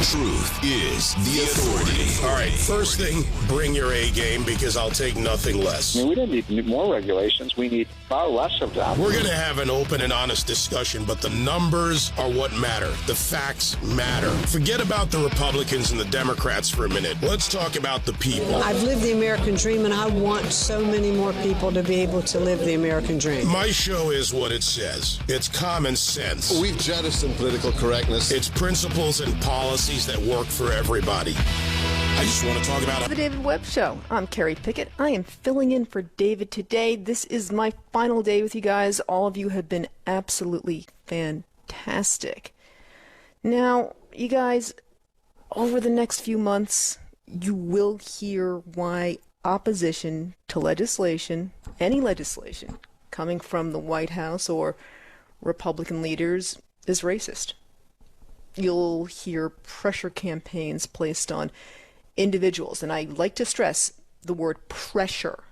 Truth is the authority. All right, first thing, bring your A game because I'll take nothing less. I mean, we don't need more regulations. We need far less of them. We're going to have an open and honest discussion, but the numbers are what matter. The facts matter. Forget about the Republicans and the Democrats for a minute. Let's talk about the people. I've lived the American dream, and I want so many more people to be able to live the American dream. My show is what it says. It's common sense. We've jettisoned political correctness. It's principles and policies that work for everybody. I just want to talk about The David Webb Show. I'm Carrie Pickett. I am filling in for David today. This is my final day with you guys. All of you have been absolutely fantastic. Now, you guys, over the next few months, you will hear why opposition to legislation, any legislation, coming from the White House or Republican leaders is racist. You'll hear pressure campaigns placed on individuals, and I like to stress the word pressure,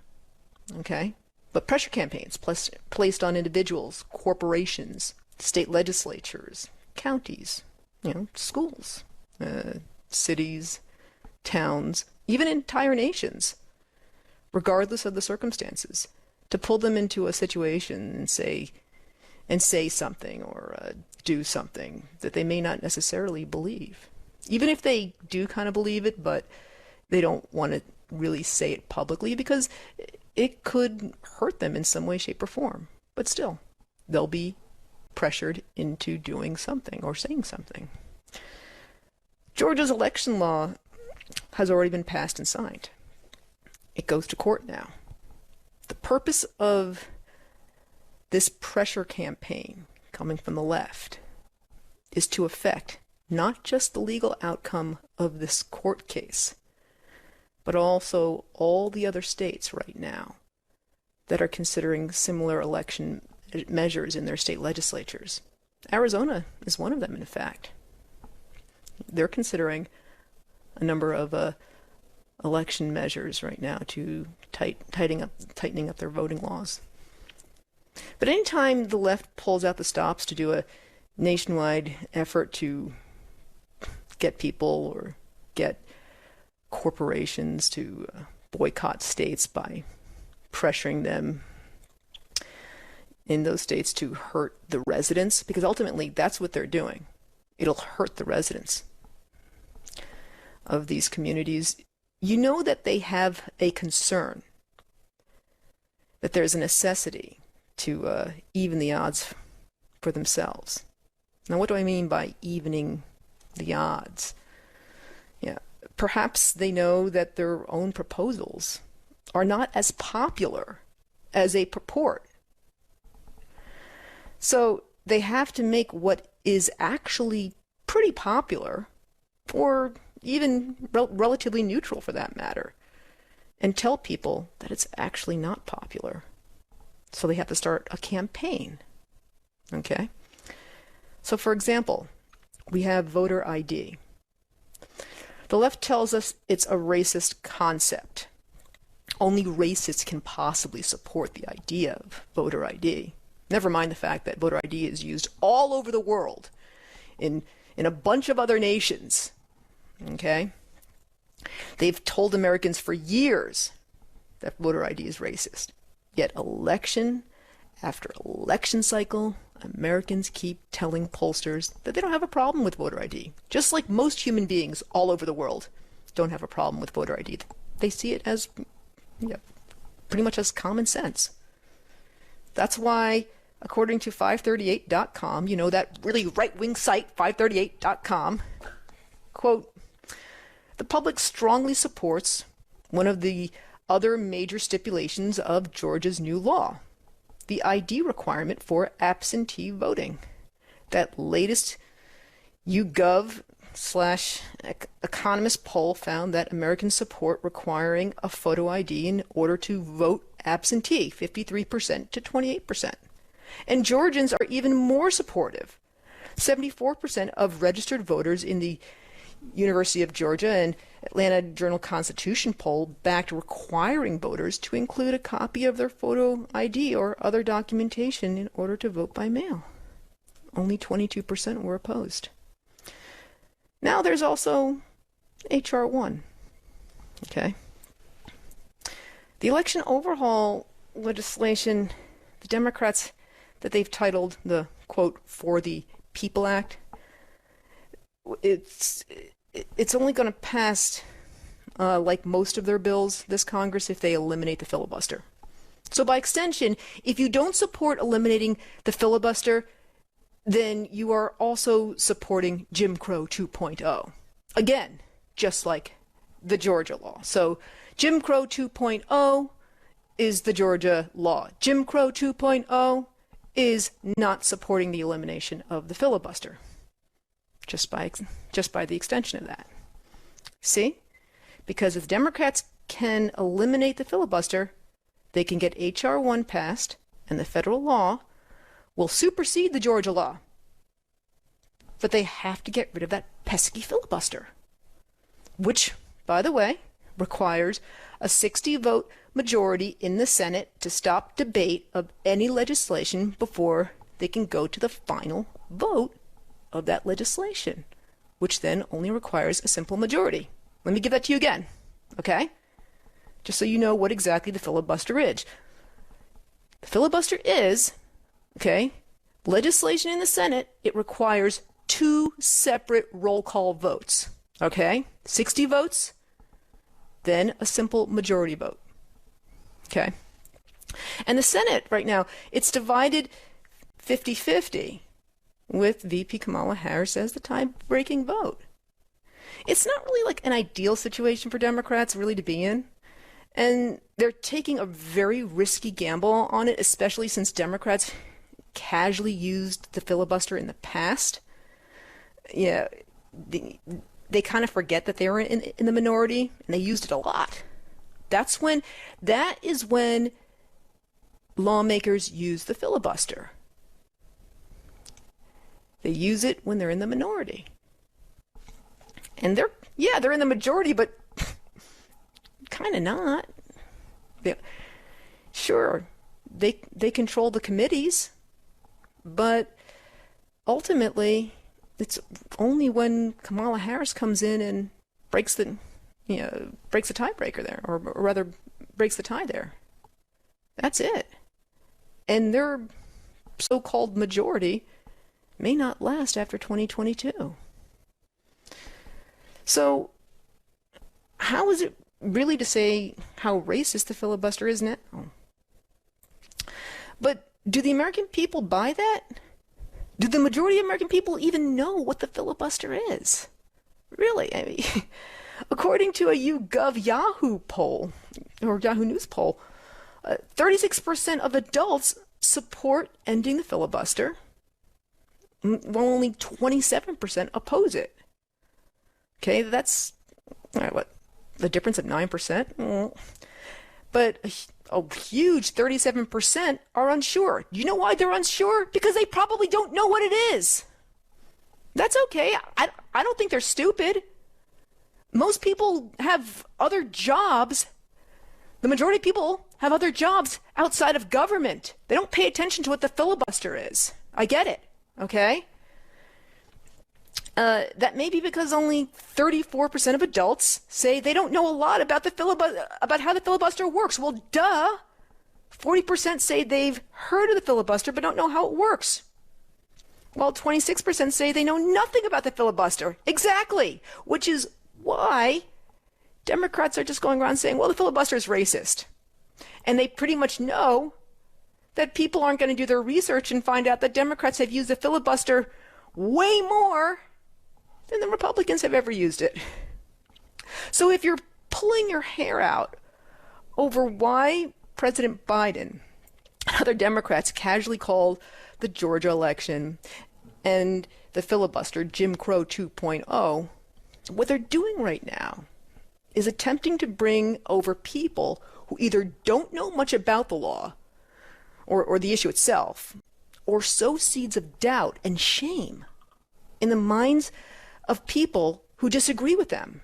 okay? But pressure campaigns placed on individuals, corporations, state legislatures, counties, schools, cities, towns, even entire nations, regardless of the circumstances, to pull them into a situation and say something or do something that they may not necessarily believe. Even if they do kind of believe it, but they don't want to really say it publicly because it could hurt them in some way, shape, or form. But still, they'll be pressured into doing something or saying something. Georgia's election law has already been passed and signed. It goes to court now. The purpose of this pressure campaign coming from the left is to affect not just the legal outcome of this court case, but also all the other states right now that are considering similar election measures in their state legislatures. Arizona is one of them, in fact. They're considering a number of election measures right now to tightening up their voting laws. But anytime the left pulls out the stops to do a nationwide effort to get people or get corporations to boycott states by pressuring them in those states to hurt the residents, because ultimately that's what they're doing. It'll hurt the residents of these communities. You know that they have a concern, that there's a necessity to even the odds for themselves. Now, what do I mean by evening the odds? Yeah, perhaps they know that their own proposals are not as popular as they purport. So they have to make what is actually pretty popular, or even relatively neutral for that matter, and tell people that it's actually not popular. So they have to start a campaign. Okay? So for example, we have voter ID. The left tells us it's a racist concept. Only racists can possibly support the idea of voter ID. Never mind the fact that voter ID is used all over the world in a bunch of other nations. Okay? They've told Americans for years that voter ID is racist. Yet election after election cycle, Americans keep telling pollsters that they don't have a problem with voter ID. Just like most human beings all over the world don't have a problem with voter ID. They see it as pretty much as common sense. That's why, according to 538.com, that really right-wing site, 538.com, quote, the public strongly supports one of the other major stipulations of Georgia's new law, the ID requirement for absentee voting. That latest YouGov/Economist poll found that Americans support requiring a photo ID in order to vote absentee, 53% to 28%. And Georgians are even more supportive. 74% of registered voters in the University of Georgia and Atlanta Journal-Constitution poll backed requiring voters to include a copy of their photo ID or other documentation in order to vote by mail. Only 22% were opposed. Now there's also H.R. 1. Okay. The election overhaul legislation, the Democrats, that they've titled the, quote, For the People Act, it's only going to pass, like most of their bills this Congress, if they eliminate the filibuster. So by extension, if you don't support eliminating the filibuster, then you are also supporting Jim Crow 2.0. Again, just like the Georgia law. So Jim Crow 2.0 is the Georgia law. Jim Crow 2.0 is not supporting the elimination of the filibuster. Just by the extension of that. See? Because if Democrats can eliminate the filibuster, they can get H.R. 1 passed, and the federal law will supersede the Georgia law. But they have to get rid of that pesky filibuster, which, by the way, requires a 60-vote majority in the Senate to stop debate of any legislation before they can go to the final vote of that legislation, which then only requires a simple majority. Let me give that to you again, okay? Just so you know what exactly the filibuster is. The filibuster is, okay, legislation in the Senate. It requires 2 separate roll call votes, okay? 60 votes, then a simple majority vote, okay? And the Senate right now, it's divided 50-50 with VP Kamala Harris as the tie-breaking vote. It's not really like an ideal situation for Democrats really to be in. And they're taking a very risky gamble on it, especially since Democrats casually used the filibuster in the past. Yeah, they kind of forget that they were in the minority, and they used it a lot. That is when lawmakers use the filibuster. They use it when they're in the minority. And they're in the majority, but kind of not. They control the committees, but ultimately it's only when Kamala Harris comes in and breaks the tiebreaker there, or rather breaks the tie there. That's it. And their so-called majority may not last after 2022. So how is it really to say how racist the filibuster is now? But do the American people buy that? Do the majority of American people even know what the filibuster is? Really? I mean, according to a YouGov Yahoo poll, or Yahoo News poll, 36% of adults support ending the filibuster, while only 27% oppose it. Okay, that's the difference of 9%? But a huge 37% are unsure. You know why they're unsure? Because they probably don't know what it is. That's okay. I don't think they're stupid. Most people have other jobs. The majority of people have other jobs outside of government. They don't pay attention to what the filibuster is. I get it, okay? That may be because only 34% of adults say they don't know a lot about about how the filibuster works. Well, duh. 40% say they've heard of the filibuster but don't know how it works. While 26% say they know nothing about the filibuster. Exactly. Which is why Democrats are just going around saying, well, the filibuster is racist. And they pretty much know that people aren't going to do their research and find out that Democrats have used the filibuster way more than the Republicans have ever used it. So if you're pulling your hair out over why President Biden and other Democrats casually called the Georgia election and the filibuster Jim Crow 2.0, what they're doing right now is attempting to bring over people who either don't know much about the law or the issue itself, or sow seeds of doubt and shame in the minds of people who disagree with them.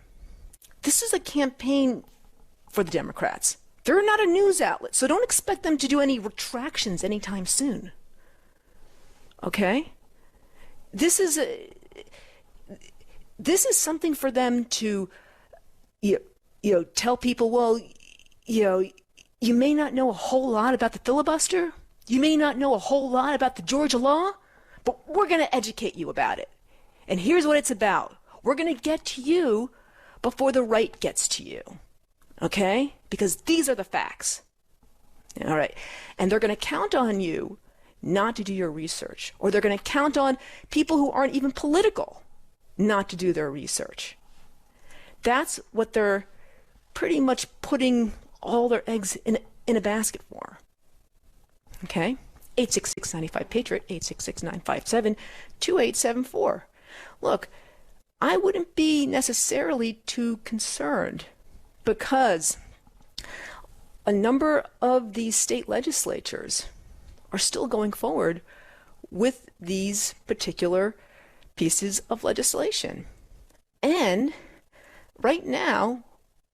This is a campaign for the Democrats. They're not a news outlet, so don't expect them to do any retractions anytime soon. Okay? This is this is something for them to, tell people, well, you may not know a whole lot about the filibuster. You may not know a whole lot about the Georgia law, but we're going to educate you about it. And here's what it's about. We're going to get to you before the right gets to you. Okay? Because these are the facts. All right. And they're going to count on you not to do your research, or they're going to count on people who aren't even political not to do their research. That's what they're pretty much putting all their eggs in a basket for. Okay? 866-95-PATRIOT, 866-957-2874. Look, I wouldn't be necessarily too concerned because a number of these state legislatures are still going forward with these particular pieces of legislation. And right now,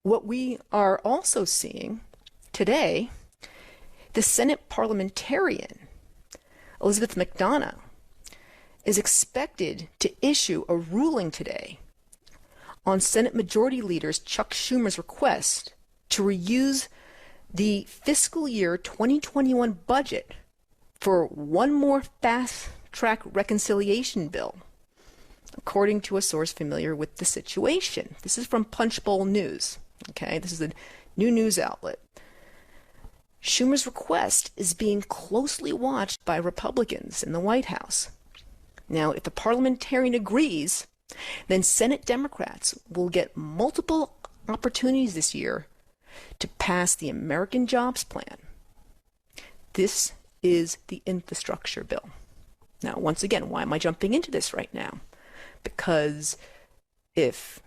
what we are also seeing today, the Senate parliamentarian, Elizabeth McDonough, is expected to issue a ruling today on Senate Majority Leader Chuck Schumer's request to reuse the fiscal year 2021 budget for one more fast-track reconciliation bill, according to a source familiar with the situation. This is from Punchbowl News. Okay, this is a new news outlet. Schumer's request is being closely watched by Republicans in the White House. Now, if the parliamentarian agrees, then Senate Democrats will get multiple opportunities this year to pass the American Jobs Plan. This is the infrastructure bill. Now, once again, why am I jumping into this right now? Because if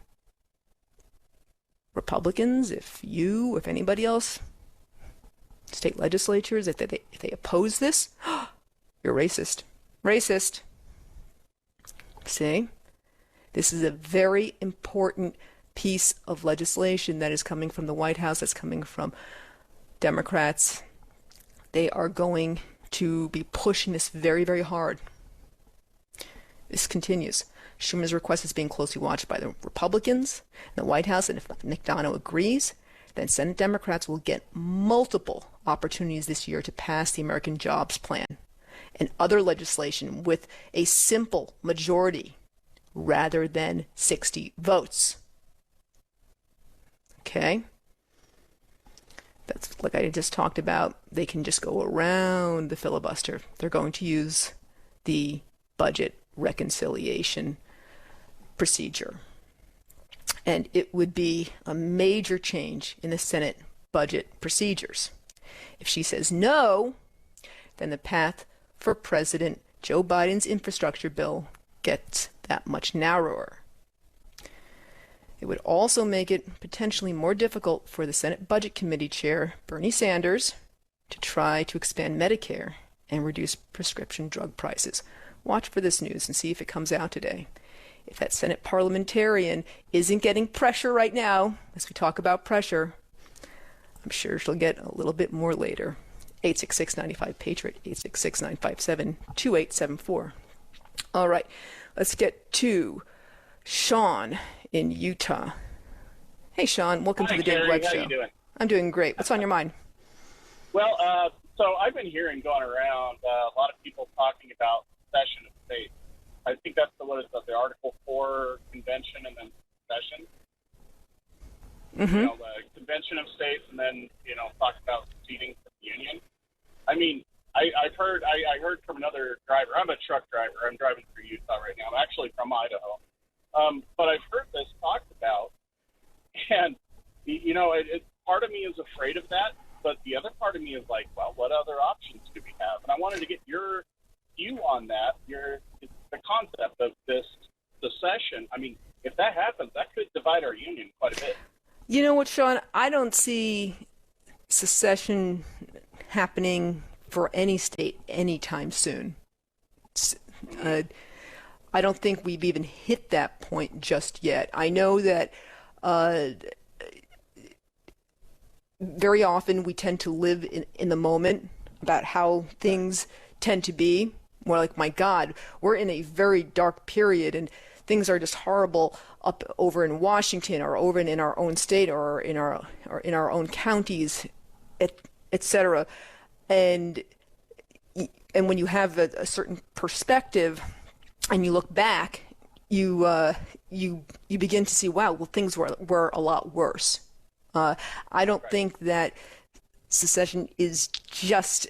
Republicans, if anybody else, state legislatures, if they oppose this, you're racist. Racist. See? This is a very important piece of legislation that is coming from the White House, that's coming from Democrats. They are going to be pushing this very, very hard. This continues. Schumer's request is being closely watched by the Republicans in the White House, and if McDonough agrees, then Senate Democrats will get multiple opportunities this year to pass the American Jobs Plan and other legislation with a simple majority rather than 60 votes. Okay? That's like I just talked about. They can just go around the filibuster. They're going to use the budget reconciliation procedure. And it would be a major change in the Senate budget procedures. If she says no, then the path for President Joe Biden's infrastructure bill gets that much narrower. It would also make it potentially more difficult for the Senate Budget Committee Chair, Bernie Sanders, to try to expand Medicare and reduce prescription drug prices. Watch for this news and see if it comes out today. If that Senate parliamentarian isn't getting pressure right now, as we talk about pressure, I'm sure she'll get a little bit more later. 866-95-PATRIOT, 866-957-2874. All right, let's get to Sean in Utah. Hey, Sean, welcome to the David Webb Show. How you doing? I'm doing great. What's on your mind? Well, so I've been hearing going around a lot of people talking about secession of states. I think that's the Article 4 convention and then secession. Mm-hmm. The convention of states and then, talk about seceding from the union. I mean, I heard from another driver. I'm a truck driver. I'm driving through Utah right now. I'm actually from Idaho. But I've heard this talked about, and, part of me is afraid of that, but the other part of me is like, well, what other options do we have? And I wanted to get your view on that, the concept of this secession. I mean, if that happens, that could divide our union quite a bit. You know what, Sean? I don't see secession happening for any state anytime soon. I don't think we've even hit that point just yet. I know that very often we tend to live in the moment about how things tend to be. More like, my God, we're in a very dark period, and things are just horrible up over in Washington or over in our own state or in our own counties, etc. And when you have a certain perspective and you look back, you begin to see, wow, well, things were a lot worse. I don't think that secession is just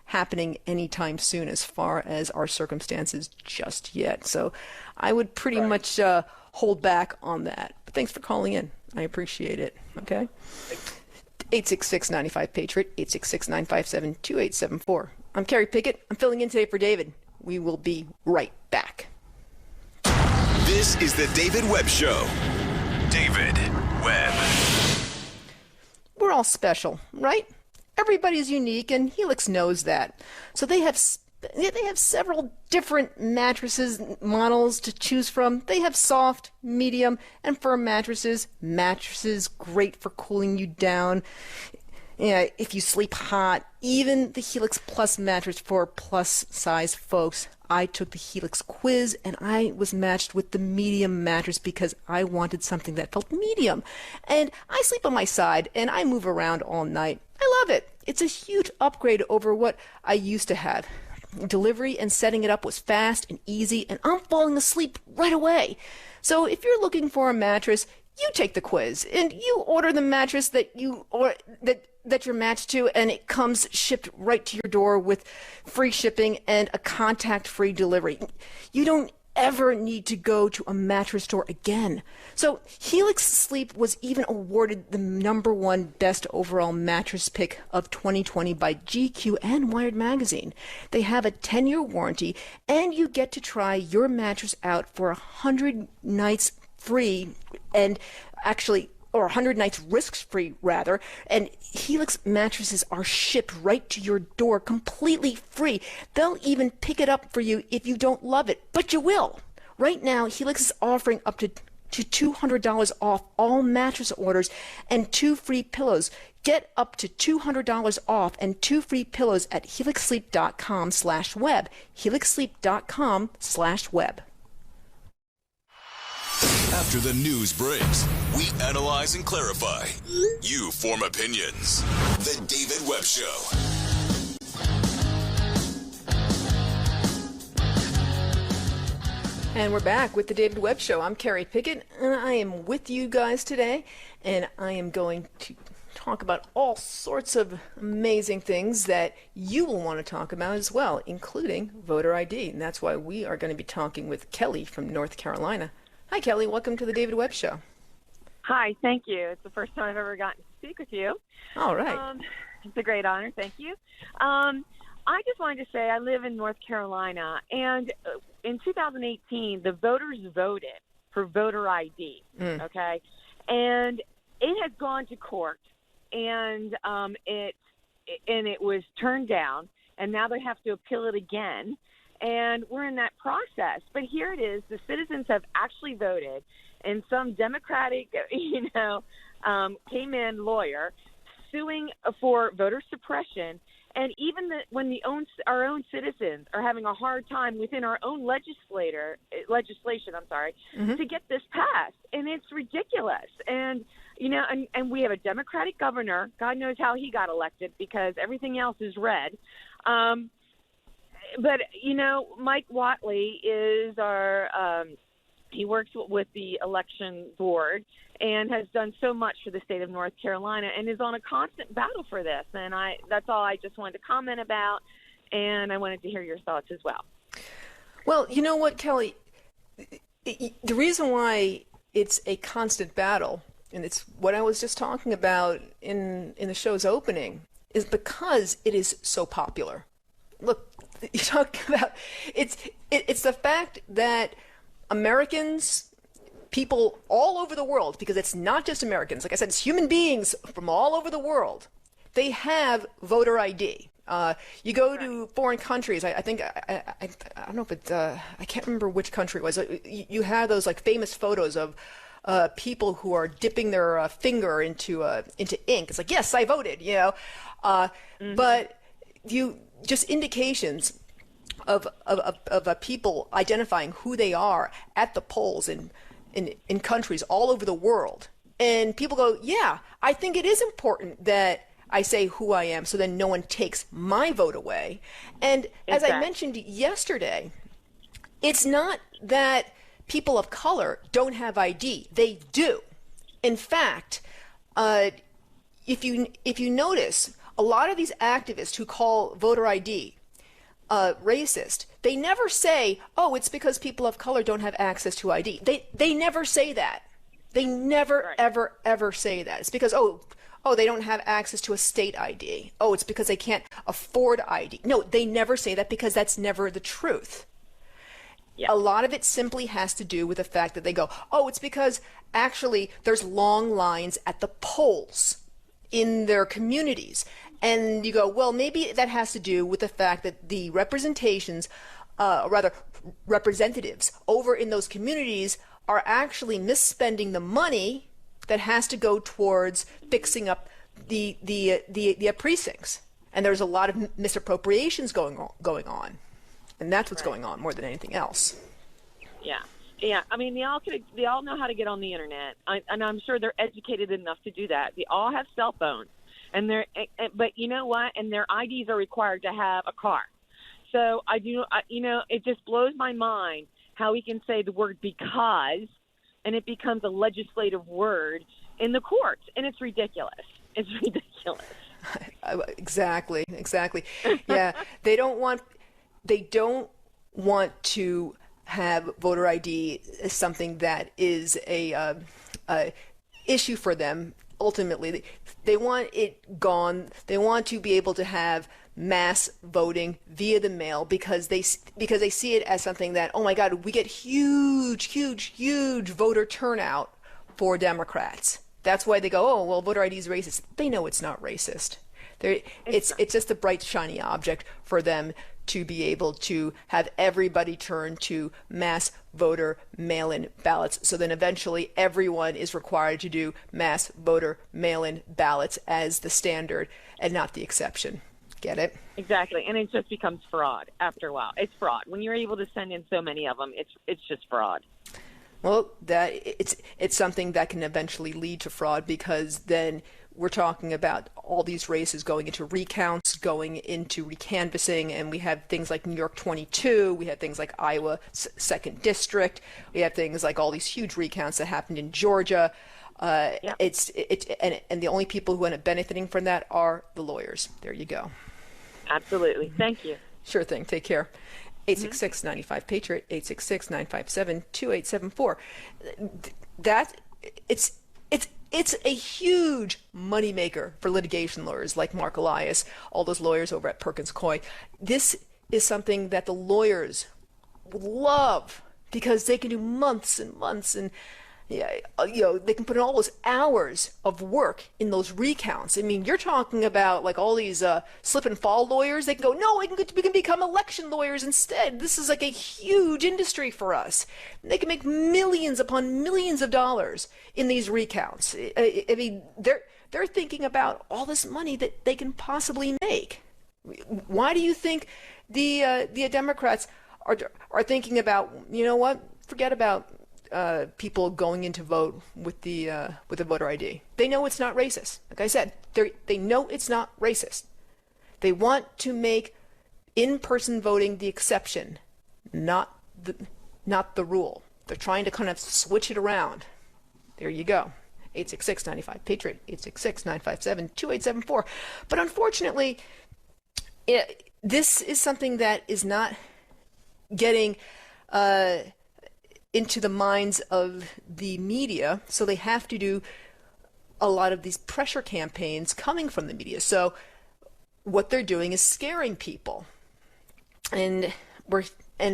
happening anytime soon as far as our circumstances just yet. So I would pretty much hold back on that. But thanks for calling in. I appreciate it. Okay? 866-95-PATRIOT, 866-957-2874. I'm Carrie Pickett. I'm filling in today for David. We will be right back. This is the David Webb Show. David Webb. We're all special, right? Everybody's unique, and Helix knows that. So they have several different mattresses models to choose from. They have soft, medium, and firm mattresses. Mattresses great for cooling you down if you sleep hot. Even the Helix Plus mattress for plus-size folks. I took the Helix quiz, and I was matched with the medium mattress because I wanted something that felt medium. And I sleep on my side, and I move around all night. I love it. It's a huge upgrade over what I used to have. Delivery and setting it up was fast and easy, and I'm falling asleep right away. So if you're looking for a mattress, you take the quiz, and you order the mattress that you're matched to, and it comes shipped right to your door with free shipping and a contact-free delivery. You don't ever need to go to a mattress store again. So Helix Sleep was even awarded the #1 best overall mattress pick of 2020 by GQ and Wired Magazine. They have a 10-year warranty, and you get to try your mattress out for 100 nights free, and actually, or 100 nights risk-free, rather. And Helix mattresses are shipped right to your door completely free. They'll even pick it up for you if you don't love it, but you will. Right now, Helix is offering up to $200 off all mattress orders and 2 free pillows. Get up to $200 off and 2 free pillows at helixsleep.com/web. helixsleep.com/web. After the news breaks, we analyze and clarify. You form opinions. The David Webb Show. And we're back with the David Webb Show. I'm Carrie Pickett, and I am with you guys today, and I am going to talk about all sorts of amazing things that you will want to talk about as well, including voter ID. And that's why we are going to be talking with Kelly from North Carolina. Hi, Kelly. Welcome to the David Webb Show. Hi, thank you. It's the first time I've ever gotten to speak with you. All right. It's a great honor. Thank you. I just wanted to say I live in North Carolina, and in 2018, the voters voted for voter ID, okay? And it has gone to court, and it was turned down, and now they have to appeal it again. And we're in that process. But here it is. The citizens have actually voted, and some Democratic, came in lawyer suing for voter suppression. And even when our own citizens are having a hard time within our own legislation, to get this passed. And it's ridiculous. And, and we have a Democratic governor. God knows how he got elected because everything else is red. But, Mike Watley is he works with the election board and has done so much for the state of North Carolina and is on a constant battle for this. And that's all I just wanted to comment about, and I wanted to hear your thoughts as well. Well, you know what, Kelly? The reason why it's a constant battle, and it's what I was just talking about in the show's opening, is because it is so popular. Look, you talk about it's the fact that Americans, people all over the world, because it's not just Americans, like I said, it's human beings from all over the world, they have voter ID. You go to foreign countries, I think, I don't know if it's, I can't remember which country it was. You have those like famous photos of people who are dipping their finger into ink. It's like, yes, I voted, But just indications of people identifying who they are at the polls in countries all over the world. And people go, yeah, I think it is important that I say who I am so then no one takes my vote away. And as I mentioned yesterday, it's not that people of color don't have ID. They do. In fact, if you notice, a lot of these activists who call voter ID racist, they never say, oh, it's because people of color don't have access to ID. They never say that. They never, ever, ever say that. It's because, oh, they don't have access to a state ID. Oh, it's because they can't afford ID. No, they never say that because that's never the truth. Yeah. A lot of it simply has to do with the fact that they go, oh, it's because actually there's long lines at the polls in their communities. And you go, well, maybe that has to do with the fact that the representatives over in those communities are actually misspending the money that has to go towards fixing up the precincts. And there's a lot of misappropriations going on. And that's what's going on more than anything else. Yeah. I mean, they all know how to get on the internet, and I'm sure they're educated enough to do that. They all have cell phones, but you know what? And their IDs are required to have a car. So it just blows my mind how we can say the word because, and it becomes a legislative word in the courts, and it's ridiculous. It's ridiculous. Exactly. Yeah, they don't want to have voter ID as something that is a issue for them. Ultimately, they want it gone. They want to be able to have mass voting via the mail because they see it as something that, oh my God, we get huge voter turnout for Democrats. That's why they go, oh well, voter ID is racist. They know it's not racist. It's just a bright shiny object for them to be able to have everybody turn to mass voter mail-in ballots. So then eventually everyone is required to do mass voter mail-in ballots as the standard and not the exception. Get it? Exactly. And it just becomes fraud after a while. It's fraud. When you're able to send in so many of them, it's just fraud. Well, it's something that can eventually lead to fraud because then we're talking about all these races going into recounts, going into recanvassing, and we have things like New York 22, we have things like Iowa 2nd District, we have things like all these huge recounts that happened in Georgia. And the only people who end up benefiting from that are the lawyers. There you go. Absolutely. Thank you. Sure thing. Take care. 866-95-PATRIOT, 866-957-2874. It's a huge moneymaker for litigation lawyers like Mark Elias, all those lawyers over at Perkins Coie. This is something that the lawyers love because they can do months and months and they can put in all those hours of work in those recounts. I mean, you're talking about like all these slip and fall lawyers. They can go, no, we can become election lawyers instead. This is like a huge industry for us. They can make millions upon millions of dollars in these recounts. I mean, they're thinking about all this money that they can possibly make. Why do you think the Democrats are thinking about, you know what, forget about people going in to vote with the voter ID. They know it's not racist. Like I said, they know it's not racist. They want to make in-person voting the exception, not the rule. They're trying to kind of switch it around. There you go. 866-95-PATRIOT, 866-957-2874. But unfortunately, this is something that is not getting into the minds of the media, so they have to do a lot of these pressure campaigns coming from the media. So what they're doing is scaring people, and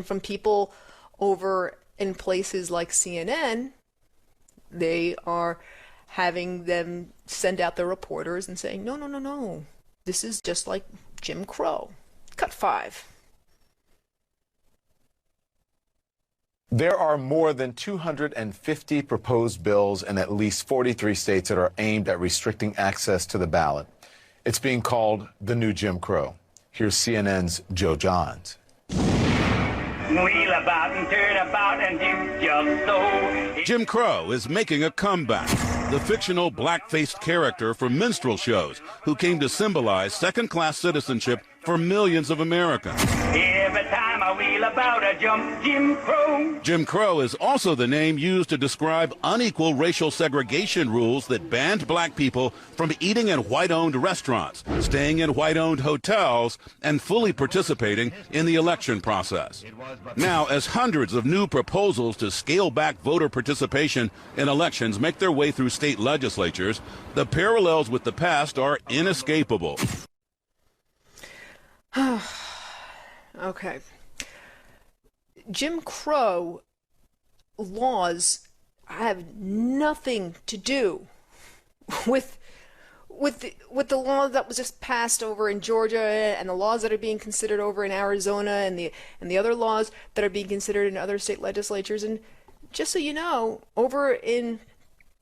from people over in places like CNN, they are having them send out their reporters and saying, no, this is just like Jim Crow. Cut 5. There are more than 250 proposed bills in at least 43 states that are aimed at restricting access to the ballot. It's being called the new Jim Crow. Here's CNN's Joe Johns. Wheel about and turn about and do just so. Jim Crow is making a comeback. The fictional black-faced character from minstrel shows who came to symbolize second-class citizenship for millions of Americans. Every time I wheel about, I jump Jim Crow. Jim Crow is also the name used to describe unequal racial segregation rules that banned black people from eating in white-owned restaurants, staying in white-owned hotels, and fully participating in the election process. Now, as hundreds of new proposals to scale back voter participation in elections make their way through state legislatures, the parallels with the past are inescapable. Okay. Jim Crow laws have nothing to do with the law that was just passed over in Georgia and the laws that are being considered over in Arizona and the other laws that are being considered in other state legislatures. And just so you know, over in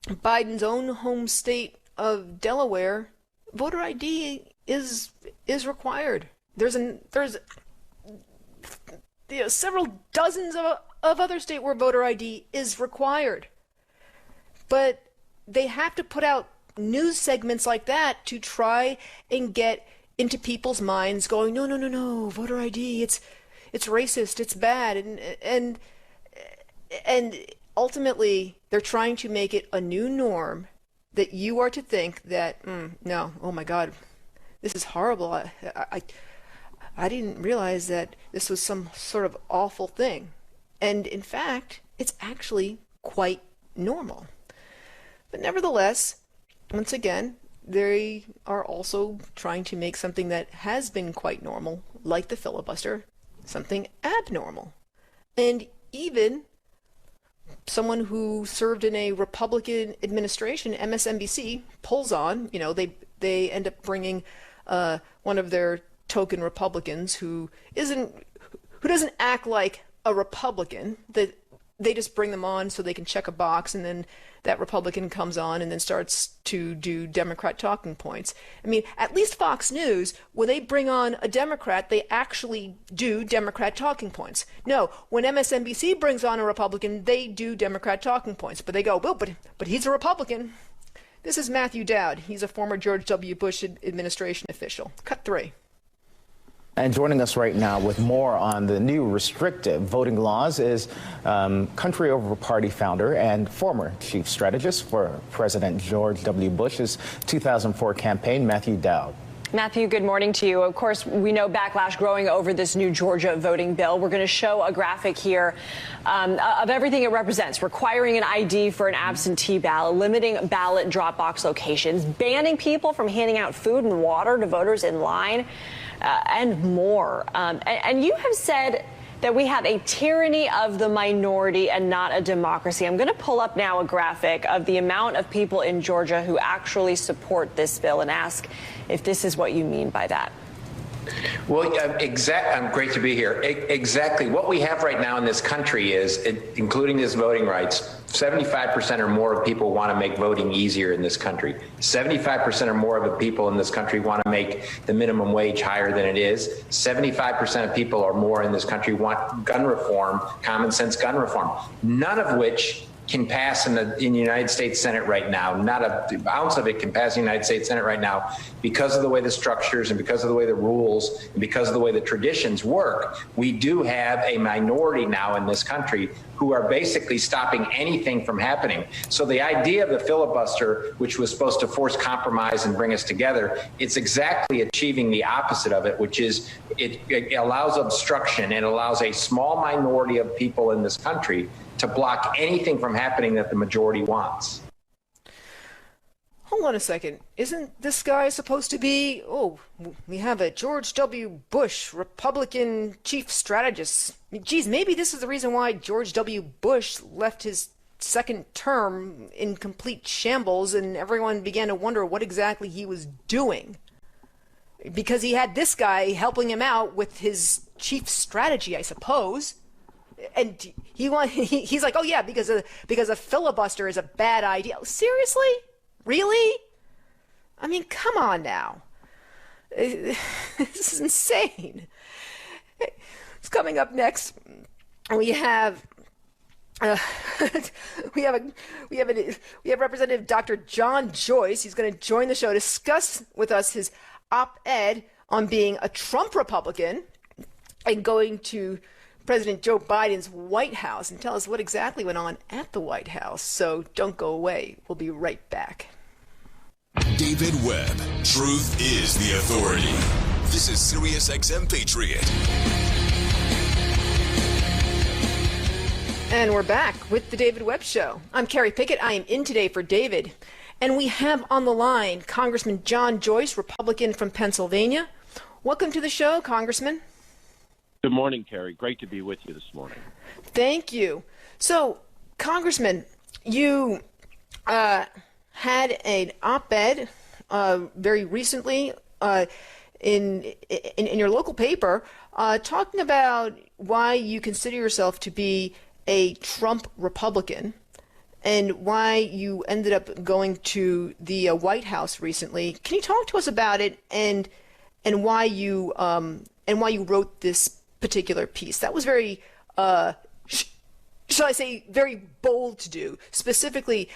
Biden's own home state of Delaware, voter ID is required. There's several dozens of other states where voter ID is required. But they have to put out news segments like that to try and get into people's minds going, no, voter ID, it's racist, it's bad. And ultimately, they're trying to make it a new norm that you are to think that, no, oh my God, this is horrible. I didn't realize that this was some sort of awful thing. And in fact, it's actually quite normal. But nevertheless, once again, they are also trying to make something that has been quite normal, like the filibuster, something abnormal. And even someone who served in a Republican administration, MSNBC, pulls on, they end up bringing one of their token Republicans who doesn't act like a Republican, that they just bring them on so they can check a box, and then that Republican comes on and then starts to do Democrat talking points. I mean, at least Fox News, when they bring on a Democrat, they actually do Democrat talking points. No, when MSNBC brings on a Republican, they do Democrat talking points, but they go, well, but he's a Republican. This is Matthew Dowd. He's a former George W. Bush administration official. Cut 3. And joining us right now with more on the new restrictive voting laws is Country Over Party founder and former chief strategist for President George W. Bush's 2004 campaign, Matthew Dowd. Matthew, good morning to you. Of course, we know backlash growing over this new Georgia voting bill. We're going to show a graphic here of everything it represents, requiring an ID for an absentee ballot, limiting ballot drop box locations, banning people from handing out food and water to voters in line, and more. And you have said that we have a tyranny of the minority and not a democracy. I'm going to pull up now a graphic of the amount of people in Georgia who actually support this bill and ask if this is what you mean by that. Well, I'm great to be here. Exactly. What we have right now in this country is, including this voting rights, 75% or more of people want to make voting easier in this country. 75% or more of the people in this country want to make the minimum wage higher than it is. 75% of people or more in this country want gun reform, common sense gun reform, none of which can pass in the United States Senate right now. Not an ounce of it can pass in the United States Senate right now because of the way the structures and because of the way the rules and because of the way the traditions work. We do have a minority now in this country who are basically stopping anything from happening. So the idea of the filibuster, which was supposed to force compromise and bring us together, it's exactly achieving the opposite of it, which is it allows obstruction and allows a small minority of people in this country to block anything from happening that the majority wants. Hold on a second. Isn't this guy supposed to be, we have a George W. Bush, Republican chief strategist. Geez, maybe this is the reason why George W. Bush left his second term in complete shambles and everyone began to wonder what exactly he was doing. Because he had this guy helping him out with his chief strategy, I suppose. And he's like, oh yeah, because a filibuster is a bad idea. Seriously? Really? I mean, come on now. This is insane. It's coming up next. we have we have Representative Dr. John Joyce. He's going to join the show to discuss with us his op-ed on being a Trump Republican and going to President Joe Biden's White House and tell us what exactly went on at the White House. So don't go away. We'll be right back. David Webb. Truth is the authority. This is Sirius XM Patriot. And we're back with the David Webb Show. I'm Carrie Pickett. I am in today for David. And we have on the line Congressman John Joyce, Republican from Pennsylvania. Welcome to the show, Congressman. Good morning, Carrie. Great to be with you this morning. Thank you. So, Congressman, you had an op-ed very recently in your local paper talking about why you consider yourself to be a Trump Republican and why you ended up going to the White House recently. Can you talk to us about it and why you wrote this particular piece? That was very, shall I say, very bold to do, specifically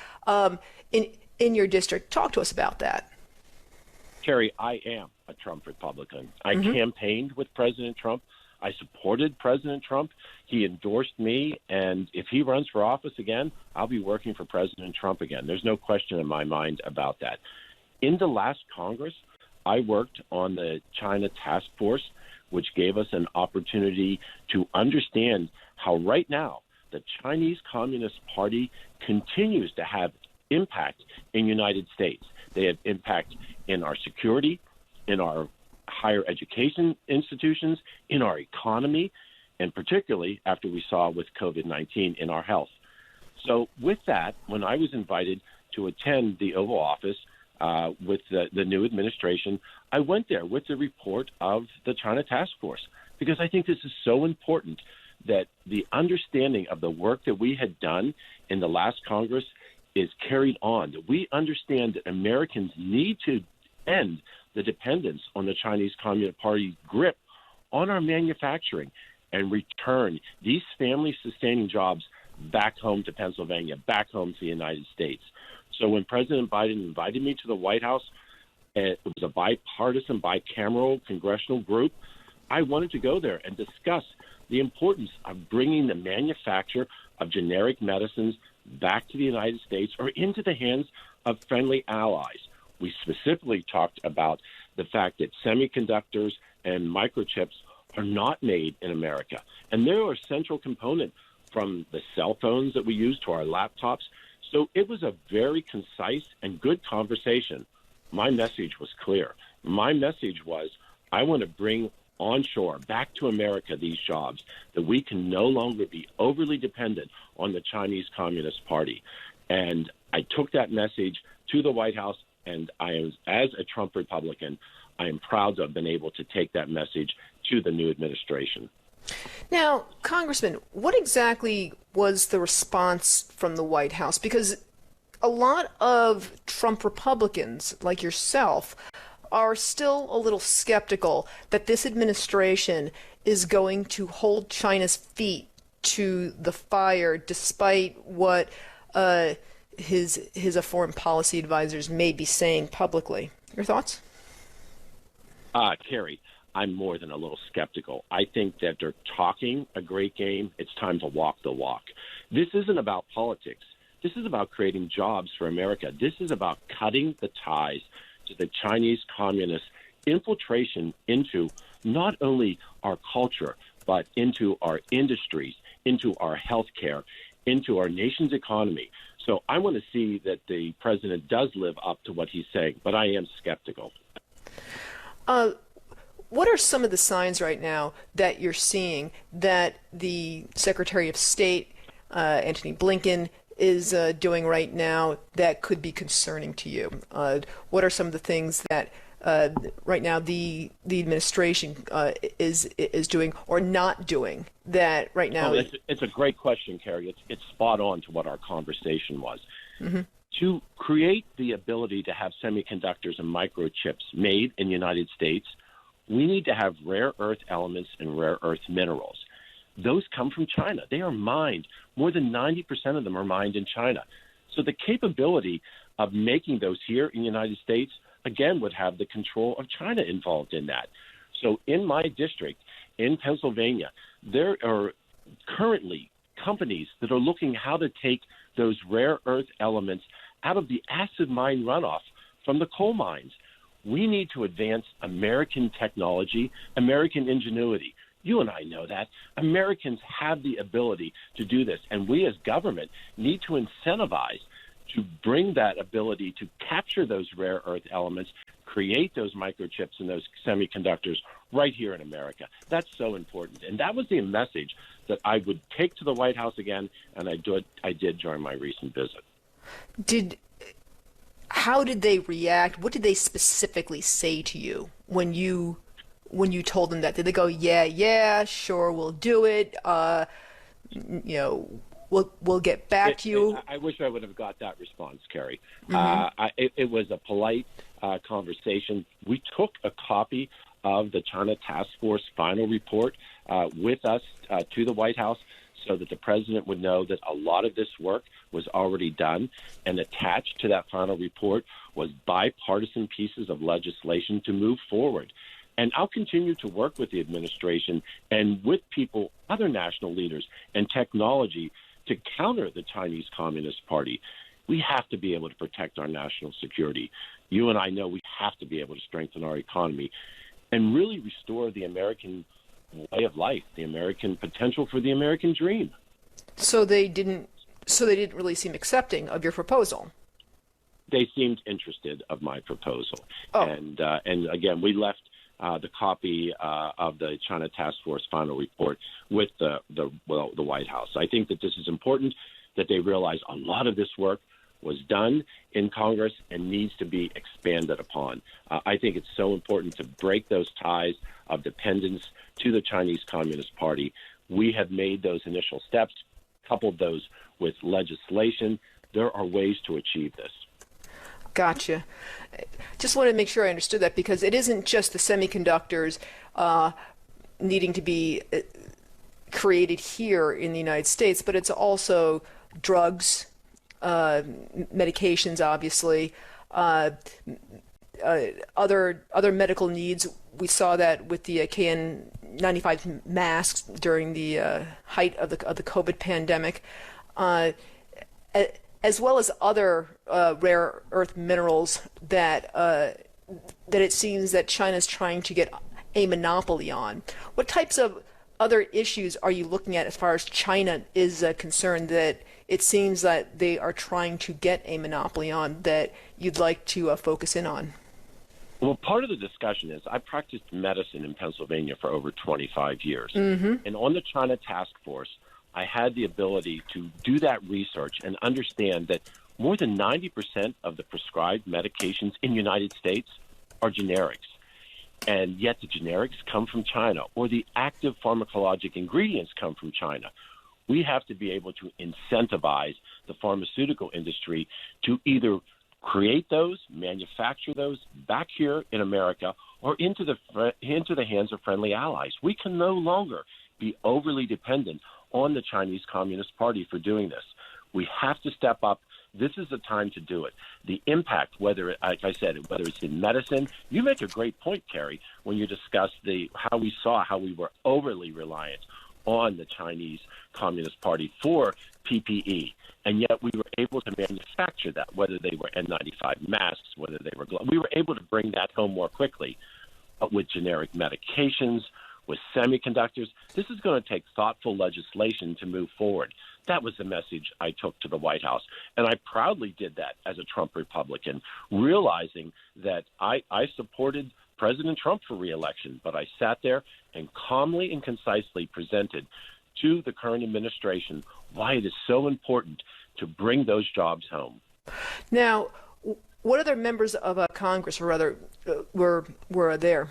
in your district. Talk to us about that. Carrie, I am a Trump Republican. I campaigned with President Trump. I supported President Trump. He endorsed me, and if he runs for office again, I'll be working for President Trump again. There's no question in my mind about that. In the last Congress, I worked on the China Task Force, which gave us an opportunity to understand how right now the Chinese Communist Party continues to have impact in the United States. They have impact in our security, in our higher education institutions, in our economy, and particularly after we saw with COVID-19 in our health. So with that, when I was invited to attend the Oval Office with the new administration, I went there with the report of the China Task Force because I think this is so important that the understanding of the work that we had done in the last Congress is carried on, that we understand that Americans need to end the dependence on the Chinese Communist Party's grip on our manufacturing and return these family-sustaining jobs back home to Pennsylvania, back home to the United States. So when President Biden invited me to the White House, it was a bipartisan, bicameral congressional group. I wanted to go there and discuss the importance of bringing the manufacture of generic medicines back to the United States or into the hands of friendly allies. We specifically talked about the fact that semiconductors and microchips are not made in America. And they're a central component from the cell phones that we use to our laptops. So it was a very concise and good conversation. My message was clear. My message was, I want to bring onshore, back to America, these jobs, that we can no longer be overly dependent on the Chinese Communist Party. And I took that message to the White House, and as a Trump Republican, I am proud to have been able to take that message to the new administration. Now, Congressman, what exactly was the response from the White House? Because a lot of Trump Republicans, like yourself, are still a little skeptical that this administration is going to hold China's feet to the fire, despite what his foreign policy advisors may be saying publicly. Your thoughts? Carrie, I'm more than a little skeptical. I think that they're talking a great game. It's time to walk the walk. This isn't about politics. This is about creating jobs for America. This is about cutting the ties to the Chinese communist infiltration into not only our culture, but into our industries, into our healthcare, into our nation's economy. So I want to see that the president does live up to what he's saying, but I am skeptical. What are some of the signs right now that you're seeing that the Secretary of State, Antony Blinken, is doing right now that could be concerning to you? What are some of the things that right now the administration is doing or not doing that right now? It's a great question, Carrie. It's spot on to what our conversation was. Mm-hmm. To create the ability to have semiconductors and microchips made in the United States, we need to have rare earth elements and rare earth minerals. those come from China. They are mined. More than 90% of them are mined in China. So the capability of making those here in the United States, again, would have the control of China involved in that. So in my district, in Pennsylvania, there are currently companies that are looking how to take those rare earth elements out of the acid mine runoff from the coal mines. We need to advance American technology, American ingenuity. You and I know that. Americans have the ability to do this, and we as government need to incentivize to bring that ability to capture those rare earth elements, create those microchips and those semiconductors right here in America. That's so important. And that was the message that I would take to the White House again, and I did during my recent visit. How did they react? What did they specifically say to you when you told them that? Did they go, yeah, sure, we'll do it, we'll get back to you? I wish I would have got that response, Carrie. Mm-hmm. It was a polite conversation. We took a copy of the China Task Force final report with us to the White House so that the president would know that a lot of this work was already done, and attached to that final report was bipartisan pieces of legislation to move forward. And I'll continue to work with the administration and with people, other national leaders, and technology to counter the Chinese Communist Party. We have to be able to protect our national security. You and I know we have to be able to strengthen our economy and really restore the American way of life, the American potential for the American dream. So they didn't really seem accepting of your proposal. They seemed interested of my proposal. Oh. And again, we left the copy of the China Task Force final report with the White House. I think that this is important, that they realize a lot of this work was done in Congress and needs to be expanded upon. I think it's so important to break those ties of dependence to the Chinese Communist Party. We have made those initial steps, coupled those with legislation. There are ways to achieve this. Gotcha. Just wanted to make sure I understood that, because it isn't just the semiconductors needing to be created here in the United States, but it's also drugs, medications, obviously, other medical needs. We saw that with the KN95 masks during the height of the COVID pandemic, as well as other rare earth minerals that it seems that China's trying to get a monopoly on. What types of other issues are you looking at as far as China is concerned that it seems that they are trying to get a monopoly on that you'd like to focus in on? Well, part of the discussion is I practiced medicine in Pennsylvania for over 25 years. Mm-hmm. And on the China Task Force, I had the ability to do that research and understand that more than 90% of the prescribed medications in the United States are generics. And yet the generics come from China, or the active pharmacologic ingredients come from China. We have to be able to incentivize the pharmaceutical industry to either create those, manufacture those back here in America, or into the hands of friendly allies. We can no longer be overly dependent on the Chinese Communist Party for doing this. We have to step up. This is the time to do it. The impact, like I said, whether it's in medicine, you make a great point, Carrie, when you discuss how we were overly reliant on the Chinese Communist Party for PPE, and yet we were able to manufacture that, whether they were N95 masks, whether they were gloves. We were able to bring that home more quickly. But with generic medications, with semiconductors, this is going to take thoughtful legislation to move forward. That was the message I took to the White House, and I proudly did that as a Trump Republican, realizing that I supported President Trump for re-election, but I sat there and calmly and concisely presented to the current administration why it is so important to bring those jobs home. Now, what other members of Congress, or rather, were there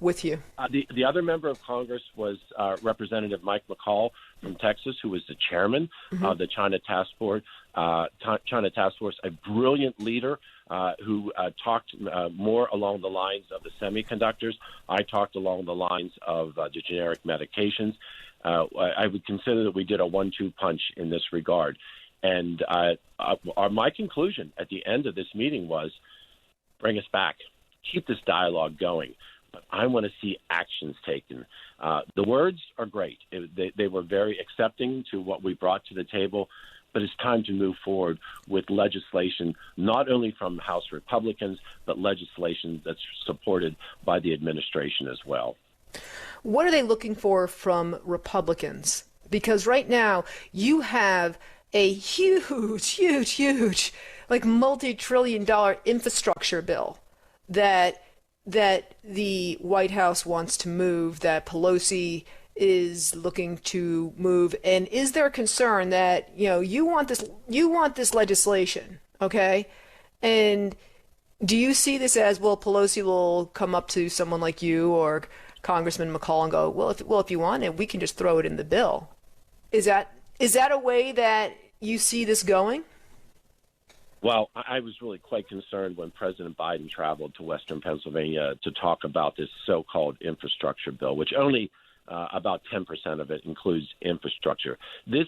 with you? The other member of Congress was Representative Mike McCall from Texas, who was the chairman of the China Task Force. A brilliant leader who talked more along the lines of the semiconductors. I talked along the lines of the generic medications. I would consider that we did a 1-2 punch in this regard. And my conclusion at the end of this meeting was, bring us back, keep this dialogue going. But I want to see actions taken. The words are great. They were very accepting to what we brought to the table. But it's time to move forward with legislation, not only from House Republicans, but legislation that's supported by the administration as well. What are they looking for from Republicans? Because right now you have a huge, like multi-trillion-dollar infrastructure bill that the White House wants to move, that Pelosi is looking to move. And is there a concern that, you want this legislation, okay? And do you see this as, well, Pelosi will come up to someone like you or Congressman McCall and go, well, if you want it, we can just throw it in the bill. Is that a way that you see this going? Well, I was really quite concerned when President Biden traveled to Western Pennsylvania to talk about this so-called infrastructure bill, which only about 10% of it includes infrastructure. This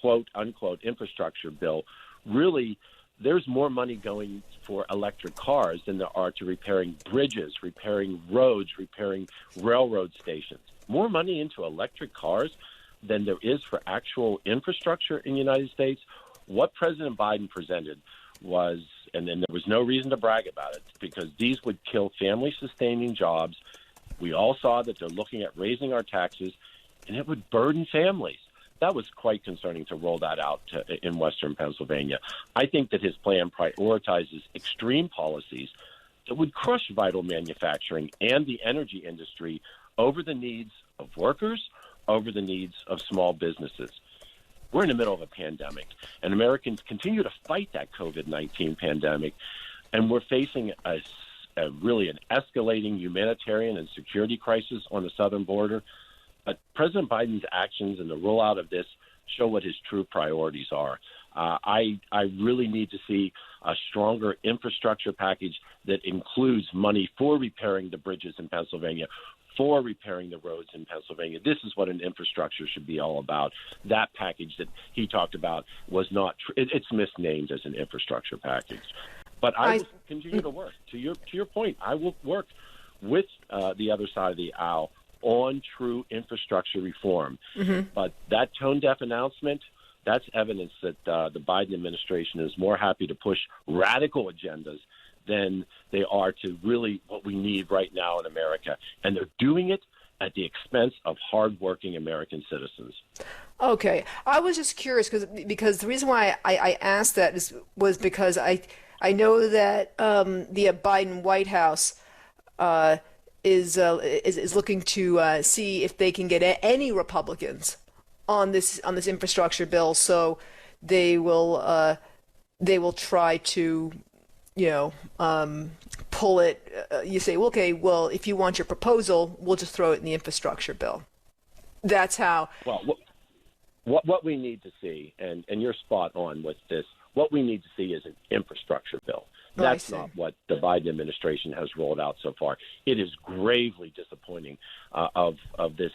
quote-unquote infrastructure bill, really, there's more money going for electric cars than there are to repairing bridges, repairing roads, repairing railroad stations. More money into electric cars than there is for actual infrastructure in the United States. What President Biden presented was, and then there was no reason to brag about it, because these would kill family-sustaining jobs. We all saw that they're looking at raising our taxes, and it would burden families. That was quite concerning to roll that out in Western Pennsylvania. I think that his plan prioritizes extreme policies that would crush vital manufacturing and the energy industry over the needs of workers, over the needs of small businesses. We're in the middle of a pandemic, and Americans continue to fight that COVID-19 pandemic, and we're facing really an escalating humanitarian and security crisis on the southern border. But President Biden's actions and the rollout of this show what his true priorities are. I really need to see a stronger infrastructure package that includes money for repairing the bridges in Pennsylvania, for repairing the roads in Pennsylvania. This is what an infrastructure should be all about. That package that he talked about was not it's misnamed as an infrastructure package. But I will continue to work. To your point, I will work with the other side of the aisle on true infrastructure reform. Mm-hmm. But that tone-deaf announcement, that's evidence that the Biden administration is more happy to push radical agendas than they are to really what we need right now in America. And they're doing it at the expense of hardworking American citizens. Okay. I was just curious because the reason why I asked that was because I know that the Biden White House is looking to see if they can get any Republicans on this infrastructure bill, so they will try to pull it. You say, okay, well, if you want your proposal, we'll just throw it in the infrastructure bill. That's how. Well, what we need to see, and you're spot on with this. What we need to see is an infrastructure bill. That's not what the Biden administration has rolled out so far. It is gravely disappointing of this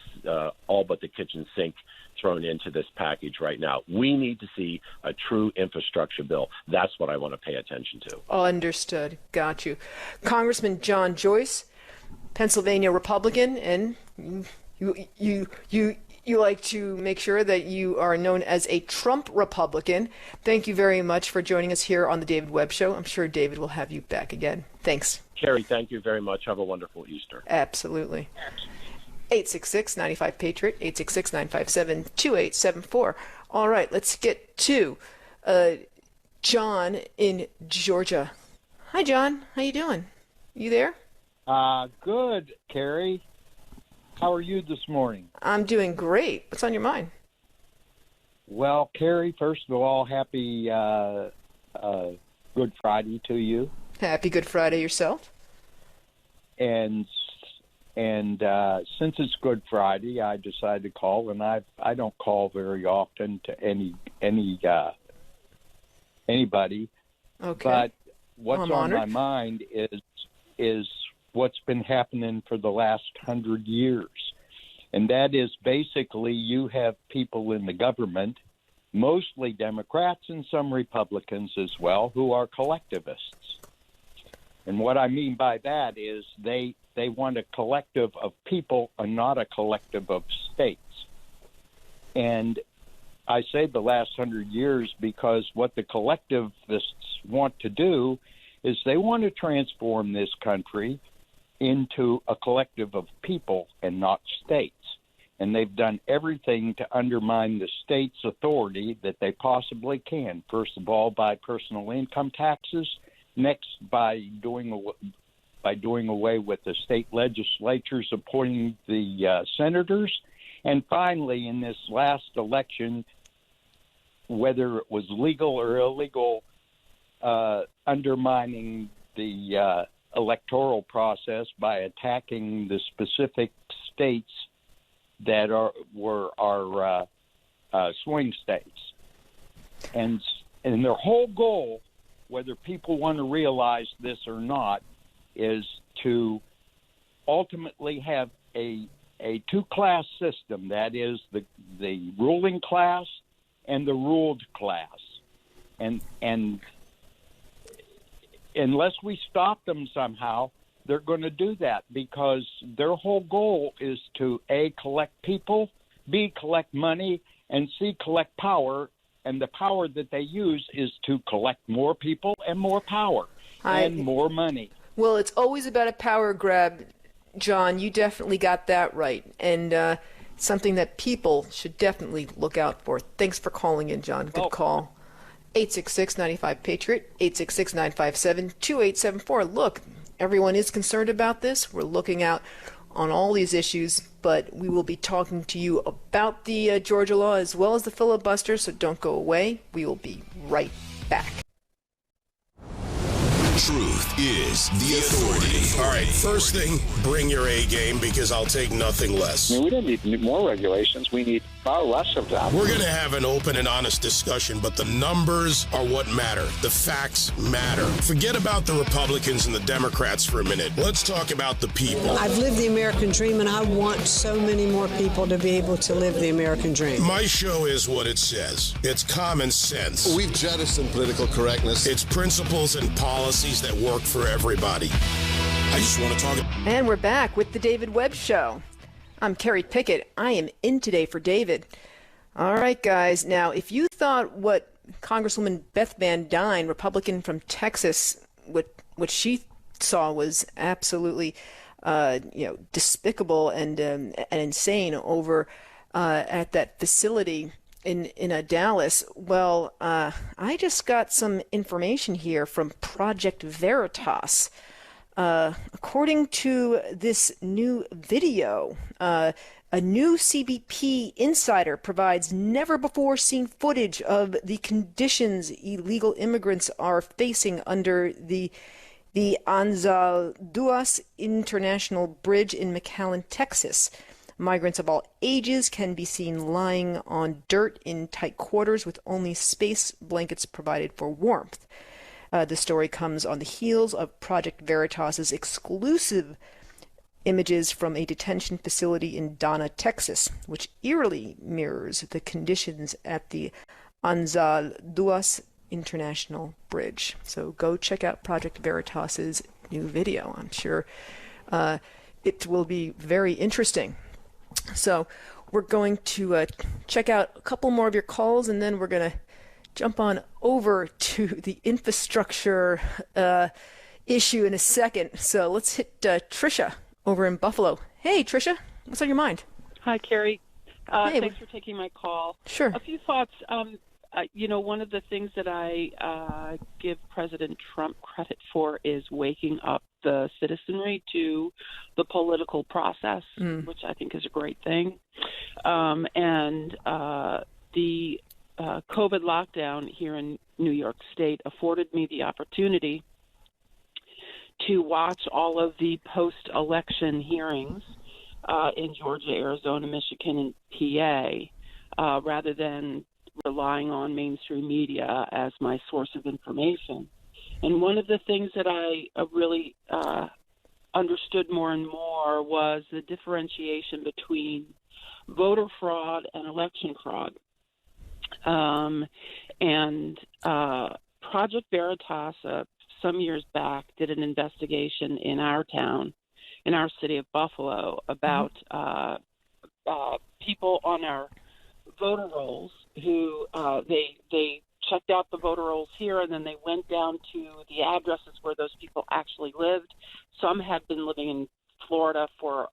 all but the kitchen sink thrown into this package right now. We need to see a true infrastructure bill. That's what I want to pay attention to. Understood. Got you. Congressman John Joyce, Pennsylvania Republican, and you like to make sure that you are known as a Trump Republican. Thank you very much for joining us here on the David Webb Show. I'm sure David will have you back again. Thanks. Carrie, thank you very much. Have a wonderful Easter. Absolutely. 866-95-PATRIOT, 866-957-2874. All right, let's get to John in Georgia. Hi, John. How you doing? You there? Good, Carrie. How are you this morning? I'm doing great. What's on your mind? Well, Carrie, first of all, happy Good Friday to you. Happy Good Friday yourself. And since it's Good Friday, I decided to call, and I don't call very often to anybody. Okay. But what's on my mind is what's been happening for the last 100 years. And that is basically you have people in the government, mostly Democrats and some Republicans as well, who are collectivists. And what I mean by that is they want a collective of people and not a collective of states. And I say the last 100 years because what the collectivists want to do is they want to transform this country into a collective of people and not states. And they've done everything to undermine the state's authority that they possibly can. First of all, by personal income taxes. Next, by doing away with the state legislatures appointing the senators. And finally, in this last election, whether it was legal or illegal, undermining the electoral process by attacking the specific states that were swing states. And their whole goal, whether people want to realize this or not, is to ultimately have a two-class system, that is the ruling class and the ruled class. And unless we stop them somehow, they're going to do that because their whole goal is to, A, collect people, B, collect money, and C, collect power. And the power that they use is to collect more people and more power and more money. Well, it's always about a power grab, John. You definitely got that right. And something that people should definitely look out for. Thanks for calling in, John. Good call. 866-95-PATRIOT, 866-957-2874. Look, everyone is concerned about this. We're looking out on all these issues, but we will be talking to you about the Georgia law as well as the filibuster, so don't go away. We will be right back. Truth is the authority. All right, first thing, bring your A game because I'll take nothing less. I mean, we don't need more regulations. We need far less of them. We're going to have an open and honest discussion, but the numbers are what matter. The facts matter. Forget about the Republicans and the Democrats for a minute. Let's talk about the people. I've lived the American dream, and I want so many more people to be able to live the American dream. My show is what it says. It's common sense. We've jettisoned political correctness. It's principles and policies that work for everybody. I just want to talk. And we're back with the David Webb Show. I'm Carrie Pickett. I am in today for David. All right, guys. Now, if you thought what Congresswoman Beth Van Dyne, Republican from Texas, what she saw was absolutely, despicable and insane over at that facility in Dallas. Well, I just got some information here from Project Veritas. According to this new video, a new CBP insider provides never-before-seen footage of the conditions illegal immigrants are facing under the Anzalduas International Bridge in McAllen, Texas. Migrants of all ages can be seen lying on dirt in tight quarters with only space blankets provided for warmth. The story comes on the heels of Project Veritas's exclusive images from a detention facility in Donna, Texas, which eerily mirrors the conditions at the Anzalduas International Bridge. So go check out Project Veritas's new video. I'm sure it will be very interesting. So we're going to check out a couple more of your calls, and then we're going to jump on over to the infrastructure issue in a second. So let's hit Tricia over in Buffalo. Hey, Tricia, what's on your mind? Hi, Carrie. Hey. Thanks for taking my call. Sure. A few thoughts. One of the things that I give President Trump credit for is waking up the citizenry to the political process, which I think is a great thing. The COVID lockdown here in New York State afforded me the opportunity to watch all of the post-election hearings in Georgia, Arizona, Michigan, and PA, rather than relying on mainstream media as my source of information. And one of the things that I really understood more and more was the differentiation between voter fraud and election fraud. Project Veritas, some years back, did an investigation in our town, in our city of Buffalo, about people on our voter rolls who they checked out the voter rolls here, and then they went down to the addresses where those people actually lived. Some had been living in Florida for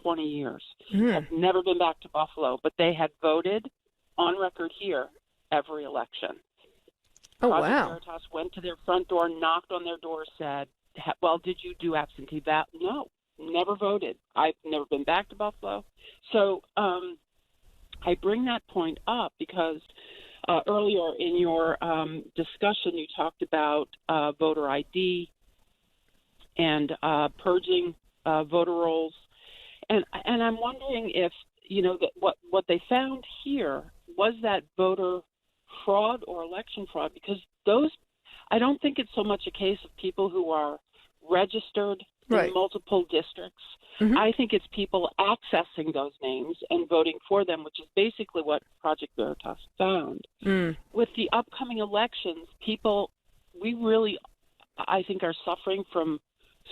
20 years, had never been back to Buffalo, but they had voted on record here every election. Oh, Project wow. Veritas went to their front door, knocked on their door, said, well, did you do absentee ballot? No, never voted. I've never been back to Buffalo. So I bring that point up because earlier in your discussion, you talked about voter ID and purging voter rolls. And I'm wondering if, that what they found here was that voter fraud or election fraud, because I don't think it's so much a case of people who are registered in multiple districts. I think it's people accessing those names and voting for them, which is basically what Project Veritas found. With the upcoming elections, we really, I think, are suffering from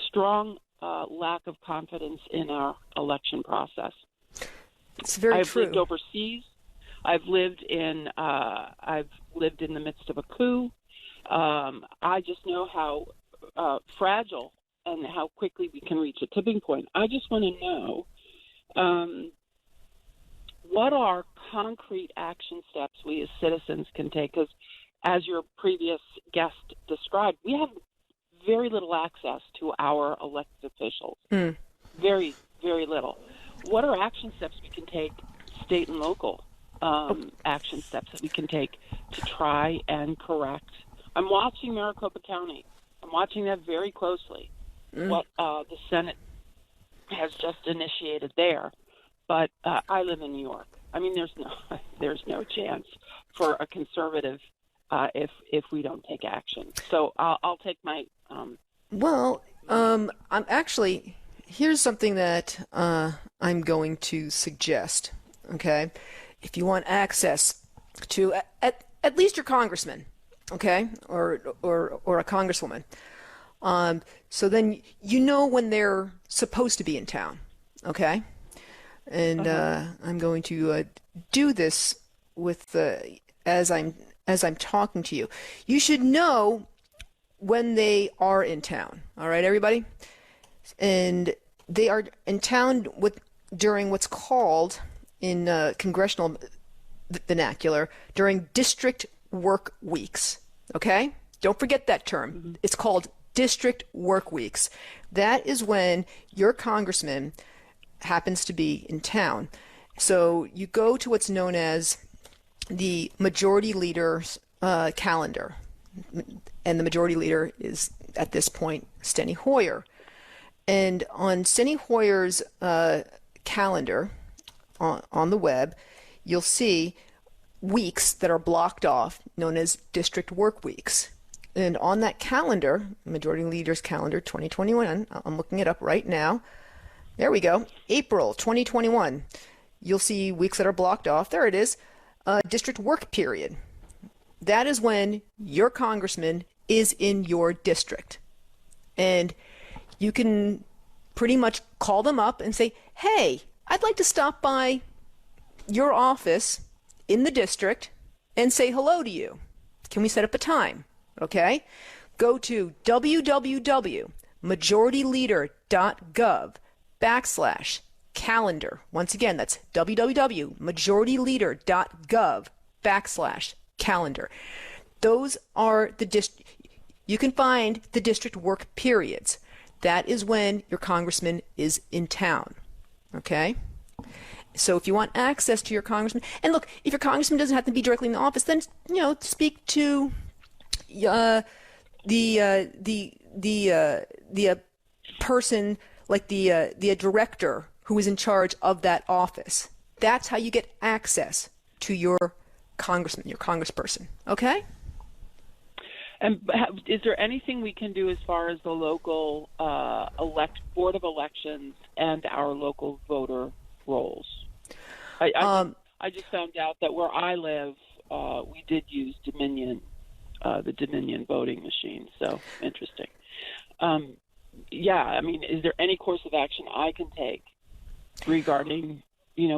strong lack of confidence in our election process. It's very true. I've lived overseas. I've lived in the midst of a coup. I just know how fragile and how quickly we can reach a tipping point. I just want to know what are concrete action steps we as citizens can take? Because as your previous guest described, we have very little access to our elected officials. Very, very little. What are action steps we can take, state and local action steps that we can take to try and correct? I'm watching Maricopa County. I'm watching that very closely, what the Senate has just initiated there. But I live in New York. I mean, there's no chance for a conservative if we don't take action. So I'll take my. I'm actually. Here's something that I'm going to suggest. Okay, if you want access to at least your congressman, okay, or a congresswoman, so then when they're supposed to be in town, okay, and I'm going to do this with as I'm talking to you. You should know when they are in town. All right, everybody. And they are in town during what's called, in congressional vernacular, during district work weeks. Okay? Don't forget that term. It's called district work weeks. That is when your congressman happens to be in town. So you go to what's known as the majority leader's calendar. And the majority leader is, at this point, Steny Hoyer. And on Steny Hoyer's calendar on the web, you'll see weeks that are blocked off, known as district work weeks. And on that calendar, Majority Leader's calendar 2021, I'm looking it up right now. There we go. April 2021. You'll see weeks that are blocked off. There it is. District work period. That is when your congressman is in your district. And you can pretty much call them up and say, hey, I'd like to stop by your office in the district and say hello to you. Can we set up a time? Okay? Go to www.majorityleader.gov/calendar. Once again, that's www.majorityleader.gov/calendar. Those are you can find the district work periods. That is when your congressman is in town. Okay? So if you want access to your congressman, and look, if your congressman doesn't have to be directly in the office, then speak to the person, like the director who is in charge of that office. That's how you get access to your congressman, your congressperson. Okay? And is there anything we can do as far as the local Board of Elections and our local voter rolls? I just found out that where I live, we did use Dominion, the Dominion voting machine. So interesting. Yeah, I mean, is there any course of action I can take regarding,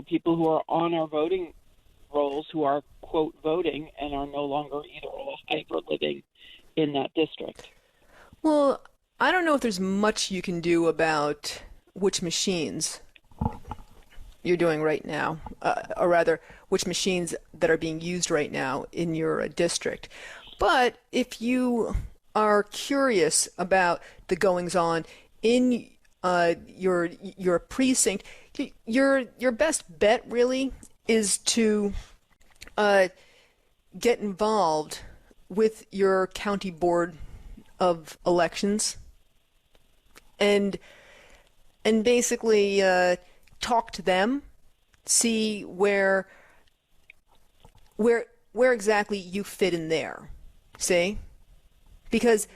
people who are on our voting rolls who are, quote, voting and are no longer either alive or living in that district? Well, I don't know if there's much you can do about which machines you're doing right now, or rather, which machines that are being used right now in your district. But if you are curious about the goings-on in your precinct, your best bet really is to get involved with your county board of elections and basically talk to them, see where exactly you fit in there. See? Because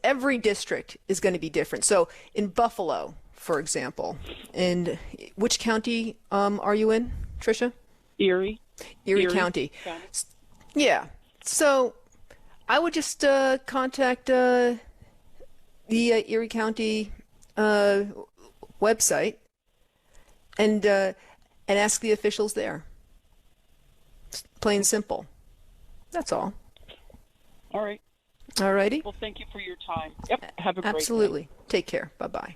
every district is going to be different. So in Buffalo, for example, and which county are you in, Tricia? Erie County. Yeah. So I would just contact the Erie County website and ask the officials there. It's plain simple. That's all. All right. All righty. Well, thank you for your time. Yep. Have a great day. Absolutely. Take care. Bye-bye.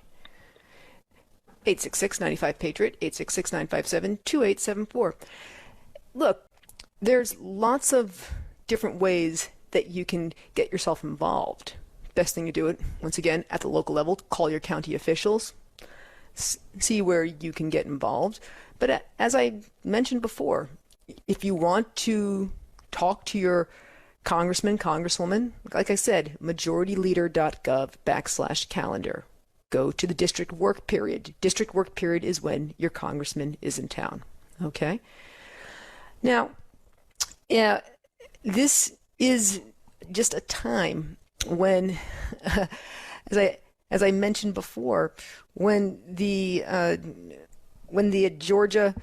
866-95-PATRIOT, 866-957-2874. Look, there's lots of different ways that you can get yourself involved. Best thing to do it, once again, at the local level, call your county officials, see where you can get involved. But as I mentioned before, if you want to talk to your congressman, congresswoman, like I said, majorityleader.gov/calendar. Go to the district work period. District work period is when your congressman is in town. Okay? Now, yeah, this is just a time when, as I mentioned before, when the Georgia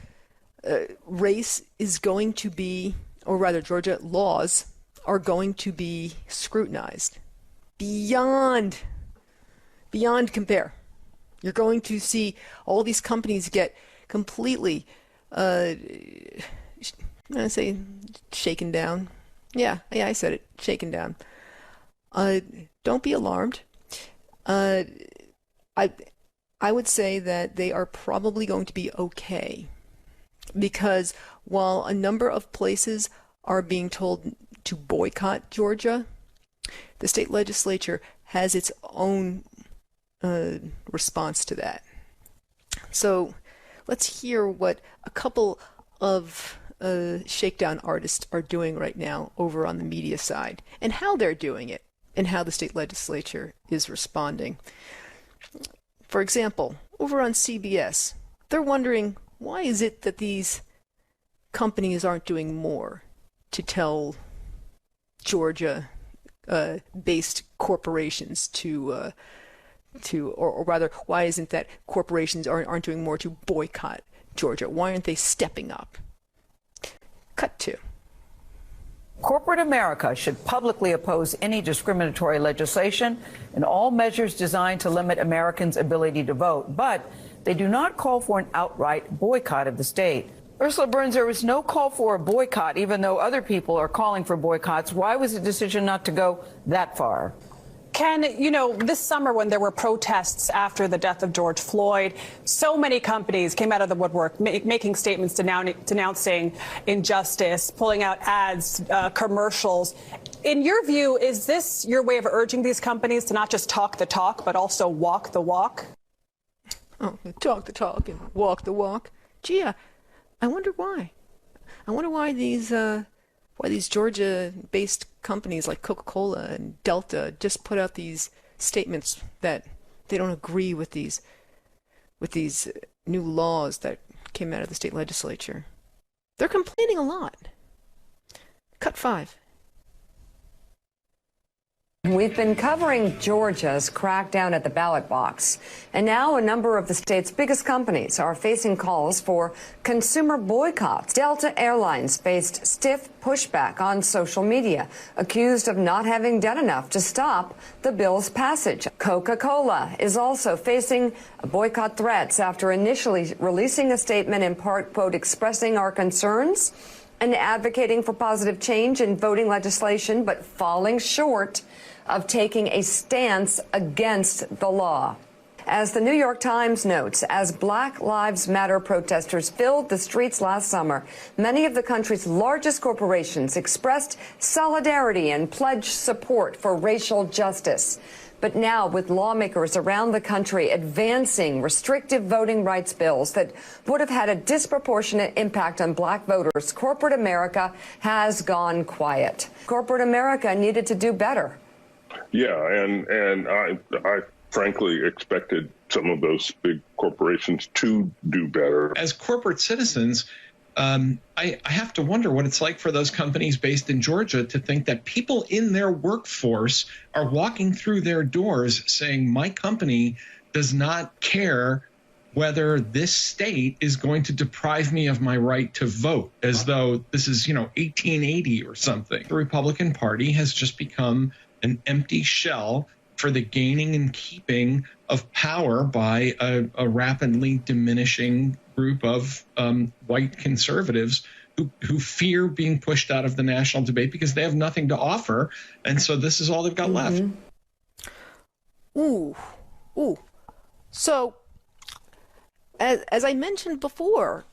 race is going to be, or rather Georgia laws are going to be scrutinized beyond compare. You're going to see all these companies get completely, I say, shaken down. Yeah, I said it, shaken down. Don't be alarmed. I would say that they are probably going to be okay, because while a number of places are being told to boycott Georgia, the state legislature has its own response to that. So let's hear what a couple of shakedown artists are doing right now over on the media side, and how they're doing it, and how the state legislature is responding. For example, over on CBS, they're wondering, why is it that these companies aren't doing more to tell Georgia-based corporations or rather, why isn't that corporations aren't doing more to boycott Georgia? Why aren't they stepping up? Cut to. Corporate America should publicly oppose any discriminatory legislation and all measures designed to limit Americans' ability to vote, but they do not call for an outright boycott of the state. Ursula Burns, there was no call for a boycott, even though other people are calling for boycotts. Why was the decision not to go that far? Ken, this summer when there were protests after the death of George Floyd, so many companies came out of the woodwork making statements denouncing injustice, pulling out ads, commercials. In your view, is this your way of urging these companies to not just talk the talk, but also walk the walk? Oh, talk the talk and walk the walk. Gee, I wonder why. I wonder why these Georgia-based companies like Coca-Cola and Delta just put out these statements that they don't agree with these new laws that came out of the state legislature. They're complaining a lot. Cut 5. We've been covering Georgia's crackdown at the ballot box, and now a number of the state's biggest companies are facing calls for consumer boycotts. Delta Airlines faced stiff pushback on social media, accused of not having done enough to stop the bill's passage. Coca-Cola is also facing boycott threats after initially releasing a statement in part, quote, expressing our concerns and advocating for positive change in voting legislation, but falling short of taking a stance against the law. As the New York Times notes, as Black Lives Matter protesters filled the streets last summer, many of the country's largest corporations expressed solidarity and pledged support for racial justice. But now, with lawmakers around the country advancing restrictive voting rights bills that would have had a disproportionate impact on black voters, corporate America has gone quiet. Corporate America needed to do better. Yeah, and I frankly expected some of those big corporations to do better. As corporate citizens, I have to wonder what it's like for those companies based in Georgia to think that people in their workforce are walking through their doors saying, my company does not care whether this state is going to deprive me of my right to vote, as though this is, 1880 or something. The Republican Party has just become an empty shell for the gaining and keeping of power by a rapidly diminishing group of white conservatives who fear being pushed out of the national debate because they have nothing to offer. And so this is all they've got left. Ooh. So, as I mentioned before,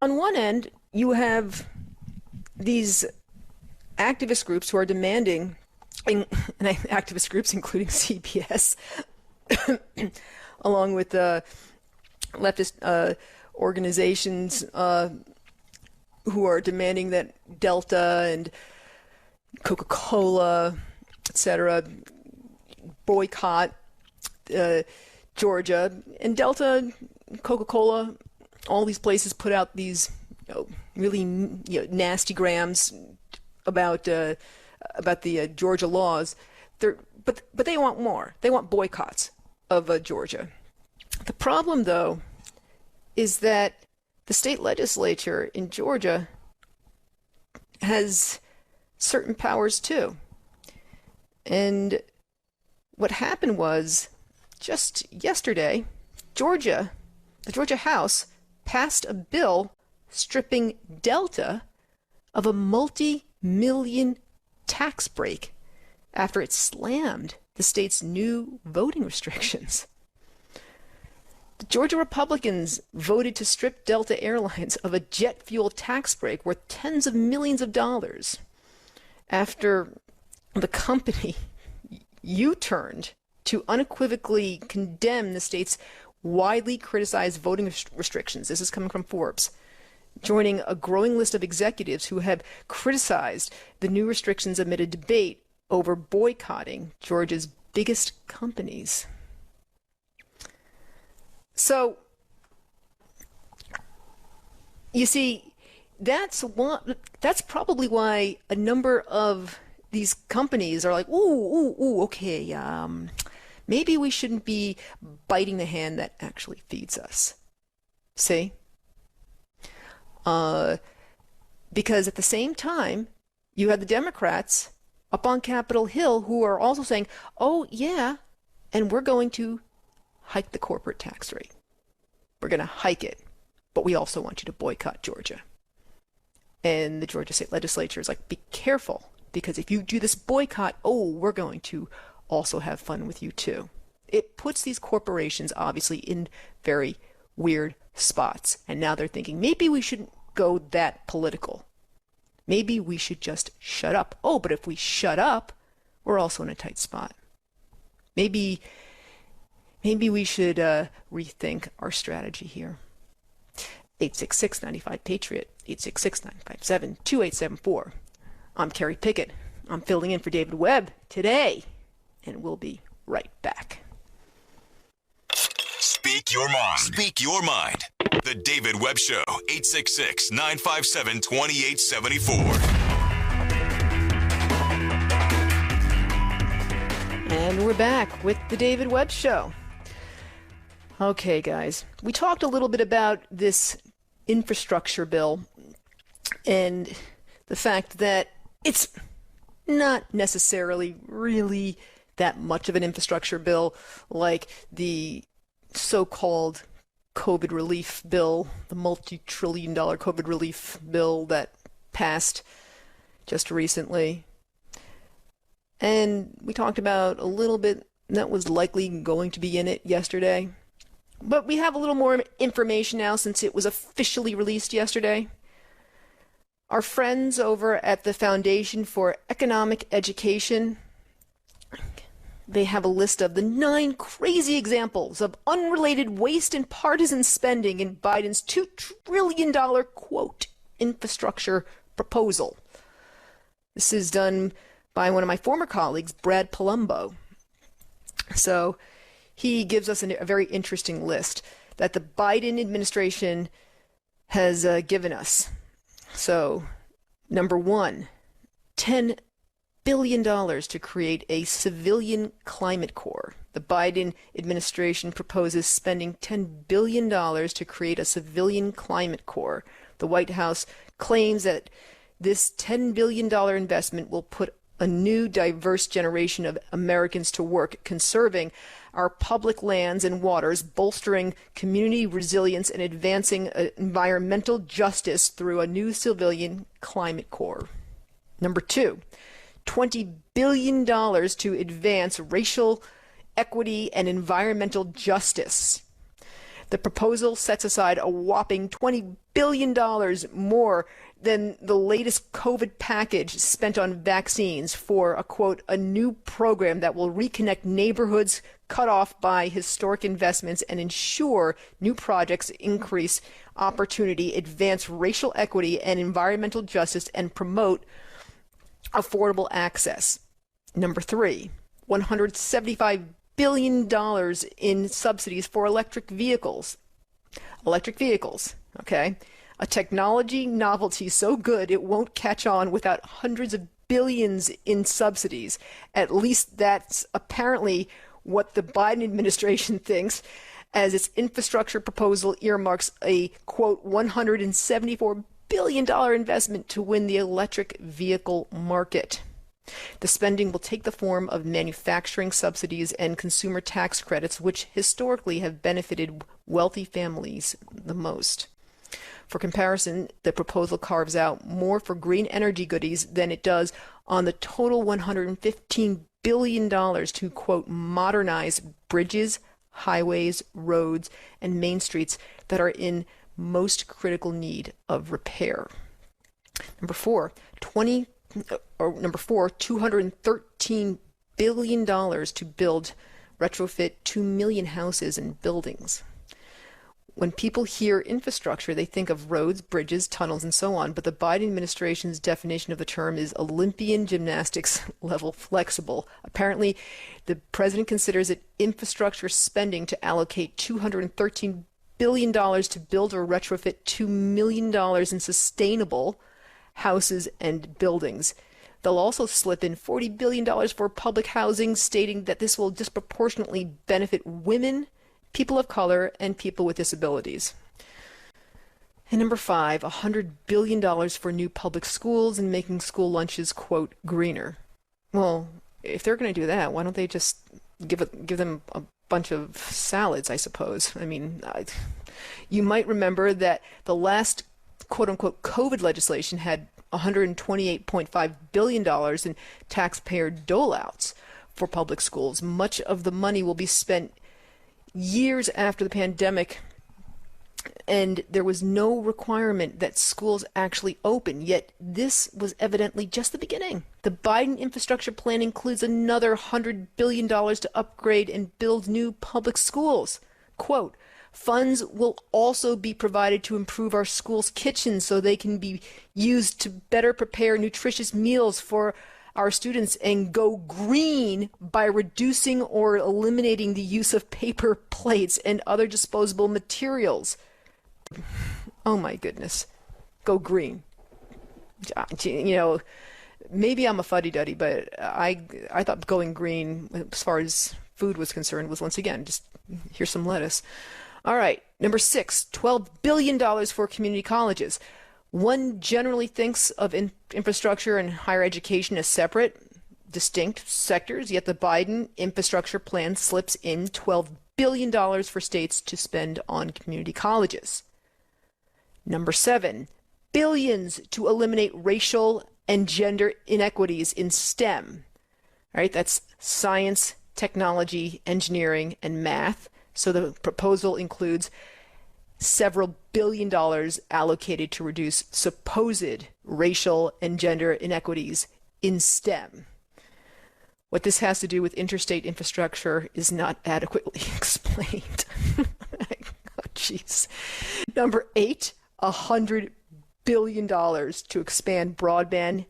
on one end, you have these activist groups who are demanding, and activist groups including CBS, along with leftist organizations who are demanding that Delta and Coca-Cola, etc., boycott Georgia. And Delta, Coca-Cola, all these places put out these really nasty grams about the Georgia laws. But they want more. They want boycotts of Georgia. The problem, though, is that the state legislature in Georgia has certain powers too. And what happened was, just yesterday, the Georgia House passed a bill stripping Delta of a multi-million tax break after it slammed the state's new voting restrictions. The Georgia Republicans voted to strip Delta Airlines of a jet fuel tax break worth tens of millions of dollars after the company U-turned to unequivocally condemn the state's widely criticized voting restrictions. This is coming from Forbes, joining a growing list of executives who have criticized the new restrictions amid a debate over boycotting Georgia's biggest companies. So, you see, that's probably why a number of these companies are like, okay, maybe we shouldn't be biting the hand that actually feeds us. See? Because at the same time, you had the Democrats up on Capitol Hill who are also saying, oh, yeah, and we're going to hike the corporate tax rate. We're going to hike it, but we also want you to boycott Georgia. And the Georgia state legislature is like, be careful, because if you do this boycott, we're going to also have fun with you too. It puts these corporations obviously in very weird spots. And now they're thinking, maybe we shouldn't go that political. Maybe we should just shut up. But if we shut up, we're also in a tight spot. Maybe we should rethink our strategy here. 866-95-PATRIOT, 866-957-2874. I'm Carrie Pickett. I'm filling in for David Webb today, and we'll be right back. Speak your mind. Speak your mind. The David Webb Show, 866-957-2874. And we're back with the David Webb Show. Okay, guys, we talked a little bit about this infrastructure bill and the fact that it's not necessarily really that much of an infrastructure bill like the so-called COVID relief bill, the multi-trillion-dollar COVID relief bill that passed just recently. And we talked about a little bit that was likely going to be in it yesterday. But we have a little more information now since it was officially released yesterday. Our friends over at the Foundation for Economic Education, they have a list of the 9 crazy examples of unrelated waste and partisan spending in Biden's $2 trillion, quote, infrastructure proposal. This is done by one of my former colleagues, Brad Palumbo. So he gives us a very interesting list that the Biden administration has given us. So, number 1, $10 billion to create a civilian climate corps. The Biden administration proposes spending $10 billion to create a civilian climate corps. The White House claims that this $10 billion investment will put a new diverse generation of Americans to work conserving our public lands and waters, bolstering community resilience, and advancing environmental justice through a new civilian climate corps. Number 2, $20 billion to advance racial equity and environmental justice. The proposal sets aside a whopping $20 billion more than the latest COVID package spent on vaccines for a, quote, a new program that will reconnect neighborhoods cut off by historic investments and ensure new projects increase opportunity, advance racial equity and environmental justice, and promote affordable access. Number 3, $175 billion in subsidies for electric vehicles. Okay? A technology novelty so good it won't catch on without hundreds of billions in subsidies. At least that's apparently what the Biden administration thinks, as its infrastructure proposal earmarks a, quote, $174 billion investment to win the electric vehicle market. The spending will take the form of manufacturing subsidies and consumer tax credits, which historically have benefited wealthy families the most. For comparison, the proposal carves out more for green energy goodies than it does on the total $115 billion to, quote, modernize bridges, highways, roads, and main streets that are in most critical need of repair. Number 4, $213 billion to build, retrofit 2 million houses and buildings. When people hear infrastructure, they think of roads, bridges, tunnels, and so on, but the Biden administration's definition of the term is Olympian gymnastics level flexible. Apparently, the president considers it infrastructure spending to allocate $213 billion to build or retrofit $2 million in sustainable houses and buildings. They'll also slip in $40 billion for public housing, stating that this will disproportionately benefit women, people of color, and people with disabilities. And number 5, $100 billion for new public schools and making school lunches, quote, greener. Well, if they're going to do that, why don't they just give them a bunch of salads, I suppose? I mean, you might remember that the last, quote unquote, COVID legislation had $128.5 billion in taxpayer dole-outs for public schools. Much of the money will be spent years after the pandemic, and there was no requirement that schools actually open, yet this was evidently just the beginning. The Biden infrastructure plan includes another $100 billion to upgrade and build new public schools. Quote, funds will also be provided to improve our schools' kitchens so they can be used to better prepare nutritious meals for our students and go green by reducing or eliminating the use of paper plates and other disposable materials. Oh my goodness. Go green. You know, maybe I'm a fuddy-duddy, but I thought going green as far as food was concerned was, once again, just here's some lettuce. All right, number 6, $12 billion for community colleges. One generally thinks of infrastructure and higher education as separate, distinct sectors, yet the Biden infrastructure plan slips in $12 billion for states to spend on community colleges. Number 7, billions to eliminate racial and gender inequities in STEM. All right, that's science, technology, engineering, and math. So the proposal includes several $billion allocated to reduce supposed racial and gender inequities in STEM. What this has to do with interstate infrastructure is not adequately explained. Oh, jeez. Number 8, $100 billion to expand broadband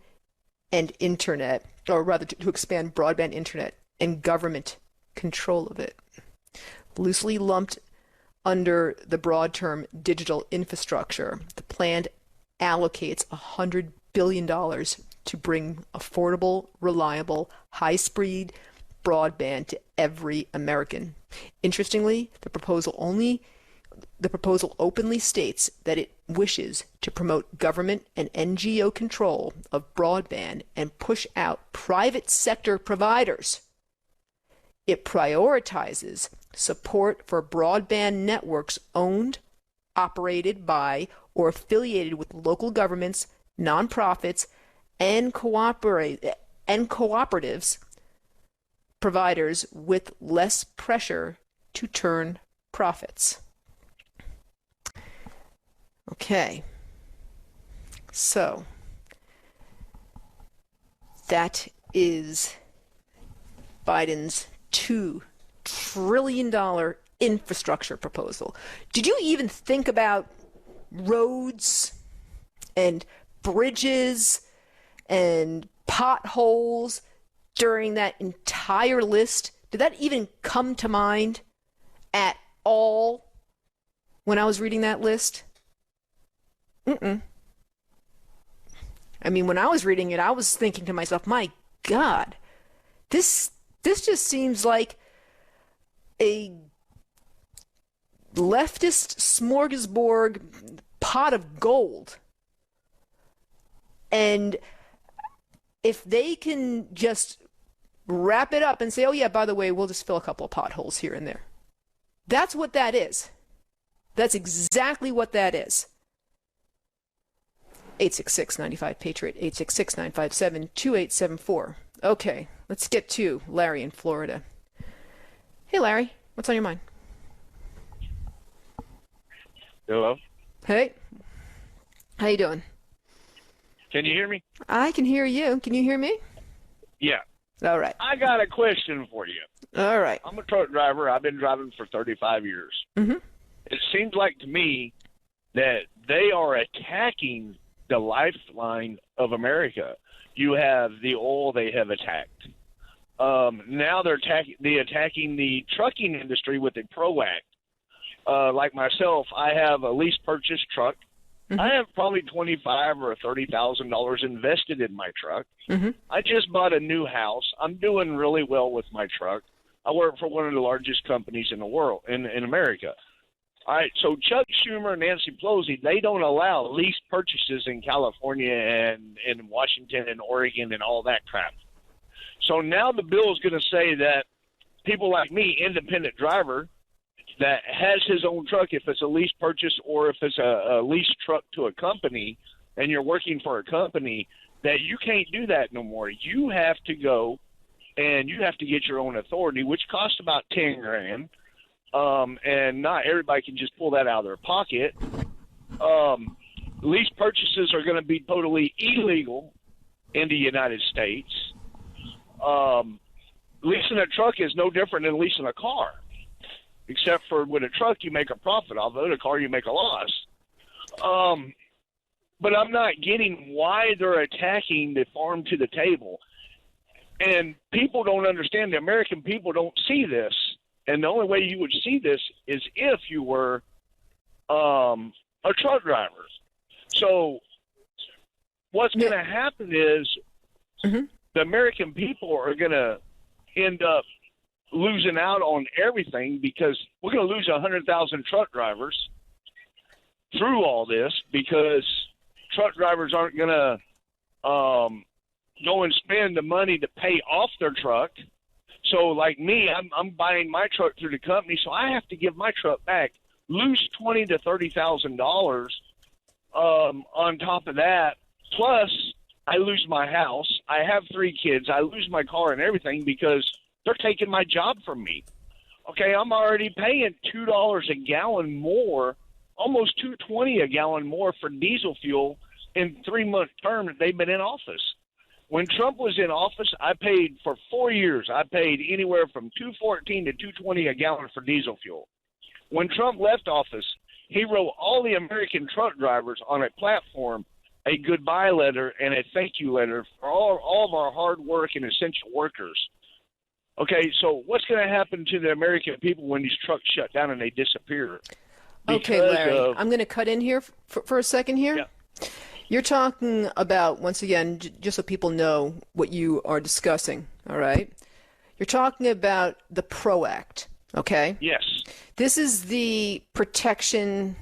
and internet, or rather to expand broadband internet and government control of it. Loosely lumped under the broad term digital infrastructure, the plan allocates $100 billion to bring affordable, reliable, high-speed broadband to every American. Interestingly, the proposal openly states that it wishes to promote government and NGO control of broadband and push out private sector providers. It prioritizes support for broadband networks owned, operated by, or affiliated with local governments, nonprofits, and cooperatives providers with less pressure to turn profits. Okay, so that is Biden's $2 trillion infrastructure proposal. Did you even think about roads and bridges and potholes during that entire list? Did that even come to mind at all when I was reading that list? I mean, when I was reading it, I was thinking to myself, my God, this just seems like a leftist smorgasbord pot of gold. And if they can just wrap it up and say, oh yeah, by the way, we'll just fill a couple of potholes here and there. That's what that is. That's exactly what that is. 866-95-PATRIOT, 866-957-2874. Okay, let's get to Larry in Florida. Hey, Larry, what's on your mind? Hello? Hey, how you doing? Can you hear me? I can hear you. Can you hear me? Yeah. All right. I got a question for you. All right. I'm a truck driver. I've been driving for 35 years. Mm-hmm. It seems like to me that they are attacking the lifeline of America. You have the oil they have attacked. Now they're attacking the trucking industry with the PRO Act. Like myself, I have a lease purchase truck. Mm-hmm. I have probably $25,000 or $30,000 invested in my truck. Mm-hmm. I just bought a new house. I'm doing really well with my truck. I work for one of the largest companies in the world, in America. All right, so Chuck Schumer and Nancy Pelosi, they don't allow lease purchases in California and in Washington and Oregon and all that crap. So now the bill is going to say that people like me, independent driver, that has his own truck, if it's a lease purchase or if it's a lease truck to a company and you're working for a company, that you can't do that no more. You have to go and you have to get your own authority, which costs about $10,000. And not everybody can just pull that out of their pocket. Lease purchases are going to be totally illegal in the United States. Leasing a truck is no different than leasing a car, except for with a truck you make a profit off of it, a car you make a loss. But I'm not getting why they're attacking the farm to the table. And people don't understand, the American people don't see this. And the only way you would see this is if you were a truck driver. So what's going to happen is the American people are going to end up losing out on everything because we're going to lose 100,000 truck drivers through all this because truck drivers aren't going to go and spend the money to pay off their truck. So like me, I'm buying my truck through the company, so I have to give my truck back, lose $20,000 to $30,000 on top of that. Plus, I lose my house. I have 3 kids. I lose my car and everything because they're taking my job from me. Okay, I'm already paying $2 a gallon more, almost $2.20 a gallon more for diesel fuel in 3-month term that they've been in office. When Trump was in office, I paid for 4 years. I paid anywhere from $2.14 to $2.20 a gallon for diesel fuel. When Trump left office, he wrote all the American truck drivers on a platform a goodbye letter and a thank you letter for all of our hard work and essential workers. Okay, so what's going to happen to the American people when these trucks shut down and they disappear? Okay, Larry, I'm going to cut in here for a second here. Yeah. You're talking about, once again, just so people know what you are discussing, all right? You're talking about the PRO Act, okay? Yes. This is the protection,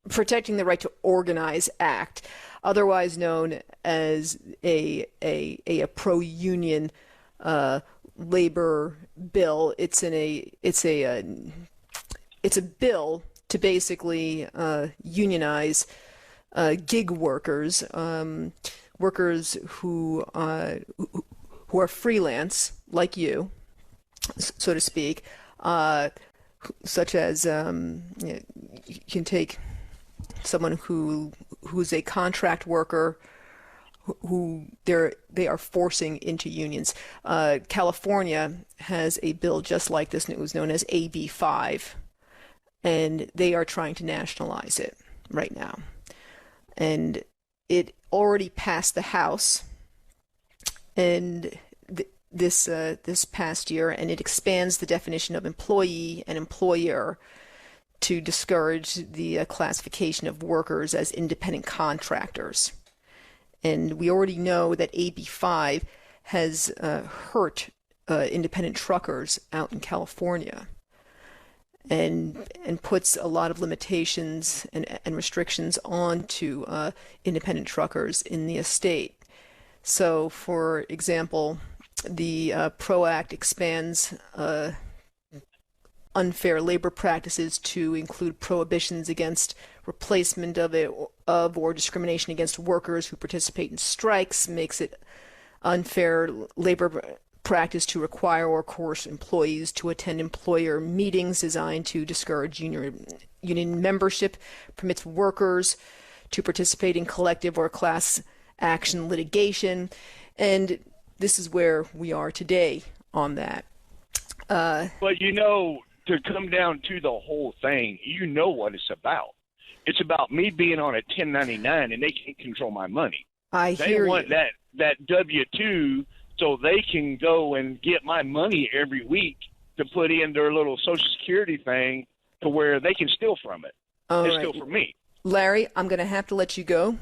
Protecting the Right to Organize Act, otherwise known as a pro-union labor bill. It's a bill to basically unionize gig workers, workers who are freelance, like you, so to speak, such as you can take someone who's a contract worker who they are forcing into unions. California has a bill just like this, and it was known as AB 5. And they are trying to nationalize it right now. And it already passed the House and this past year, and it expands the definition of employee and employer to discourage the classification of workers as independent contractors. And we already know that AB 5 has hurt independent truckers out in California. And puts a lot of limitations and restrictions onto independent truckers in the state. So, for example, the PRO Act expands unfair labor practices to include prohibitions against replacement of or discrimination against workers who participate in strikes, makes it unfair labor practice to require or coerce employees to attend employer meetings designed to discourage union membership, permits workers to participate in collective or class action litigation, and this is where we are today on that. But to come down to the whole thing, what it's about. It's about me being on a 1099 and they can't control my money. They want that W-2 so they can go and get my money every week to put in their little Social Security thing to where they can steal from it. Steal from me. Larry, I'm going to have to let you go,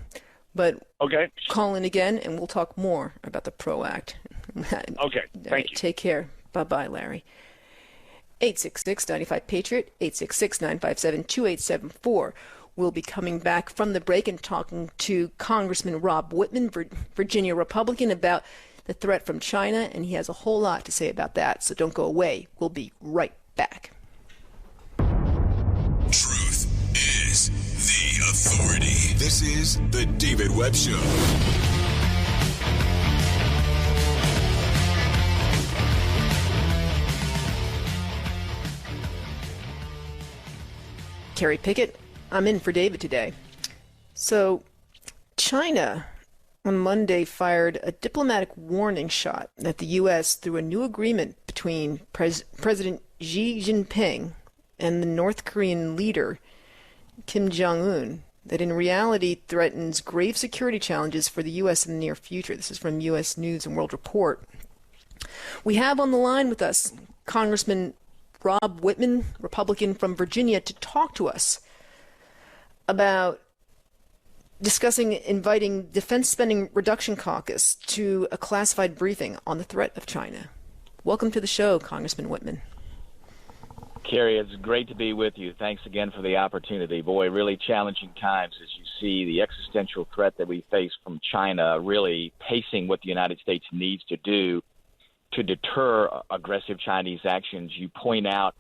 but okay, call in again and we'll talk more about the PRO Act. Okay, thank you. Take care. Bye-bye, Larry. 866-95-PATRIOT, 866-957-2874. We'll be coming back from the break and talking to Congressman Rob Whitman, Virginia Republican, about the threat from China, and he has a whole lot to say about that, so don't go away. We'll be right back. Truth is the authority. This is The David Webb Show. Carrie Pickett, I'm in for David today. So, China on Monday fired a diplomatic warning shot at the U.S. through a new agreement between President Xi Jinping and the North Korean leader Kim Jong-un that in reality threatens grave security challenges for the U.S. in the near future. This is from U.S. News and World Report. We have on the line with us Congressman Rob Whitman, Republican from Virginia, to talk to us about discussing inviting Defense Spending Reduction Caucus to a classified briefing on the threat of China. Welcome to the show, Congressman Whitman. Kerry, it's great to be with you. Thanks again for the opportunity. Boy, really challenging times as you see the existential threat that we face from China really pacing what the United States needs to do to deter aggressive Chinese actions. You point out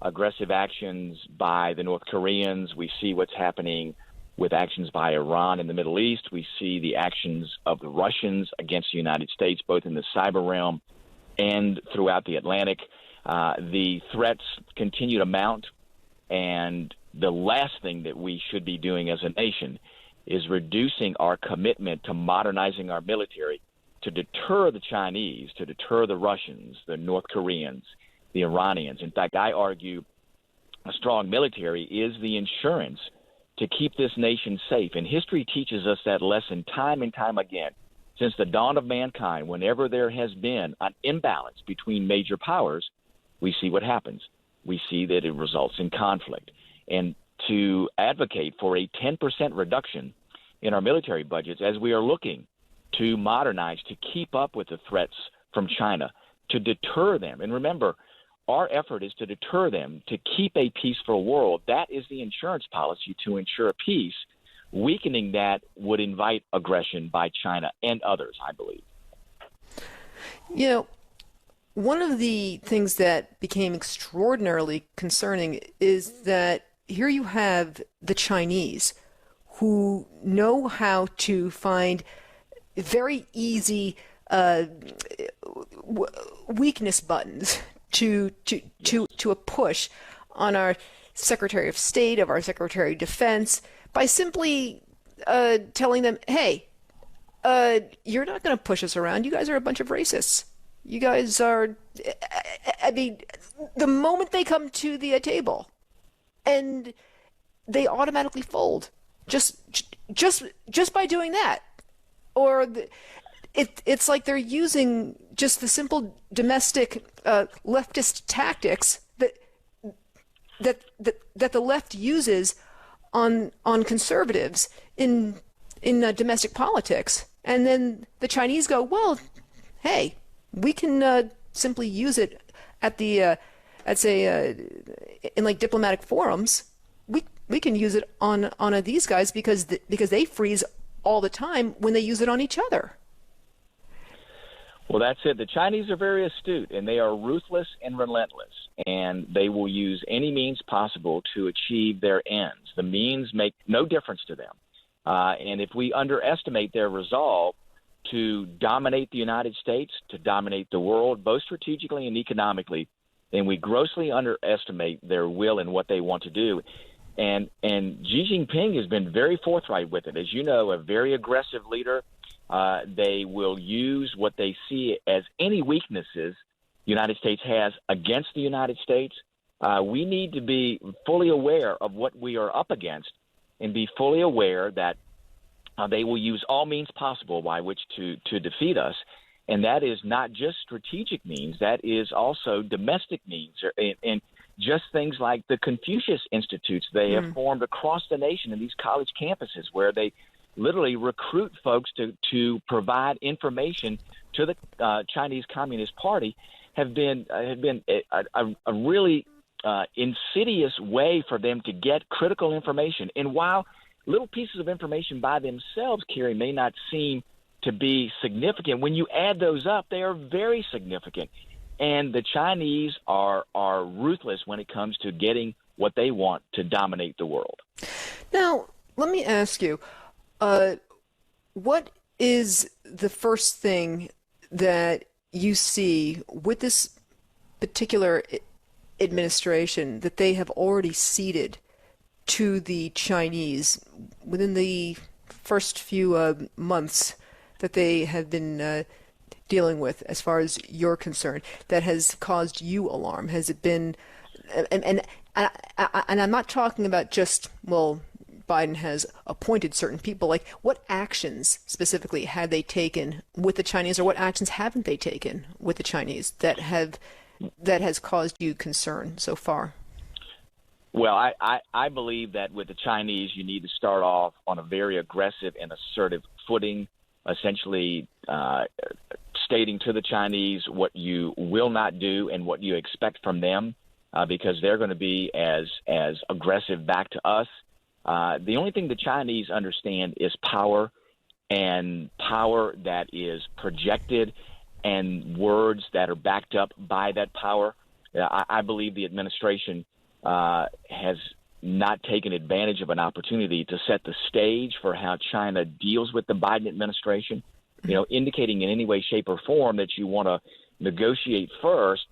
aggressive actions by the North Koreans. We see what's happening with actions by Iran in the Middle East. We see the actions of the Russians against the United States, both in the cyber realm and throughout the Atlantic. The threats continue to mount, and the last thing that we should be doing as a nation is reducing our commitment to modernizing our military to deter the Chinese, to deter the Russians, the North Koreans, the Iranians. In fact, I argue a strong military is the insurance to keep this nation safe. And history teaches us that lesson time and time again. Since the dawn of mankind, whenever there has been an imbalance between major powers, we see what happens. We see that it results in conflict. And to advocate for a 10% reduction in our military budgets as we are looking to modernize, to keep up with the threats from China, to deter them. And remember, our effort is to deter them, to keep a peaceful world. That is the insurance policy to ensure peace. Weakening that would invite aggression by China and others, I believe. You know, one of the things that became extraordinarily concerning is that here you have the Chinese who know how to find very easy weakness buttons to a push on our Secretary of State, of our Secretary of Defense, by simply telling them, hey, you're not going to push us around. You guys are a bunch of racists. You guys are, I mean, the moment they come to the table, and they automatically fold just by doing that. Or it's like they're using just the simple domestic leftist tactics that the left uses on conservatives in domestic politics, and then the Chinese go, well, hey, we can simply use it at the in like diplomatic forums. We can use it on these guys because they freeze all the time when they use it on each other. Well, that's it. The Chinese are very astute, and they are ruthless and relentless, and they will use any means possible to achieve their ends. The means make no difference to them. And if we underestimate their resolve to dominate the United States, to dominate the world, both strategically and economically, then we grossly underestimate their will and what they want to do. And Xi Jinping has been very forthright with it. As you know, a very aggressive leader. They will use what they see as any weaknesses the United States has against the United States. We need to be fully aware of what we are up against and be fully aware that they will use all means possible by which to defeat us. And that is not just strategic means. That is also domestic means. And just things like the Confucius Institutes they have formed across the nation in these college campuses, where they literally recruit folks to provide information to the Chinese Communist Party, have been a really insidious way for them to get critical information. And while little pieces of information by themselves, Kerry, may not seem to be significant, when you add those up, they are very significant. And the Chinese are ruthless when it comes to getting what they want to dominate the world. Now, let me ask you, what is the first thing that you see with this particular administration that they have already ceded to the Chinese within the first few months that they have been dealing with, as far as you're concerned, that has caused you alarm? Has it been, and I'm not talking about just, well, Biden has appointed certain people, like what actions specifically have they taken with the Chinese, or what actions haven't they taken with the Chinese that has caused you concern so far? Well, I believe that with the Chinese, you need to start off on a very aggressive and assertive footing, essentially stating to the Chinese what you will not do and what you expect from them, because they're going to be as aggressive back to us. The only thing the Chinese understand is power, and power that is projected and words that are backed up by that power. I believe the administration has not taken advantage of an opportunity to set the stage for how China deals with the Biden administration, indicating in any way, shape, or form that you want to negotiate first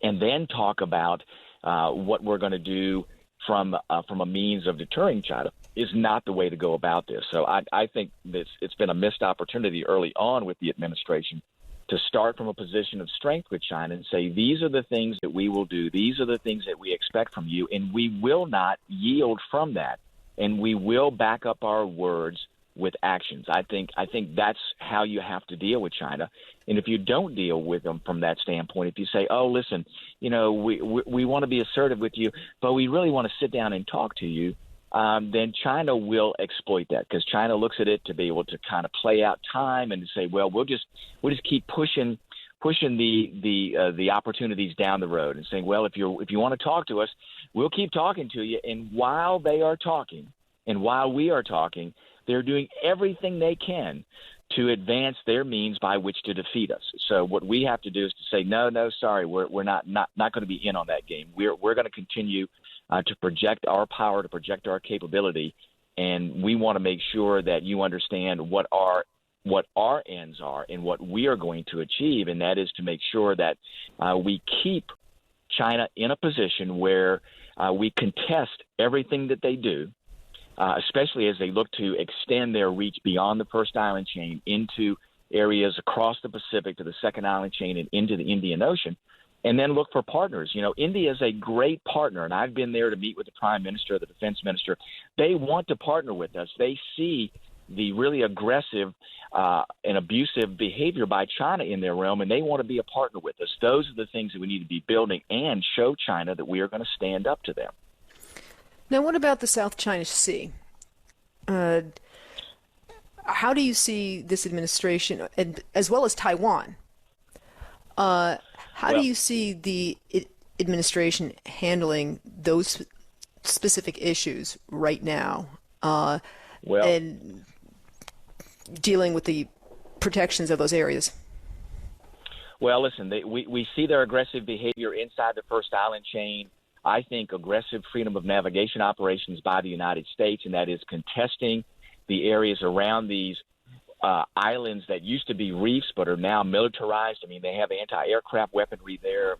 and then talk about what we're going to do from a means of deterring China is not the way to go about this. So I think it's been a missed opportunity early on with the administration to start from a position of strength with China and say, these are the things that we will do. These are the things that we expect from you, and we will not yield from that. And we will back up our words with actions. I think that's how you have to deal with China. And if you don't deal with them from that standpoint, if you say, oh, listen, we want to be assertive with you, but we really want to sit down and talk to you, then China will exploit that, because China looks at it to be able to kind of play out time and to say, well, we'll just keep pushing the opportunities down the road and saying, well, if you want to talk to us, we'll keep talking to you. And while they are talking and while we are talking, they're doing everything they can to advance their means by which to defeat us. So what we have to do is to say, no, sorry, we're not going to be in on that game. We're going to continue to project our power, to project our capability, and we want to make sure that you understand what our ends are and what we are going to achieve, and that is to make sure that we keep China in a position where we contest everything that they do, especially as they look to extend their reach beyond the first island chain into areas across the Pacific to the second island chain and into the Indian Ocean. And then look for partners. India is a great partner, and I've been there to meet with the Prime Minister, the Defense Minister. They want to partner with us. They see the really aggressive and abusive behavior by China in their realm, and they want to be a partner with us. Those are the things that we need to be building and show China that we are going to stand up to them. Now, what about the South China Sea? How do you see this administration, as well as Taiwan? How do you see the administration handling those specific issues right now, and dealing with the protections of those areas? Well, listen, we see their aggressive behavior inside the first island chain. I think aggressive freedom of navigation operations by the United States, and that is contesting the areas around these islands that used to be reefs but are now militarized. I mean, they have anti-aircraft weaponry there,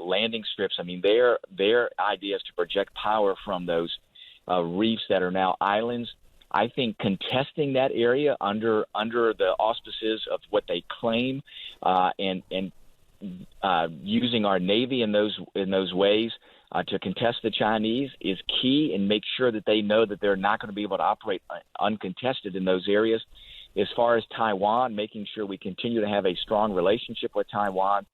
landing strips. I mean, their idea is to project power from those reefs that are now islands. I think contesting that area under the auspices of what they claim, and using our Navy in those ways to contest the Chinese is key, and make sure that they know that they're not going to be able to operate uncontested in those areas. As far as Taiwan, making sure we continue to have a strong relationship with Taiwan,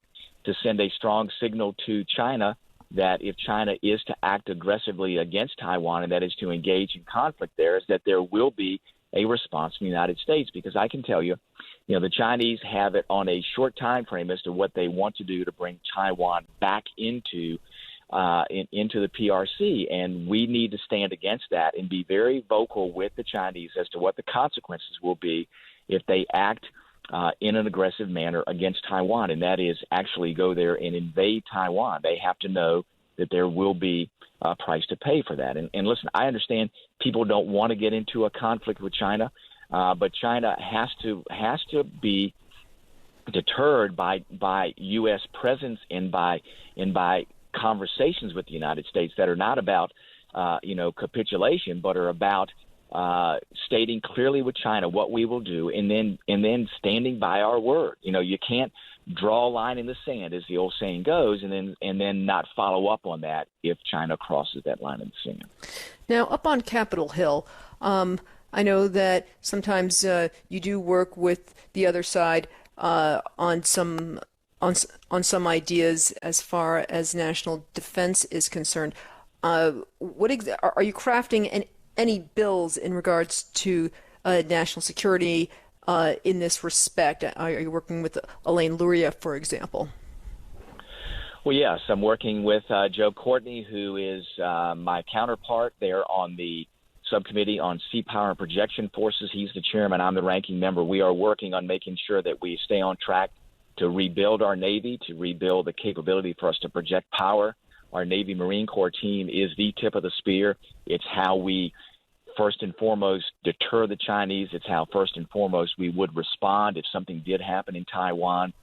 to send a strong signal to China that if China is to act aggressively against Taiwan, and that is to engage in conflict there, is that there will be a response from the United States. Because I can tell you, the Chinese have it on a short time frame as to what they want to do to bring Taiwan back into the PRC, and we need to stand against that and be very vocal with the Chinese as to what the consequences will be if they act in an aggressive manner against Taiwan, and that is actually go there and invade Taiwan. They have to know that there will be a price to pay for that. And listen, I understand people don't want to get into a conflict with China, but China has to be deterred by U.S. presence and by conversations with the United States that are not about capitulation, but are about stating clearly with China what we will do, and then standing by our word. You can't draw a line in the sand, as the old saying goes, and then not follow up on that if China crosses that line in the sand. Now, up on Capitol Hill, I know that sometimes you do work with the other side on some ideas as far as national defense is concerned. Are you crafting any bills in regards to national security in this respect? Are you working with Elaine Luria, for example? Well, yes, I'm working with Joe Courtney, who is my counterpart there on the subcommittee on sea power and projection forces. He's the chairman. I'm the ranking member. We are working on making sure that we stay on track to rebuild our Navy, to rebuild the capability for us to project power. Our Navy Marine Corps team is the tip of the spear. It's how we first and foremost deter the Chinese. It's how first and foremost we would respond if something did happen in Taiwan.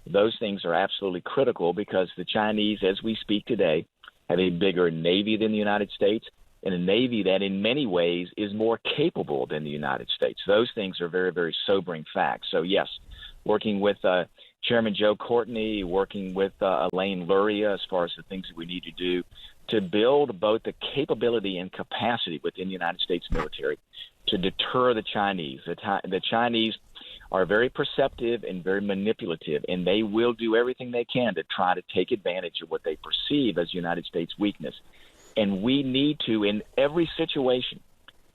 Those things are absolutely critical because the Chinese, as we speak today, have a bigger Navy than the United States, and a Navy that in many ways is more capable than the United States. Those things are very, very sobering facts. So, yes, working with Chairman Joe Courtney, working with Elaine Luria as far as the things that we need to do to build both the capability and capacity within the United States military to deter the Chinese. The Chinese are very perceptive and very manipulative, and they will do everything they can to try to take advantage of what they perceive as United States weakness. And we need to, in every situation,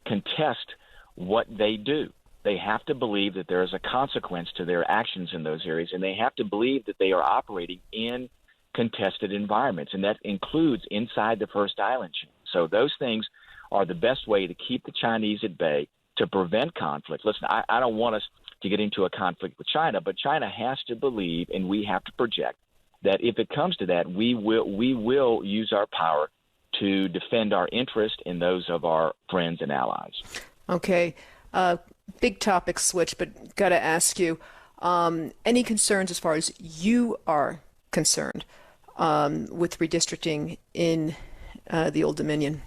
contest what they do. They have to believe that there is a consequence to their actions in those areas, and they have to believe that they are operating in contested environments, and that includes inside the First Island chain. So those things are the best way to keep the Chinese at bay, to prevent conflict. Listen, I don't want us to get into a conflict with China, but China has to believe, and we have to project, that if it comes to that, we will use our power to defend our interest in those of our friends and allies. Okay. Big topic switch, but got to ask you, any concerns as far as you are concerned with redistricting in the Old Dominion?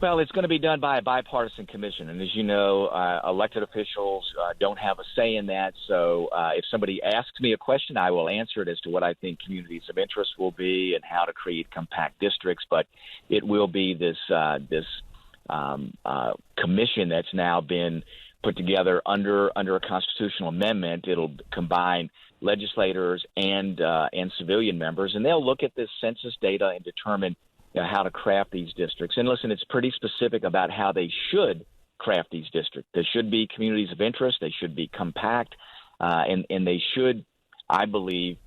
Well, it's going to be done by a bipartisan commission. And as you know, elected officials don't have a say in that. So if somebody asks me a question, I will answer it as to what I think communities of interest will be and how to create compact districts. But it will be this commission that's now been put together under a constitutional amendment. It'll combine legislators and civilian members, and they'll look at this census data and determine how to craft these districts. And listen, it's pretty specific about how they should craft these districts. They should be communities of interest. They should be compact, and they should, I believe,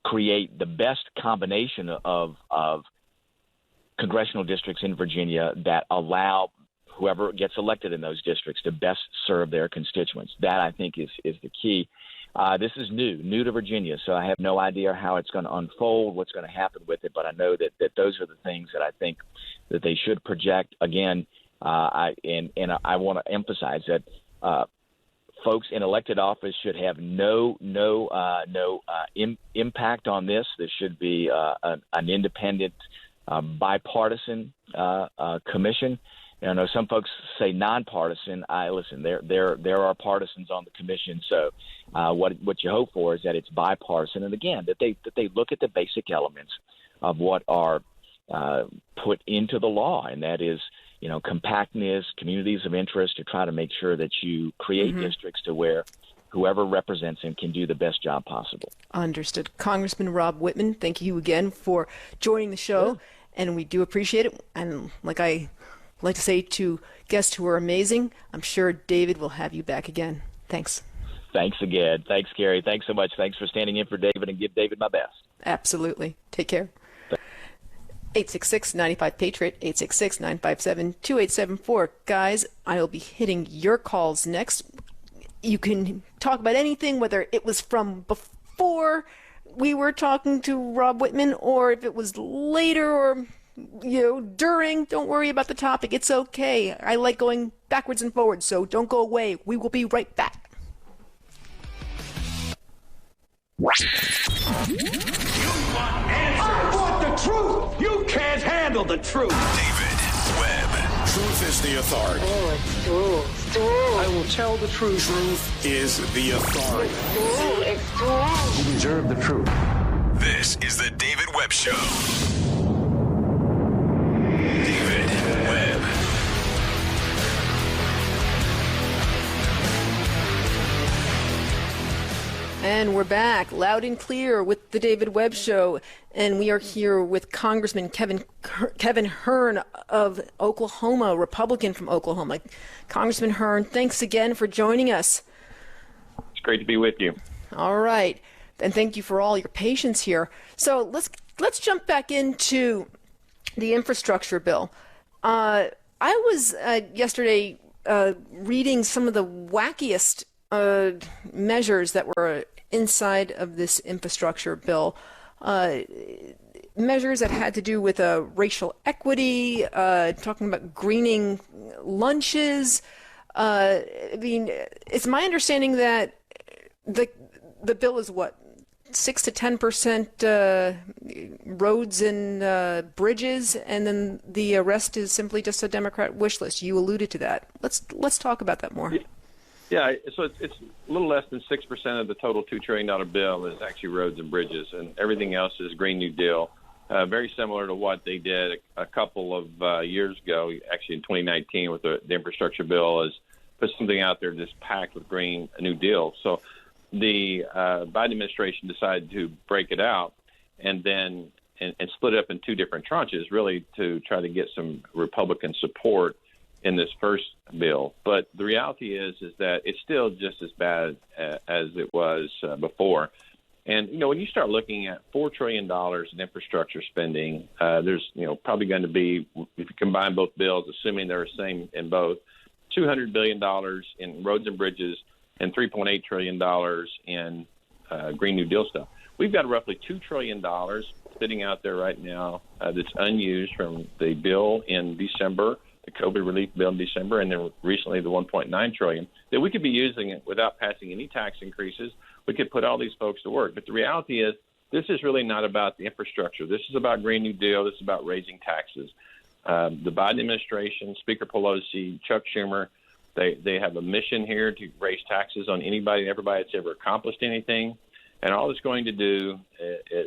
create the best combination of congressional districts in Virginia that allow whoever gets elected in those districts to best serve their constituents. That, I think, is the key. This is new to Virginia, so I have no idea how it's going to unfold, what's going to happen with it, but I know that those are the things that I think that they should project. Again, I want to emphasize that folks in elected office should have no impact on this. This should be an independent, bipartisan commission. I know some folks say nonpartisan. Listen, there are partisans on the commission. So what you hope for is that it's bipartisan, and again that they look at the basic elements of what are put into the law, and that is compactness, communities of interest, to try to make sure that you create districts to where whoever represents him can do the best job possible. Understood. Congressman Rob Whitman, thank you again for joining the show, and we do appreciate it. And like I like to say to guests who are amazing, I'm sure David will have you back again. Thanks. Thanks again. Thanks, Gary. Thanks so much. Thanks for standing in for David, and give David my best. Absolutely. Take care. 866-95-PATRIOT, 866-957-2874. Guys, I'll be hitting your calls next. You can talk about anything, whether it was from before we were talking to Rob Whitman or if it was later or during. Don't worry about the topic. It's okay. I like going backwards and forwards, so don't go away. We will be right back. I want the truth. You can't handle the truth. David Webb. Truth is the authority. Oh, it's true. It's true. I will tell the truth. Truth is the authority. It's true. You deserve the truth. This is the David Webb Show. David Webb. And we're back loud and clear with the David Webb Show. And we are here with Congressman Kevin Hern of Oklahoma, Republican from Oklahoma. Congressman Hern, thanks again for joining us. It's great to be with you. All right. And thank you for all your patience here. So let's jump back into the infrastructure bill. I was yesterday reading some of the wackiest measures that were inside of this infrastructure bill, measures that had to do with racial equity, talking about greening lunches. I mean, it's my understanding that the bill is what, 6 to 10% roads and bridges, and then the rest is simply just a Democrat wish list. You alluded to that. Let's talk about that more. Yeah, so it's a little less than 6% of the total $2 trillion bill is actually roads and bridges, and everything else is Green New Deal. Very similar to what they did a couple of years ago, actually in 2019 with the infrastructure bill, is put something out there that's packed with Green New Deal. So the Biden administration decided to break it out and then and split it up in two different tranches, really to try to get some Republican support in this first bill. But the reality is that it's still just as bad as it was before. And, when you start looking at $4 trillion in infrastructure spending, there's, probably going to be, if you combine both bills, assuming they're the same in both, $200 billion in roads and bridges and $3.8 trillion in Green New Deal stuff. We've got roughly $2 trillion sitting out there right now that's unused from the bill in December, the COVID relief bill in December, and then recently the $1.9 trillion, that we could be using it without passing any tax increases. We could put all these folks to work. But the reality is this is really not about the infrastructure. This is about Green New Deal. This is about raising taxes. The Biden administration, Speaker Pelosi, Chuck Schumer, they have a mission here to raise taxes on anybody and everybody that's ever accomplished anything. And all it's going to do,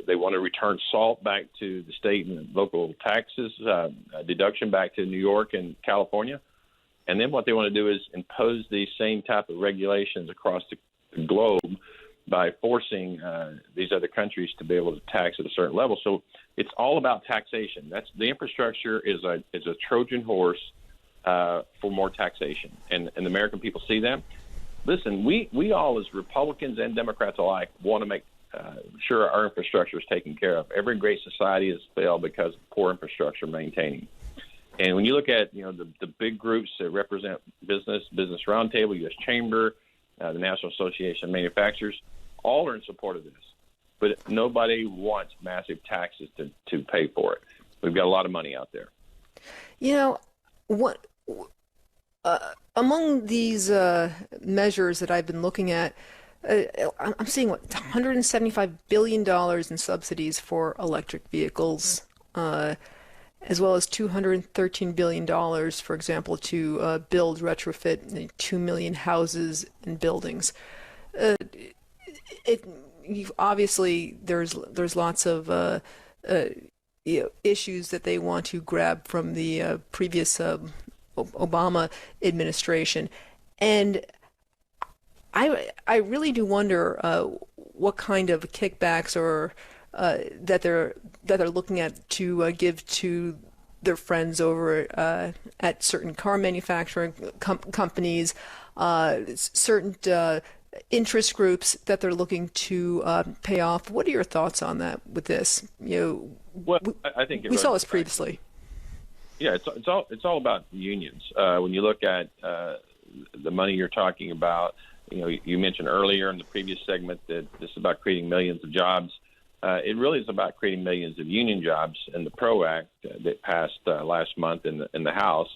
they want to return SALT back to the state and local taxes, deduction back to New York and California. And then what they want to do is impose these same type of regulations across the globe by forcing these other countries to be able to tax at a certain level. So it's all about taxation. The infrastructure is a Trojan horse for more taxation. And the American people see that. Listen, we all as Republicans and Democrats alike want to make sure our infrastructure is taken care of. Every great society has failed because of poor infrastructure maintaining. And when you look at the big groups that represent Business Roundtable, U.S. Chamber, the National Association of Manufacturers, all are in support of this. But nobody wants massive taxes to pay for it. We've got a lot of money out there. Among these measures that I've been looking at, I'm seeing $175 billion in subsidies for electric vehicles, as well as $213 billion, for example, to build, retrofit 2 million houses and buildings. Obviously, there's lots of issues that they want to grab from the previous Obama administration, and I really do wonder what kind of kickbacks or that they're looking at to give to their friends over at certain car manufacturing companies, certain interest groups that they're looking to pay off. What are your thoughts on that with this? I think we saw this previously. Yeah, it's all about the unions. When you look at the money you're talking about, you mentioned earlier in the previous segment that this is about creating millions of jobs. It really is about creating millions of union jobs. And the PRO Act that passed last month in the House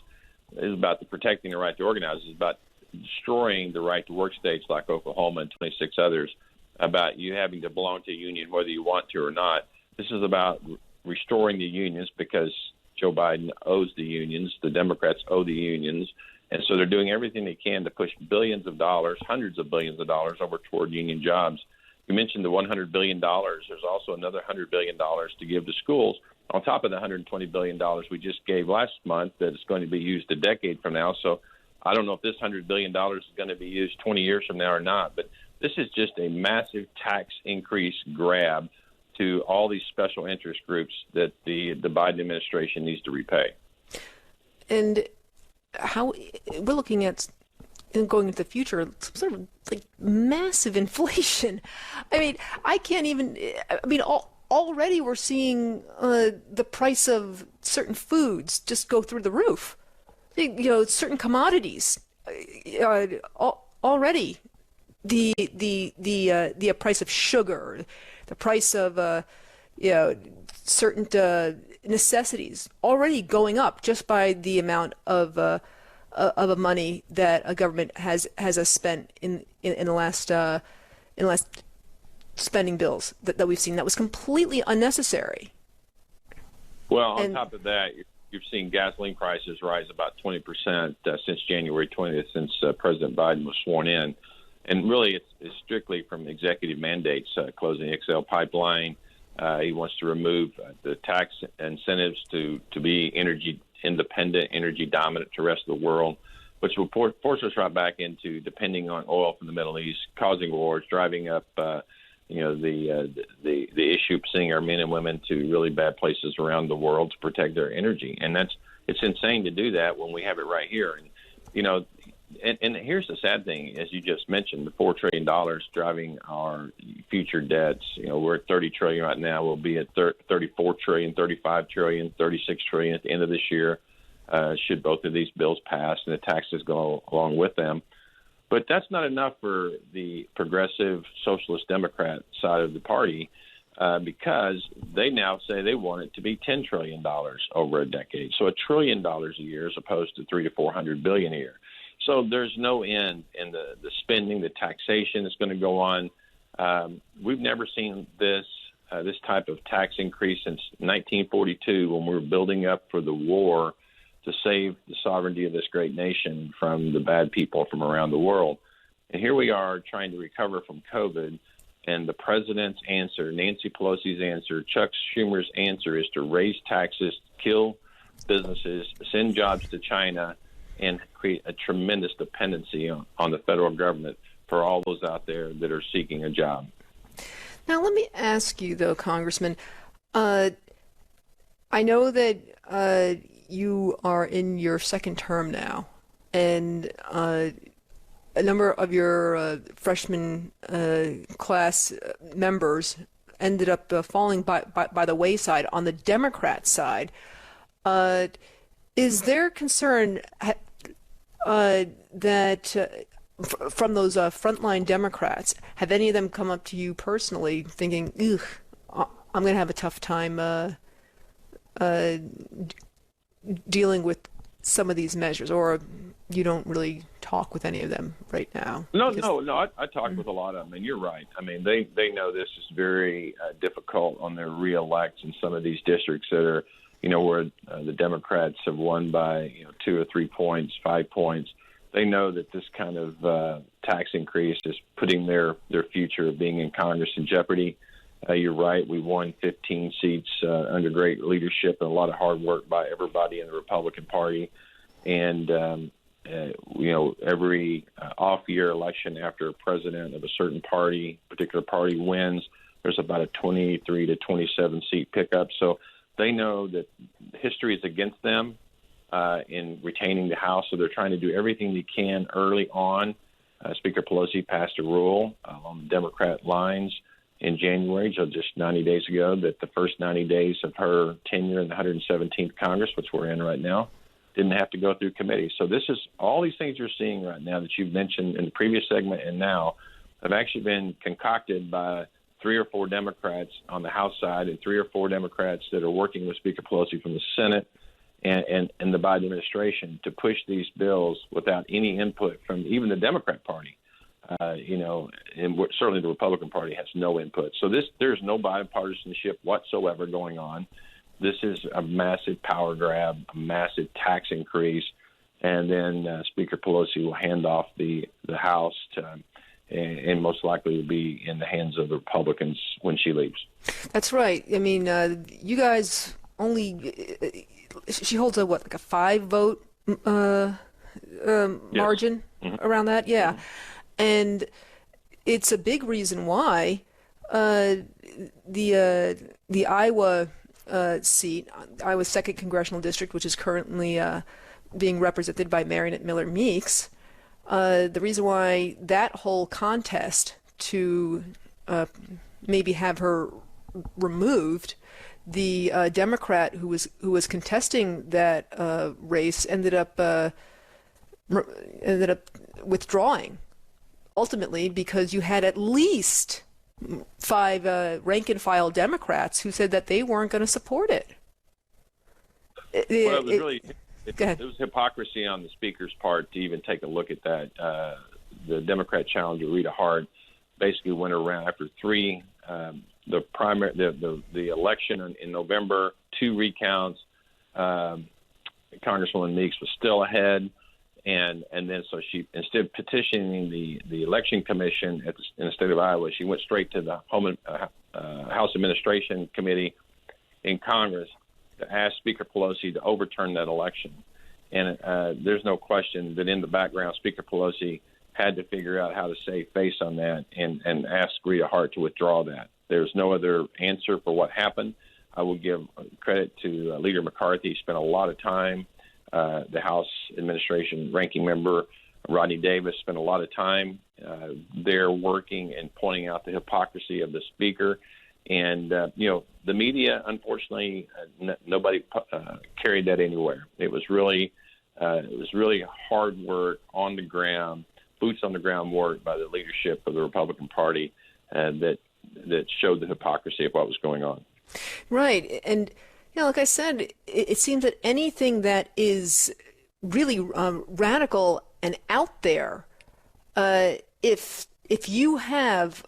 is about protecting the right to organize. It's about destroying the right to work states like Oklahoma and 26 others, about you having to belong to a union whether you want to or not. This is about restoring the unions because Joe Biden owes the unions. The Democrats owe the unions. And so they're doing everything they can to push billions of dollars, hundreds of billions of dollars over toward union jobs. You mentioned the $100 billion. There's also another $100 billion to give to schools on top of the $120 billion we just gave last month that is going to be used a decade from now. So I don't know if this $100 billion is going to be used 20 years from now or not, but This is just a massive tax increase grab to all these special interest groups that the Biden administration needs to repay. And how we're looking at going into the future, some sort of like massive inflation. I mean, already we're seeing the price of certain foods just go through the roof. Certain commodities already. The price of sugar, the price of certain necessities already going up just by the amount of money that a government has spent in the last spending bills that we've seen. That was completely unnecessary. Well, on top of that, you've seen gasoline prices rise about 20% since January 20th, since President Biden was sworn in. And really, it's strictly from executive mandates, closing the XL pipeline. He wants to remove the tax incentives to be energy independent, energy dominant to the rest of the world, which will force us right back into depending on oil from the Middle East, causing wars, driving up, the issue of sending our men and women to really bad places around the world to protect their energy. And it's insane to do that when we have it right here. And here's the sad thing, as you just mentioned, the $4 trillion driving our future debts. We're at $30 trillion right now. We'll be at $34 trillion, $35 trillion, $36 trillion at the end of this year, should both of these bills pass and the taxes go along with them. But that's not enough for the progressive socialist Democrat side of the party, because they now say they want it to be $10 trillion over a decade. So $1 trillion a year as opposed to $300 to $400 billion a year. So there's no end in the spending, the taxation that's going to go on. We've never seen this type of tax increase since 1942, when we were building up for the war to save the sovereignty of this great nation from the bad people from around the world. And here we are trying to recover from COVID, and the president's answer, Nancy Pelosi's answer, Chuck Schumer's answer is to raise taxes, kill businesses, send jobs to China, and create a tremendous dependency on the federal government for all those out there that are seeking a job. Now, let me ask you, though, Congressman, I know that you are in your second term now, and a number of your freshman class members ended up falling by the wayside on the Democrat side. Is there concern that from those frontline Democrats, have any of them come up to you personally thinking, ugh, I'm going to have a tough time dealing with some of these measures, or you don't really talk with any of them right now? No. I talk with a lot of them, and you're right. I mean, they know this is very difficult on their re-elects in some of these districts that are, where the Democrats have won by 2 or 3 points, 5 points. They know that this kind of tax increase is putting their future of being in Congress in jeopardy. You're right. We won 15 seats under great leadership and a lot of hard work by everybody in the Republican Party. And, every off-year election after a president of a certain particular party wins, there's about a 23 to 27 seat pickup. So they know that history is against them in retaining the House, so they're trying to do everything they can early on. Speaker Pelosi passed a rule on the Democrat lines in January, just 90 days ago, that the first 90 days of her tenure in the 117th Congress, which we're in right now, didn't have to go through committee. So this is all these things you're seeing right now that you've mentioned in the previous segment and now have actually been concocted by 3 or 4 Democrats on the House side and 3 or 4 Democrats that are working with Speaker Pelosi from the Senate and the Biden administration to push these bills without any input from even the Democrat Party. And certainly the Republican Party has no input. So there's no bipartisanship whatsoever going on. This is a massive power grab, a massive tax increase, and then Speaker Pelosi will hand off the House to, and most likely will be in the hands of the Republicans when she leaves. That's right. I mean, you guys only she holds a 5-vote margin around that, yeah. Mm-hmm. And it's a big reason why the Iowa seat, Iowa's 2nd Congressional District, which is currently being represented by Marionette Miller Meeks, the reason why that whole contest to maybe have her removed, the Democrat who was contesting that race ended up withdrawing ultimately, because you had at least 5 rank-and-file Democrats who said that they weren't going to support it. Well, it was hypocrisy on the speaker's part to even take a look at that. The Democrat challenger, Rita Hart, basically went around after 3 the election in November, 2 recounts. Congresswoman Meeks was still ahead. And then so she, instead of petitioning the election commission in the state of Iowa, she went straight to the House Administration Committee in Congress to ask Speaker Pelosi to overturn that election. And there's no question that in the background, Speaker Pelosi had to figure out how to save face on that and ask Rita Hart to withdraw that. There's no other answer for what happened. I will give credit to Leader McCarthy. He spent a lot of time. The House Administration ranking member, Rodney Davis, spent a lot of time there working and pointing out the hypocrisy of the speaker. And, the media, unfortunately, nobody carried that anywhere. It was really hard work on the ground, boots on the ground work by the leadership of the Republican Party that showed the hypocrisy of what was going on. Right. And like I said, it seems that anything that is really radical and out there, if you have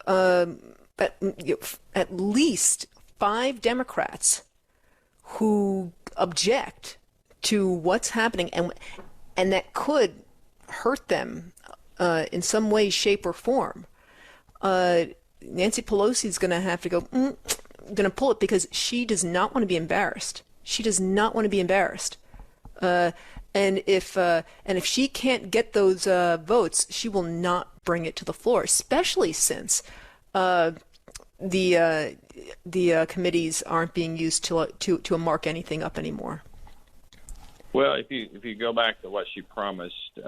at least 5 Democrats who object to what's happening and that could hurt them in some way, shape, or form, Nancy Pelosi is going to have to go. Going to pull it because she does not want to be embarrassed. She does not want to be embarrassed. And if she can't get those votes, she will not bring it to the floor. Especially since the committees aren't being used to mark anything up anymore. Well, if you go back to what she promised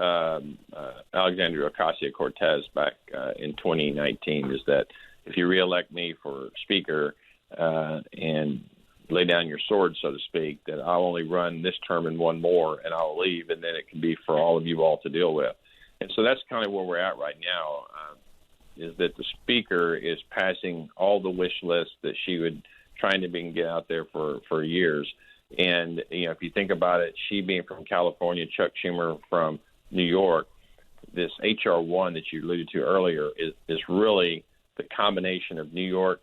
Alexandria Ocasio-Cortez back in 2019, is that if you reelect me for speaker, and lay down your sword, so to speak, that I'll only run this term and one more, and I'll leave, and then it can be for all of you all to deal with. And so that's kind of where we're at right now, is that the speaker is passing all the wish lists that she would trying to get out there for years. And, if you think about it, she being from California, Chuck Schumer from New York, this H.R. 1 that you alluded to earlier is really the combination of New York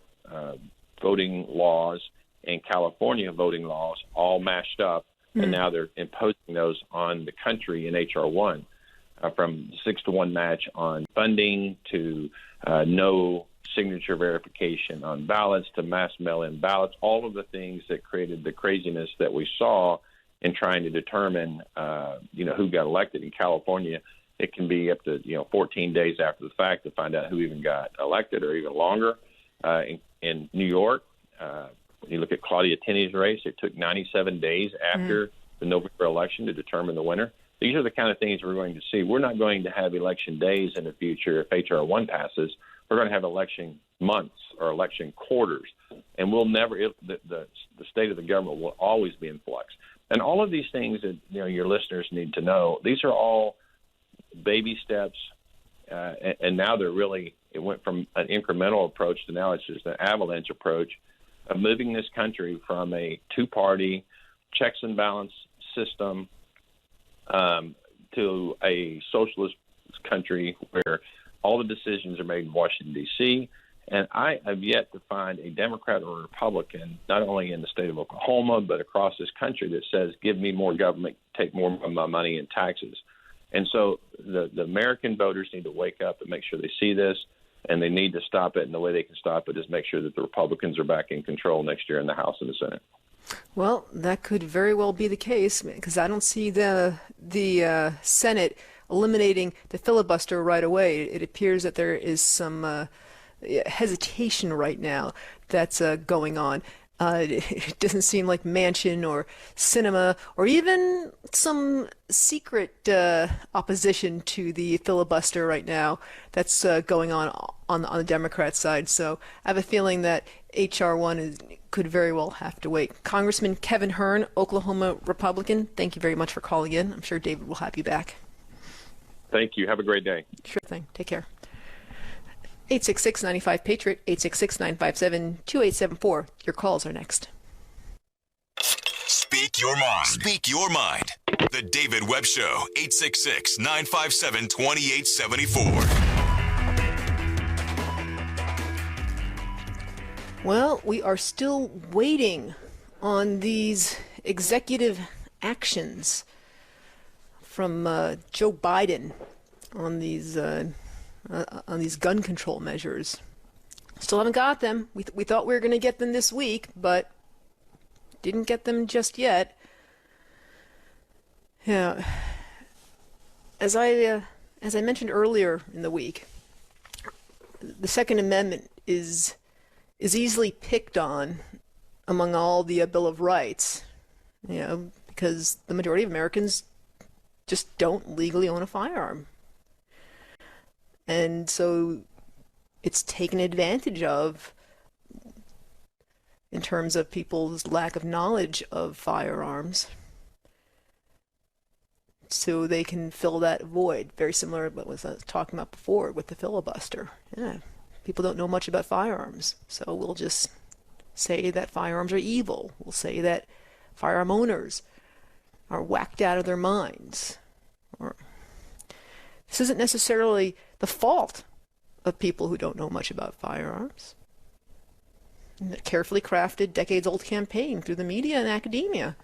voting laws and California voting laws all mashed up, and now they're imposing those on the country in H.R. 1, from 6-to-1 match on funding to no signature verification on ballots to mass mail-in ballots, all of the things that created the craziness that we saw in trying to determine, who got elected in California. It can be up to, 14 days after the fact to find out who even got elected, or even longer. In New York, when you look at Claudia Tenney's race, it took 97 days after the November election to determine the winner. These are the kind of things we're going to see. We're not going to have election days in the future if H.R. 1 passes. We're going to have election months or election quarters, and we'll never. The state of the government will always be in flux. And all of these things that your listeners need to know. These are all baby steps, and now they're really. It went from an incremental approach to now it's just an avalanche approach of moving this country from a 2-party checks and balance system to a socialist country where all the decisions are made in Washington, D.C. And I have yet to find a Democrat or a Republican, not only in the state of Oklahoma, but across this country, that says, give me more government, take more of my money in taxes. And so the American voters need to wake up and make sure they see this, and they need to stop it. And the way they can stop it is make sure that the Republicans are back in control next year in the House and the Senate. Well, that could very well be the case, because I don't see the Senate eliminating the filibuster right away. It appears that there is some hesitation right now that's going on. It doesn't seem like Manchin or Sinema or even some secret opposition to the filibuster right now that's going on the Democrat side. So I have a feeling that H.R. 1 could very well have to wait. Congressman Kevin Hern, Oklahoma Republican, thank you very much for calling in. I'm sure David will have you back. Thank you. Have a great day. Sure thing. Take care. 866-95-PATRIOT, 866-957-2874. Your calls are next. Speak your mind. Speak your mind. The David Webb Show, 866-957-2874. Well, we are still waiting on these executive actions from Joe Biden on these gun control measures. Still haven't got them. We thought we were going to get them this week, but didn't get them just yet. Yeah. As I mentioned earlier in the week, the Second Amendment is easily picked on among all the Bill of Rights, because the majority of Americans just don't legally own a firearm. And so it's taken advantage of in terms of people's lack of knowledge of firearms, so they can fill that void. Very similar to what I was talking about before with the filibuster. Yeah, people don't know much about firearms, so we'll just say that firearms are evil. We'll say that firearm owners are whacked out of their minds. Or this isn't necessarily the fault of people who don't know much about firearms. A carefully crafted, decades-old campaign through the media and academia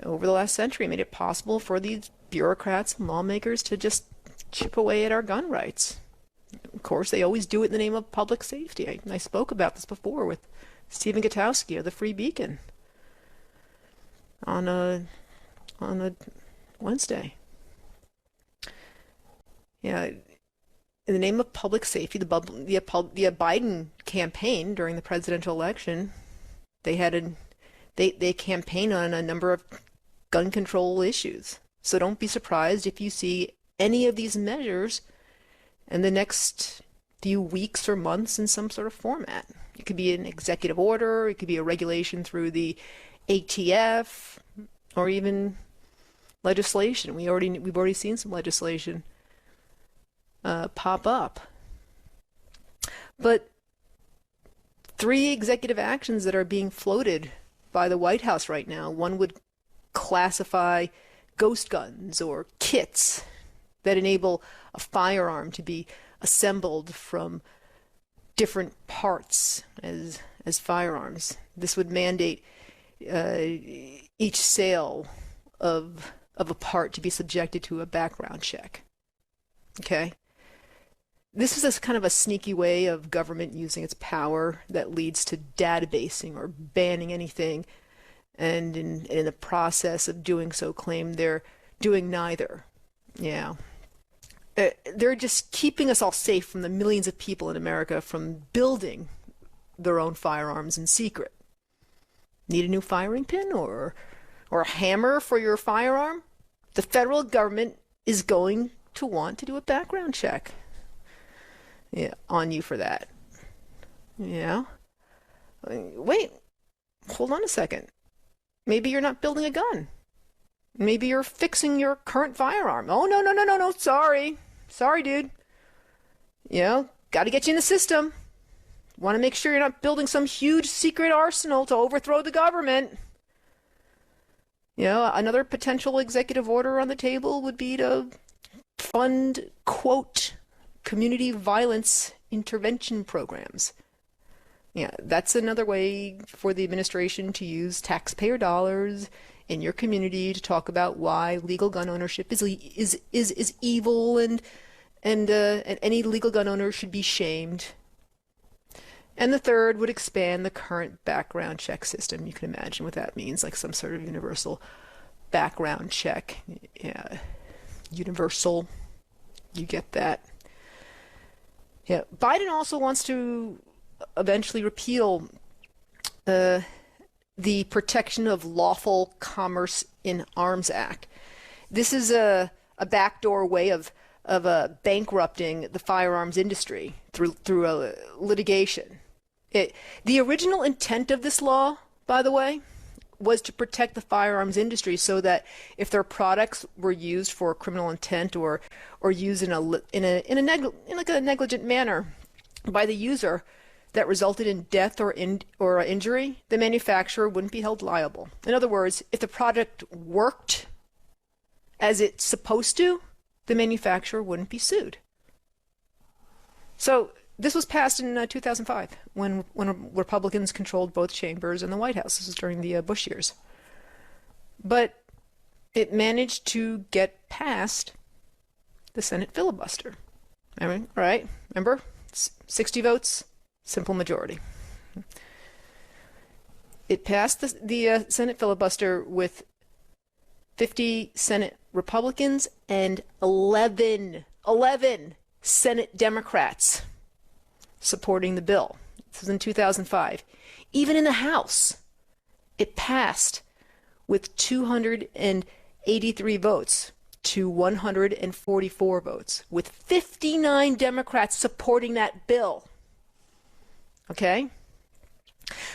over the last century made it possible for these bureaucrats and lawmakers to just chip away at our gun rights. Of course, they always do it in the name of public safety. I spoke about this before with Stephen Gutowski of the Free Beacon on a Wednesday. Yeah, in the name of public safety, the Biden campaign during the presidential election, they campaigned on a number of gun control issues. So don't be surprised if you see any of these measures in the next few weeks or months in some sort of format. It could be an executive order, it could be a regulation through the ATF, or even legislation. We've already seen some legislation pop up. But 3 executive actions that are being floated by the White House right now. One would classify ghost guns or kits that enable a firearm to be assembled from different parts as firearms. This would mandate each sale of a part to be subjected to a background check. Okay? This is kind of a sneaky way of government using its power that leads to databasing or banning anything, and in the process of doing so claim they're doing neither. Yeah. They're just keeping us all safe from the millions of people in America from building their own firearms in secret. Need a new firing pin or a hammer for your firearm? The federal government is going to want to do a background check on you for that. Yeah. Wait, hold on a second. Maybe you're not building a gun. Maybe you're fixing your current firearm. Oh, no, sorry, dude. Got to get you in the system. Want to make sure you're not building some huge secret arsenal to overthrow the government. Another potential executive order on the table would be to fund, quote, community violence intervention programs. Yeah, that's another way for the administration to use taxpayer dollars in your community to talk about why legal gun ownership is evil and any legal gun owner should be shamed. And the third would expand the current background check system. You can imagine what that means, like some sort of universal background check. Yeah. universal. You get that. Yeah. Biden also wants to eventually repeal the Protection of Lawful Commerce in Arms Act. This is a backdoor way of bankrupting the firearms industry through a litigation. The original intent of this law, by the way, was to protect the firearms industry so that if their products were used for criminal intent or used in a negligent manner by the user that resulted in death or injury, the manufacturer wouldn't be held liable. In other words, if the product worked as it's supposed to, the manufacturer wouldn't be sued. So this was passed in 2005 when Republicans controlled both chambers in the White House. This was during the Bush years. But it managed to get past the Senate filibuster. Remember? 60 votes, simple majority. It passed the Senate filibuster with 50 Senate Republicans and 11 Senate Democrats supporting the bill. This was in 2005. Even in the House, it passed with 283 votes to 144 votes, with 59 Democrats supporting that bill. Okay?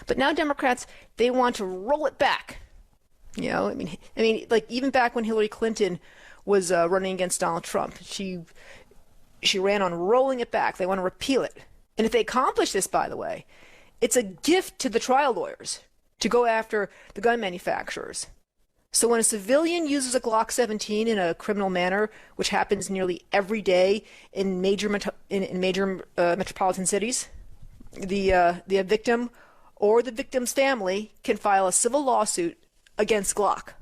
But now Democrats, they want to roll it back. You know, I mean, like even back when Hillary Clinton was running against Donald Trump, she ran on rolling it back. They want to repeal it. And if they accomplish this, by the way, it's a gift to the trial lawyers to go after the gun manufacturers. So when a civilian uses a Glock 17 in a criminal manner, which happens nearly every day in major metropolitan cities, the victim or the victim's family can file a civil lawsuit against Glock.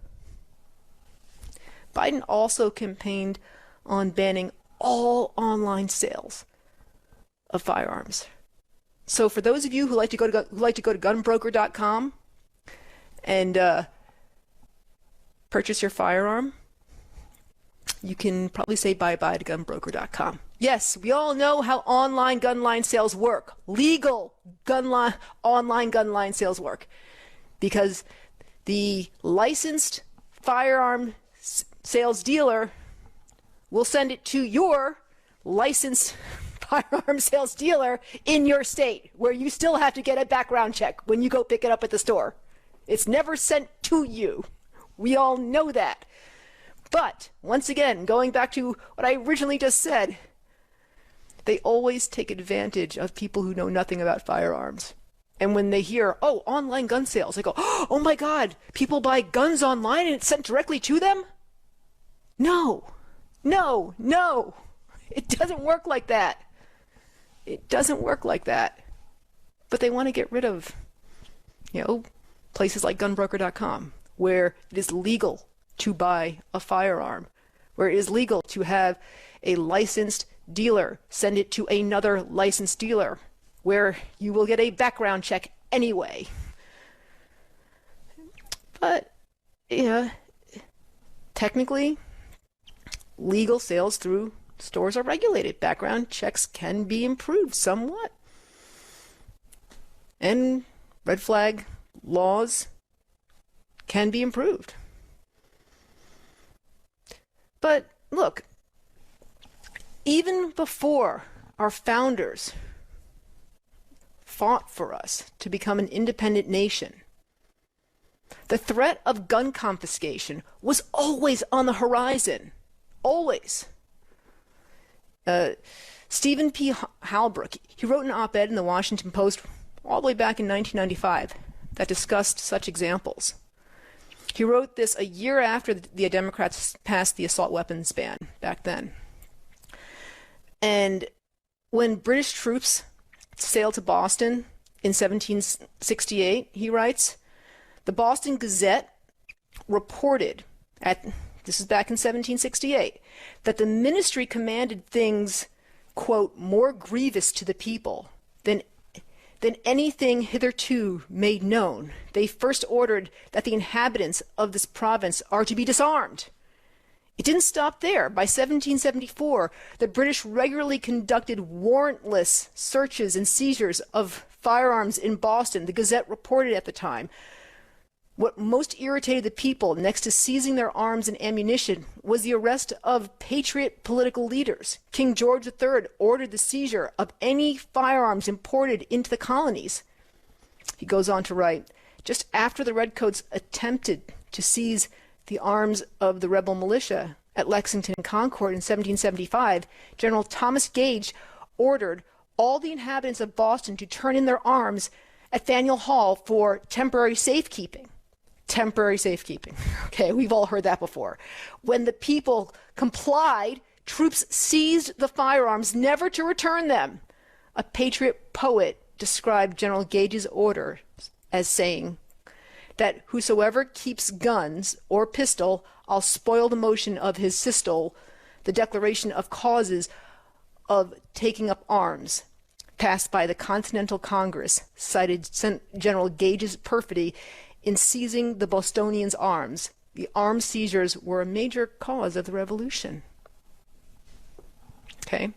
Biden also campaigned on banning all online sales of firearms. So for those of you who like to go to gunbroker.com and purchase your firearm, you can probably say bye-bye to gunbroker.com. Yes, we all know how online gun line sales work. Legal online gun line sales work. Because the licensed firearm sales dealer will send it to your licensed firearm sales dealer in your state, where you still have to get a background check when you go pick it up at the store. It's never sent to you. We all know that. But, once again, going back to what I originally just said, they always take advantage of people who know nothing about firearms. And when they hear, oh, online gun sales, they go, oh my God, people buy guns online and it's sent directly to them? No. It doesn't work like that. It doesn't work like that. But they want to get rid of, places like gunbroker.com, where it is legal to buy a firearm, where it is legal to have a licensed dealer send it to another licensed dealer, where you will get a background check anyway. But, technically, legal sales through stores are regulated. Background checks can be improved somewhat. And red flag laws can be improved. But look, even before our founders fought for us to become an independent nation, the threat of gun confiscation was always on the horizon. Always. Stephen P. Halbrook, he wrote an op-ed in the Washington Post all the way back in 1995 that discussed such examples. He wrote this a year after the Democrats passed the assault weapons ban back then. And when British troops sailed to Boston in 1768, he writes, the Boston Gazette reported, this is back in 1768, that the ministry commanded things, quote, more grievous to the people than anything hitherto made known. They first ordered that the inhabitants of this province are to be disarmed. It didn't stop there. By 1774, the British regularly conducted warrantless searches and seizures of firearms in Boston. The Gazette reported at the time. What most irritated the people, next to seizing their arms and ammunition, was the arrest of patriot political leaders. King George III ordered the seizure of any firearms imported into the colonies. He goes on to write, just after the Redcoats attempted to seize the arms of the rebel militia at Lexington and Concord in 1775, General Thomas Gage ordered all the inhabitants of Boston to turn in their arms at Faneuil Hall for temporary safekeeping. Temporary safekeeping. Okay, we've all heard that before. When the people complied, troops seized the firearms, never to return them. A patriot poet described General Gage's order as saying that whosoever keeps guns or pistol, I'll spoil the motion of his systole, the declaration of causes of taking up arms, passed by the Continental Congress, cited General Gage's perfidy in seizing the Bostonians' arms. The arms seizures were a major cause of the Revolution. Okay?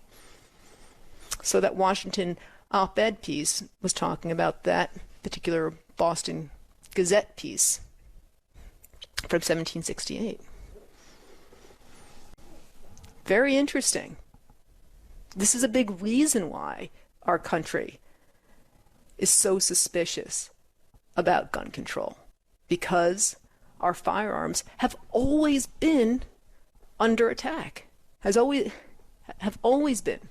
So that Washington op-ed piece was talking about that particular Boston Gazette piece from 1768. Very interesting. This is a big reason why our country is so suspicious about gun control, because our firearms have always been under attack. Have always been.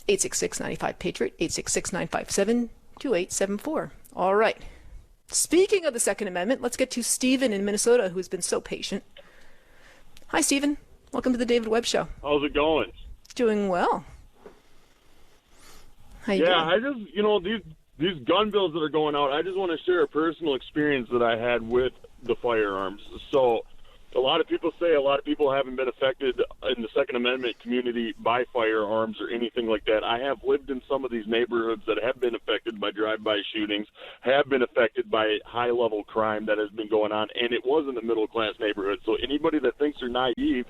866-95-PATRIOT, 866-957-2874. All right. Speaking of the Second Amendment, let's get to Stephen in Minnesota, who's been so patient. Hi, Stephen. Welcome to the David Webb Show. How's it going? Doing well. How you doing? I just, these gun bills that are going out, I just want to share a personal experience that I had with the firearms. So a lot of people say a lot of people haven't been affected in the Second Amendment community by firearms or anything like that. I have lived in some of these neighborhoods that have been affected by drive-by shootings, have been affected by high-level crime that has been going on, and it was in the middle-class neighborhood. So anybody that thinks they're naive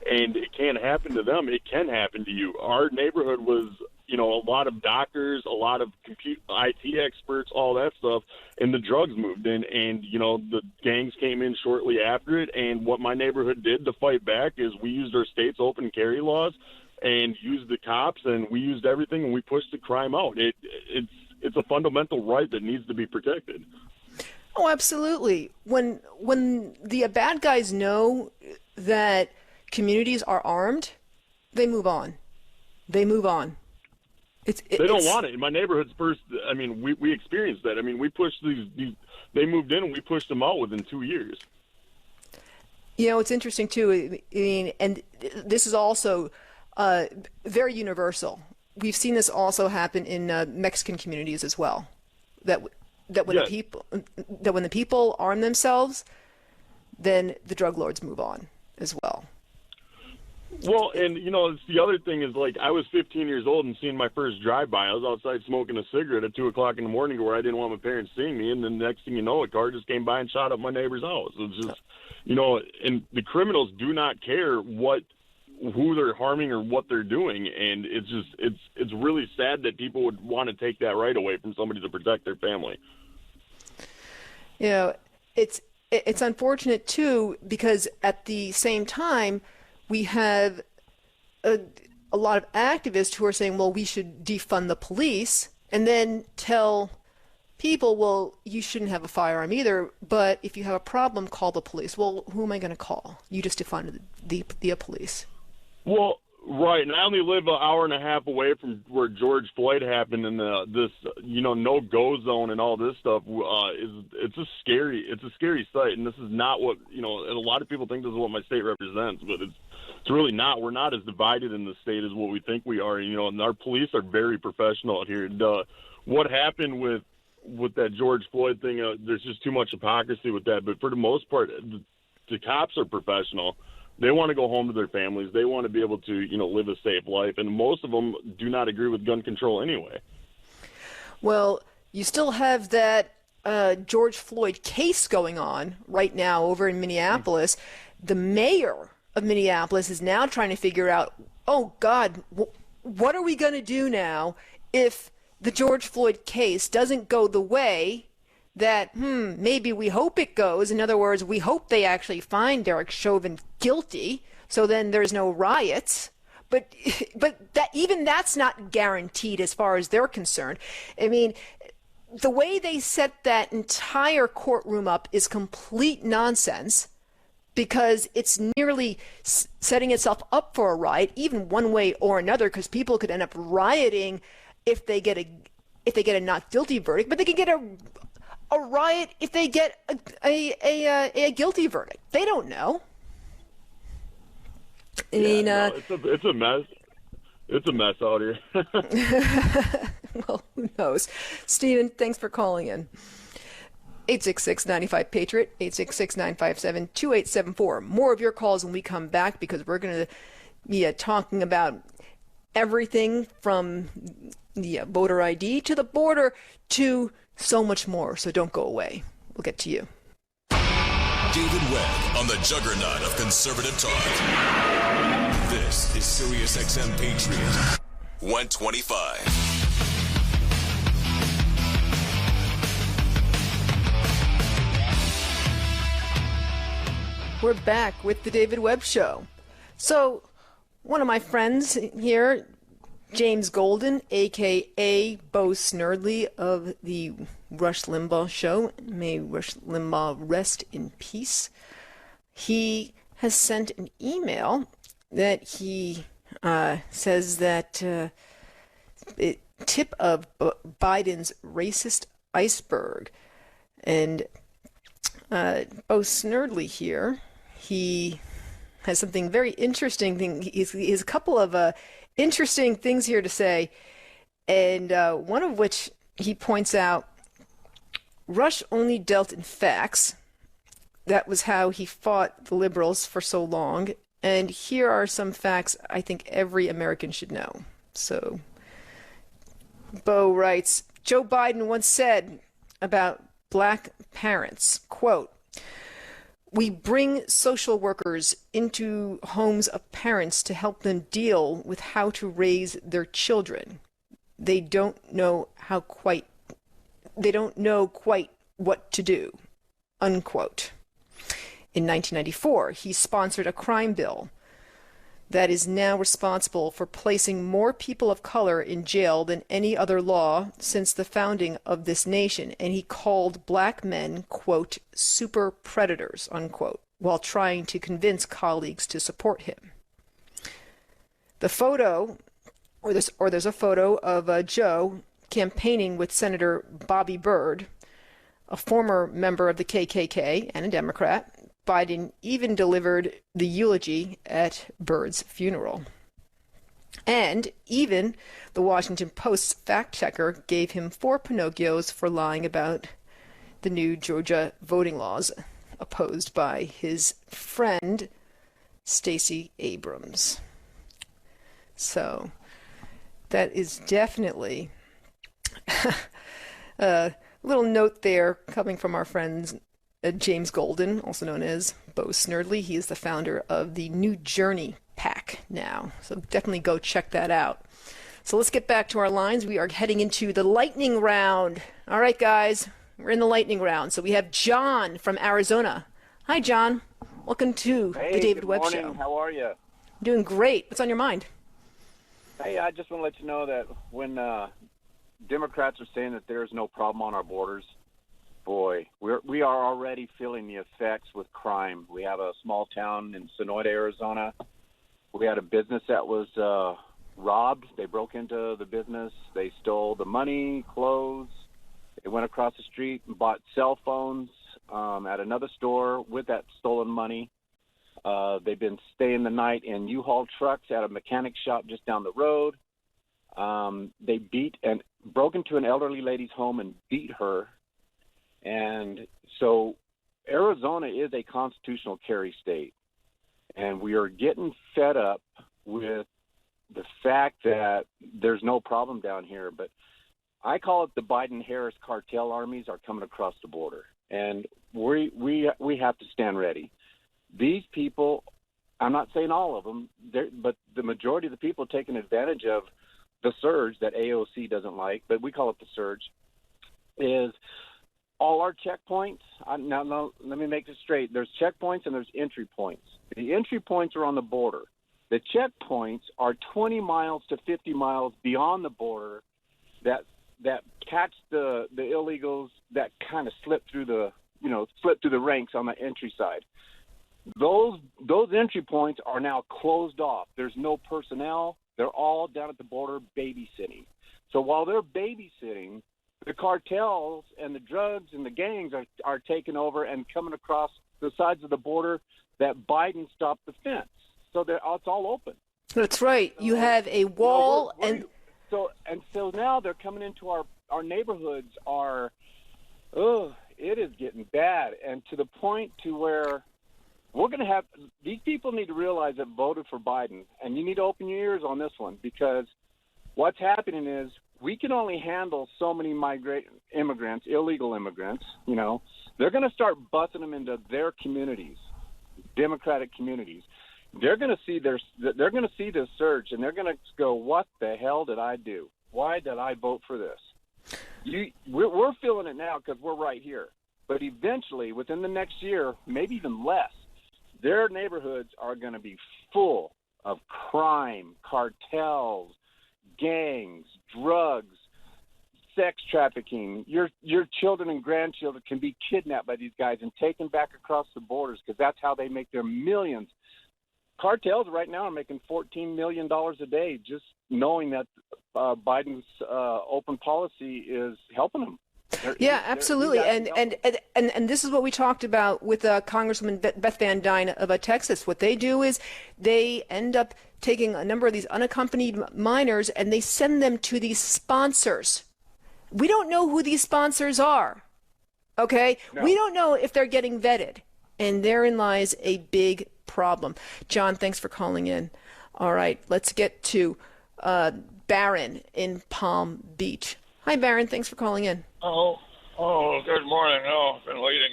and it can't happen to them, it can happen to you. Our neighborhood was, a lot of doctors, a lot of IT experts, all that stuff, and the drugs moved in, and, the gangs came in shortly after it, and what my neighborhood did to fight back is we used our state's open carry laws and used the cops, and we used everything, and we pushed the crime out. It's a fundamental right that needs to be protected. Oh, absolutely. When the bad guys know that communities are armed, they move on. They move on. They don't want it. In my neighborhood's first, we experienced that. We pushed these, they moved in and we pushed them out within 2 years. It's interesting too. And this is also very universal. We've seen this also happen in Mexican communities as well. That when the people arm themselves, then the drug lords move on as well. Well, and, it's the other thing is, I was 15 years old and seeing my first drive-by. I was outside smoking a cigarette at 2 o'clock in the morning where I didn't want my parents seeing me, and then the next thing you know, a car just came by and shot up my neighbor's house. It's just, and the criminals do not care who they're harming or what they're doing, and it's really sad that people would want to take that right away from somebody to protect their family. It's unfortunate, too, because at the same time, we have a lot of activists who are saying, well, we should defund the police, and then tell people, well, you shouldn't have a firearm either, but if you have a problem, call the police. Well, who am I going to call? You just defunded the police. Well, right, and I only live an hour and a half away from where George Floyd happened, and this, no-go zone and all this stuff it's a scary sight, and this is not what, and a lot of people think this is what my state represents, but it's really not. We're not as divided in the state as what we think we are, and our police are very professional out here. What happened with that George Floyd thing, there's just too much hypocrisy with that, but for the most part, the cops are professional. They want to go home to their families. They want to be able to, live a safe life. And most of them do not agree with gun control anyway. Well, you still have that George Floyd case going on right now over in Minneapolis. the mayor of Minneapolis is now trying to figure out, oh, God, what are we going to do now if the George Floyd case doesn't go the way that, maybe we hope it goes. In other words, we hope they actually find Derek Chauvin guilty, so then there's no riots. But that even that's not guaranteed as far as they're concerned. I mean, the way they set that entire courtroom up is complete nonsense, because it's nearly setting itself up for a riot, even one way or another, because people could end up rioting if they get a not guilty verdict, but they could get a riot if they get a guilty verdict. They don't know. I mean, it's a mess. It's a mess out here. Well, who knows? Stephen, thanks for calling in. 866-95-PATRIOT, 866-957-2874. More of your calls when we come back, because we're going to be talking about everything from the voter ID to the border to so much more. So don't go away. We'll get to you. David Webb on the juggernaut of conservative talk. This is Sirius XM Patriot 125. We're back with the David Webb Show. So, one of my friends here, James Golden, a.k.a. Bo Snerdley of the Rush Limbaugh Show, may Rush Limbaugh rest in peace, he has sent an email that he says that tip of Biden's racist iceberg. And Bo Snerdley here, he has something very interesting. He has a couple of interesting things here to say, and one of which he points out, Rush only dealt in facts. That was how he fought the liberals for so long. And here are some facts I think every American should know. So, Bo writes, Joe Biden once said about black parents, quote, "We bring social workers into homes of parents to help them deal with how to raise their children. They don't know quite what to do," unquote. In 1994, he sponsored a crime bill that is now responsible for placing more people of color in jail than any other law since the founding of this nation, and he called black men, quote, super predators, unquote, while trying to convince colleagues to support him. The photo, there's a photo of Joe campaigning with Senator Bobby Byrd, a former member of the KKK and a Democrat. Biden even delivered the eulogy at Byrd's funeral. And even the Washington Post's fact-checker gave him 4 Pinocchios for lying about the new Georgia voting laws opposed by his friend Stacey Abrams. So that is definitely a little note there coming from our friends James Golden, also known as Bo Snerdley. He is the founder of the New Journey PAC now. So definitely go check that out. So let's get back to our lines. We are heading into the lightning round. All right, guys, we're in the lightning round. So we have John from Arizona. Hi, John. Welcome to the David Webb Show. Good morning. How are you? Doing great. What's on your mind? Hey, I just want to let you know that when Democrats are saying that there is no problem on our borders, boy, we are already feeling the effects with crime. We have a small town in Sonoyta, Arizona. We had a business that was robbed. They broke into the business. They stole the money, clothes. They went across the street and bought cell phones at another store with that stolen money. They've been staying the night in U-Haul trucks at a mechanic shop just down the road. They broke into an elderly lady's home and beat her. And so Arizona is a constitutional carry state, and we are getting fed up with the fact that there's no problem down here. But I call it the Biden-Harris cartel armies are coming across the border, and we have to stand ready. these people, I'm not saying all of them, but the majority of the people taking advantage of the surge that AOC doesn't like, but we call it the surge, is all our checkpoints. Now, let me make this straight. There's checkpoints and there's entry points. The entry points are on the border. The checkpoints are 20 miles to 50 miles beyond the border that catch the illegals that kind of slip through the ranks on the entry side. Those entry points are now closed off. There's no personnel. They're all down at the border babysitting. So while they're babysitting, the cartels and the drugs and the gangs are taking over and coming across the sides of the border that Biden stopped the fence. So it's all open. That's right. You have a wall, so now they're coming into our neighborhoods. It is getting bad, and to the point to where we're going to have these people need to realize that voted for Biden, and you need to open your ears on this one, because what's happening is we can only handle so many immigrants, illegal immigrants. They're going to start busting them into their communities, Democratic communities. They're going to see this surge, and they're going to go, "What the hell did I do? Why did I vote for this?" We're feeling it now because we're right here. But eventually, within the next year, maybe even less, their neighborhoods are going to be full of crime, cartels, gangs, drugs, sex trafficking. Your children and grandchildren can be kidnapped by these guys and taken back across the borders because that's how they make their millions. Cartels right now are making $14 million a day just knowing that Biden's open policy is helping them. Yeah, absolutely. And this is what we talked about with Congresswoman Beth Van Dyne of Texas. What they do is they end up taking a number of these unaccompanied minors and they send them to these sponsors. We don't know who these sponsors are. Okay? No. We don't know if they're getting vetted. And therein lies a big problem. John, thanks for calling in. All right, let's get to Barron in Palm Beach. Hi, Barron. Thanks for calling in. Oh, good morning. I've been waiting.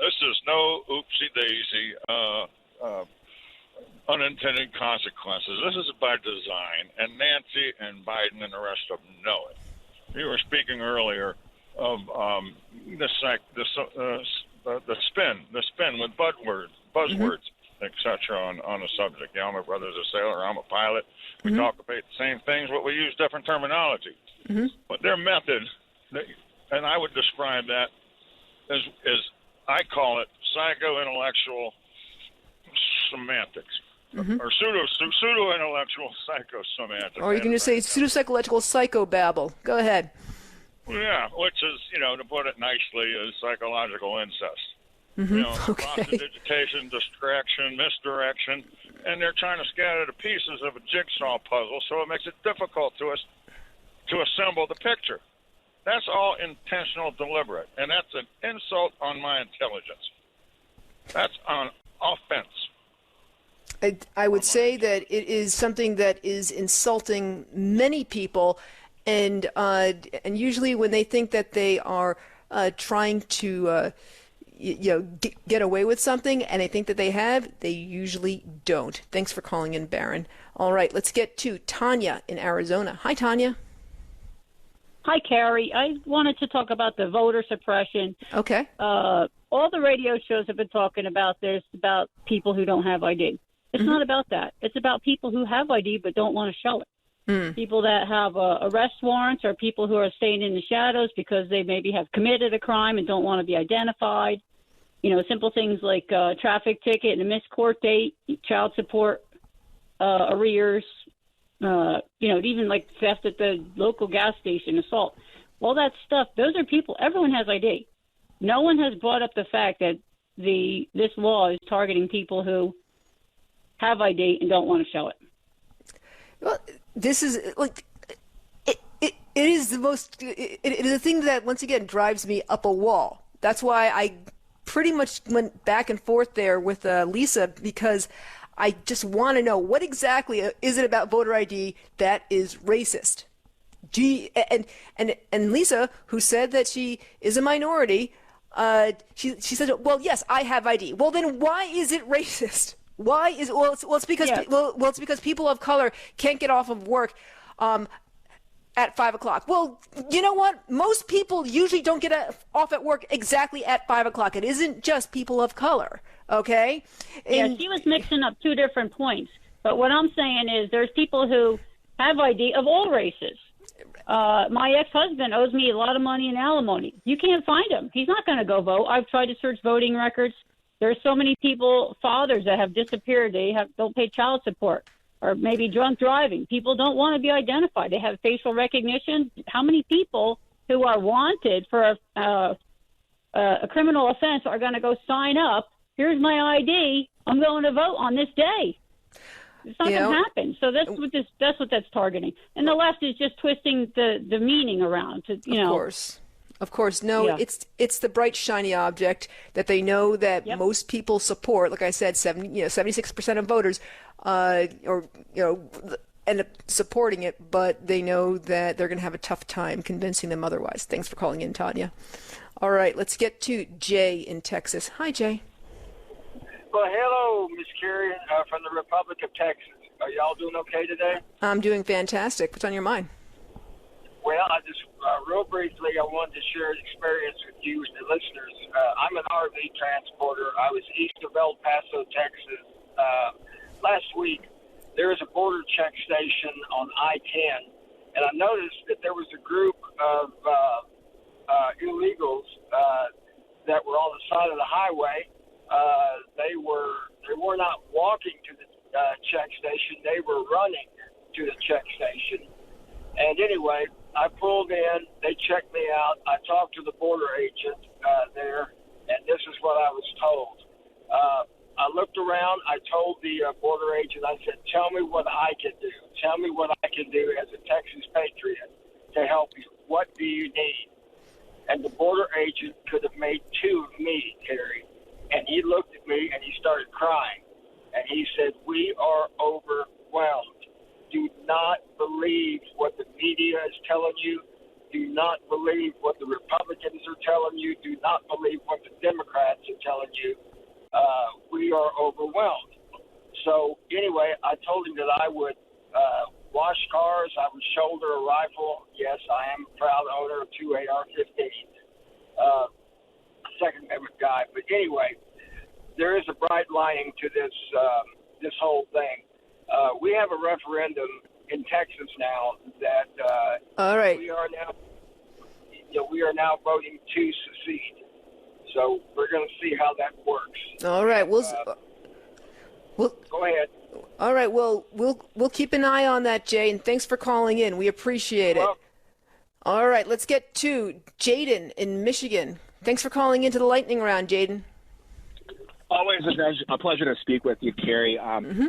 This is no oopsie-daisy, unintended consequences. This is by design, and Nancy and Biden and the rest of them know it. You were speaking earlier of the spin with buzzwords, etc. on the subject. Yeah, my brother's a sailor. I'm a pilot. We talk about the same things, but we use different terminology. But their method, and I would describe that as I call it psycho-intellectual semantics, or pseudo-intellectual psychosemantics. Or you can just say pseudo-psychological psychobabble. Go ahead. Yeah, which is, to put it nicely, is psychological incest. Prestidigitation, distraction, misdirection, and they're trying to scatter the pieces of a jigsaw puzzle, so it makes it difficult to us to assemble the picture. That's all intentional, deliberate, and that's an insult on my intelligence. That's on offense. I would say that it is something that is insulting many people, and usually when they think that they are trying to get away with something, and they think that they have, they usually don't. Thanks for calling in, Barron. All right, let's get to Tanya in Arizona. Hi, Tanya. Hi, Carrie. I wanted to talk about the voter suppression. Okay. All the radio shows have been talking about this, about people who don't have ID. It's not about that. It's about people who have ID but don't want to show it. People that have arrest warrants, or people who are staying in the shadows because they maybe have committed a crime and don't want to be identified. Simple things like traffic ticket and a missed court date, child support arrears, even like theft at the local gas station, assault. All that stuff, those are people, everyone has ID. No one has brought up the fact that this law is targeting people who have ID and don't want to show it. Well, this is like it is the most. It is a thing that once again drives me up a wall. That's why I pretty much went back and forth there with Lisa, because I just want to know what exactly is it about voter ID that is racist. And Lisa, who said that she is a minority, she said, well, yes, I have ID. Well, then why is it racist? Why is it? Well, it's because it's because people of color can't get off of work at 5 o'clock. Well, you know what? Most people usually don't get off at work exactly at 5 o'clock. It isn't just people of color, okay? Yeah, she was mixing up two different points. But what I'm saying is there's people who have ID of all races. My ex-husband owes me a lot of money in alimony. You can't find him. He's not going to go vote. I've tried to search voting records. There's so many people, fathers that have disappeared. They don't pay child support. Or maybe drunk driving. People don't want to be identified. They have facial recognition. How many people who are wanted for a criminal offense are going to go sign up? Here's my ID. I'm going to vote on this day. It's not going to happen. So that's what that's targeting. And the left is just twisting the meaning around. Of course. No, it's the bright, shiny object that they know that most people support. Like I said, 76% of voters end up supporting it, but they know that they're going to have a tough time convincing them otherwise. Thanks for calling in, Tanya. All right, let's get to Jay in Texas. Hi, Jay. Well, hello, Miss Carey, from the Republic of Texas. Are y'all doing okay today? I'm doing fantastic. What's on your mind? Well, I just, real briefly, I wanted to share an experience with you and the listeners. I'm an RV transporter. I was east of El Paso, Texas. Last week, there was a border check station on I-10, and I noticed that there was a group of illegals that were on the side of the highway. They were not walking to the check station. They were running to the check station. And anyway, I pulled in. They checked me out. I talked to the border agent there, and this is what I was told. I looked around. I told the border agent, I said, tell me what I can do. Tell me what I can do as a Texas patriot to help you. What do you need? And the border agent could have made two of me, Terry. And he looked at me and he started crying. And he said, we are overwhelmed. Do not believe what the media is telling you. Do not believe what the Republicans are telling you. Do not believe what the Democrats are telling you. We are overwhelmed. So anyway, I told him that I would wash cars. I would shoulder a rifle. Yes, I am a proud owner of two AR-15s. Second Amendment guy. But anyway, there is a bright lining to this whole thing. We have a referendum in Texas now that all right. we are now voting to secede. So we're going to see how that works. All right, we'll go ahead. All right, well, we'll keep an eye on that, Jay, and thanks for calling in. We appreciate it. All right, let's get to Jaden in Michigan. Thanks for calling into the lightning round, Jaden. Always a pleasure to speak with you, Carrie.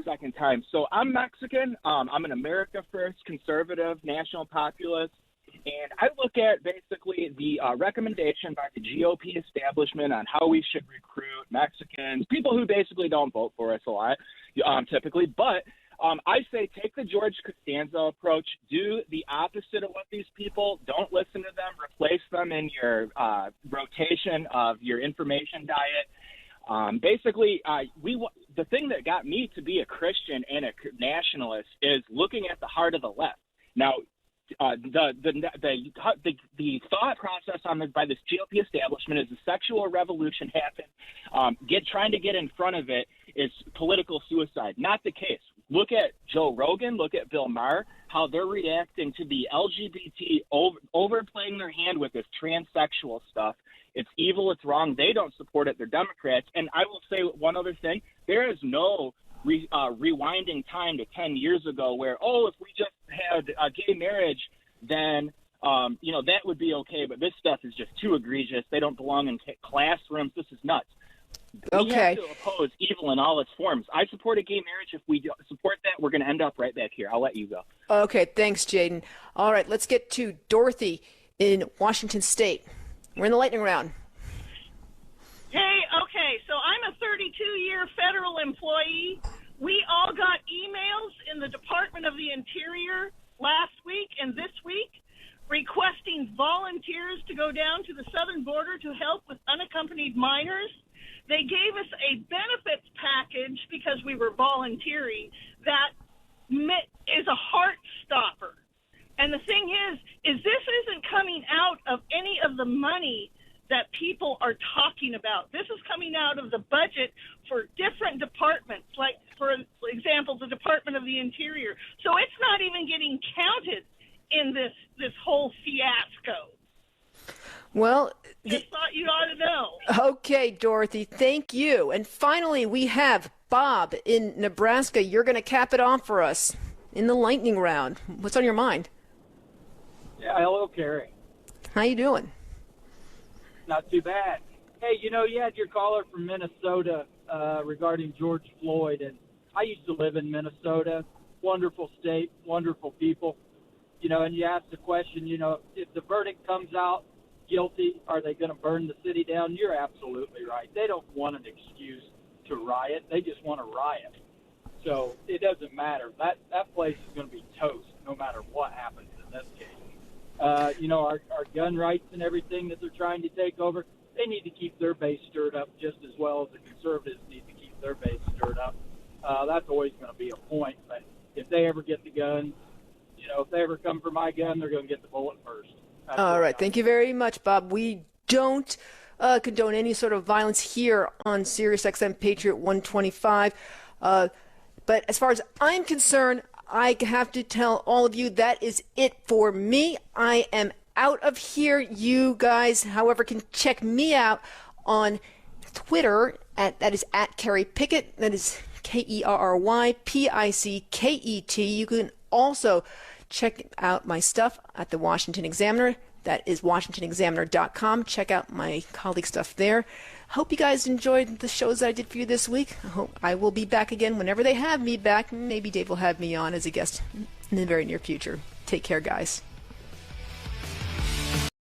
Second time. So I'm Mexican. I'm an America First conservative national populist. And I look at basically the recommendation by the GOP establishment on how we should recruit Mexicans, people who basically don't vote for us a lot, typically. But I say take the George Costanza approach. Do the opposite of what these people. Don't listen to them. Replace them in your rotation of your information diet. Basically, the thing that got me to be a Christian and a nationalist is looking at the heart of the left. Now, the thought process by this GOP establishment is the sexual revolution happened. Trying to get in front of it is political suicide. Not the case. Look at Joe Rogan. Look at Bill Maher. How they're reacting to the LGBT overplaying their hand with this transsexual stuff. It's evil. It's wrong. They don't support it. They're Democrats. And I will say one other thing. There is no rewinding time to 10 years ago where, if we just had a gay marriage, then, that would be okay. But this stuff is just too egregious. They don't belong in classrooms. This is nuts. We have to oppose evil in all its forms. I support a gay marriage. If we support that, we're going to end up right back here. I'll let you go. Okay, thanks, Jaden. All right, let's get to Dorothy in Washington State. We're in the lightning round. Hey, okay, so I'm a 32-year federal employee. We all got emails in the Department of the Interior last week and this week requesting volunteers to go down to the southern border to help with unaccompanied minors. They gave us a benefits package because we were volunteering that is a heart stopper. And the thing is this isn't coming out of any of the money that people are talking about. This is coming out of the budget for different departments, like, for example, the Department of the Interior. So it's not even getting counted in this whole fiasco. Well, just thought you ought to know. Okay, Dorothy, thank you. And finally, we have Bob in Nebraska. You're going to cap it off for us in the lightning round. What's on your mind? Yeah, hello, Carrie. How you doing? Not too bad. Hey, you had your caller from Minnesota regarding George Floyd, and I used to live in Minnesota. Wonderful state, wonderful people. And you asked the question, if the verdict comes out guilty, are they going to burn the city down? You're absolutely right. They don't want an excuse to riot. They just want to riot. So it doesn't matter. That place is going to be toast no matter what happens in this case. Our gun rights and everything that they're trying to take over, they need to keep their base stirred up just as well as the conservatives need to keep their base stirred up. That's always going to be a point. But if they ever get the gun, if they ever come for my gun, they're going to get the bullet first. All right. Thank you very much, Bob. We don't condone any sort of violence here on SiriusXM Patriot 125. But as far as I'm concerned, I have to tell all of you that is it for me. I am out of here. You guys, however, can check me out on Twitter. That is at Carrie Pickett. That is KerryPicket. You can also check out my stuff at the Washington Examiner. That is WashingtonExaminer.com. Check out my colleague stuff there. Hope you guys enjoyed the shows that I did for you this week. I hope I will be back again whenever they have me back. Maybe Dave will have me on as a guest in the very near future. Take care, guys.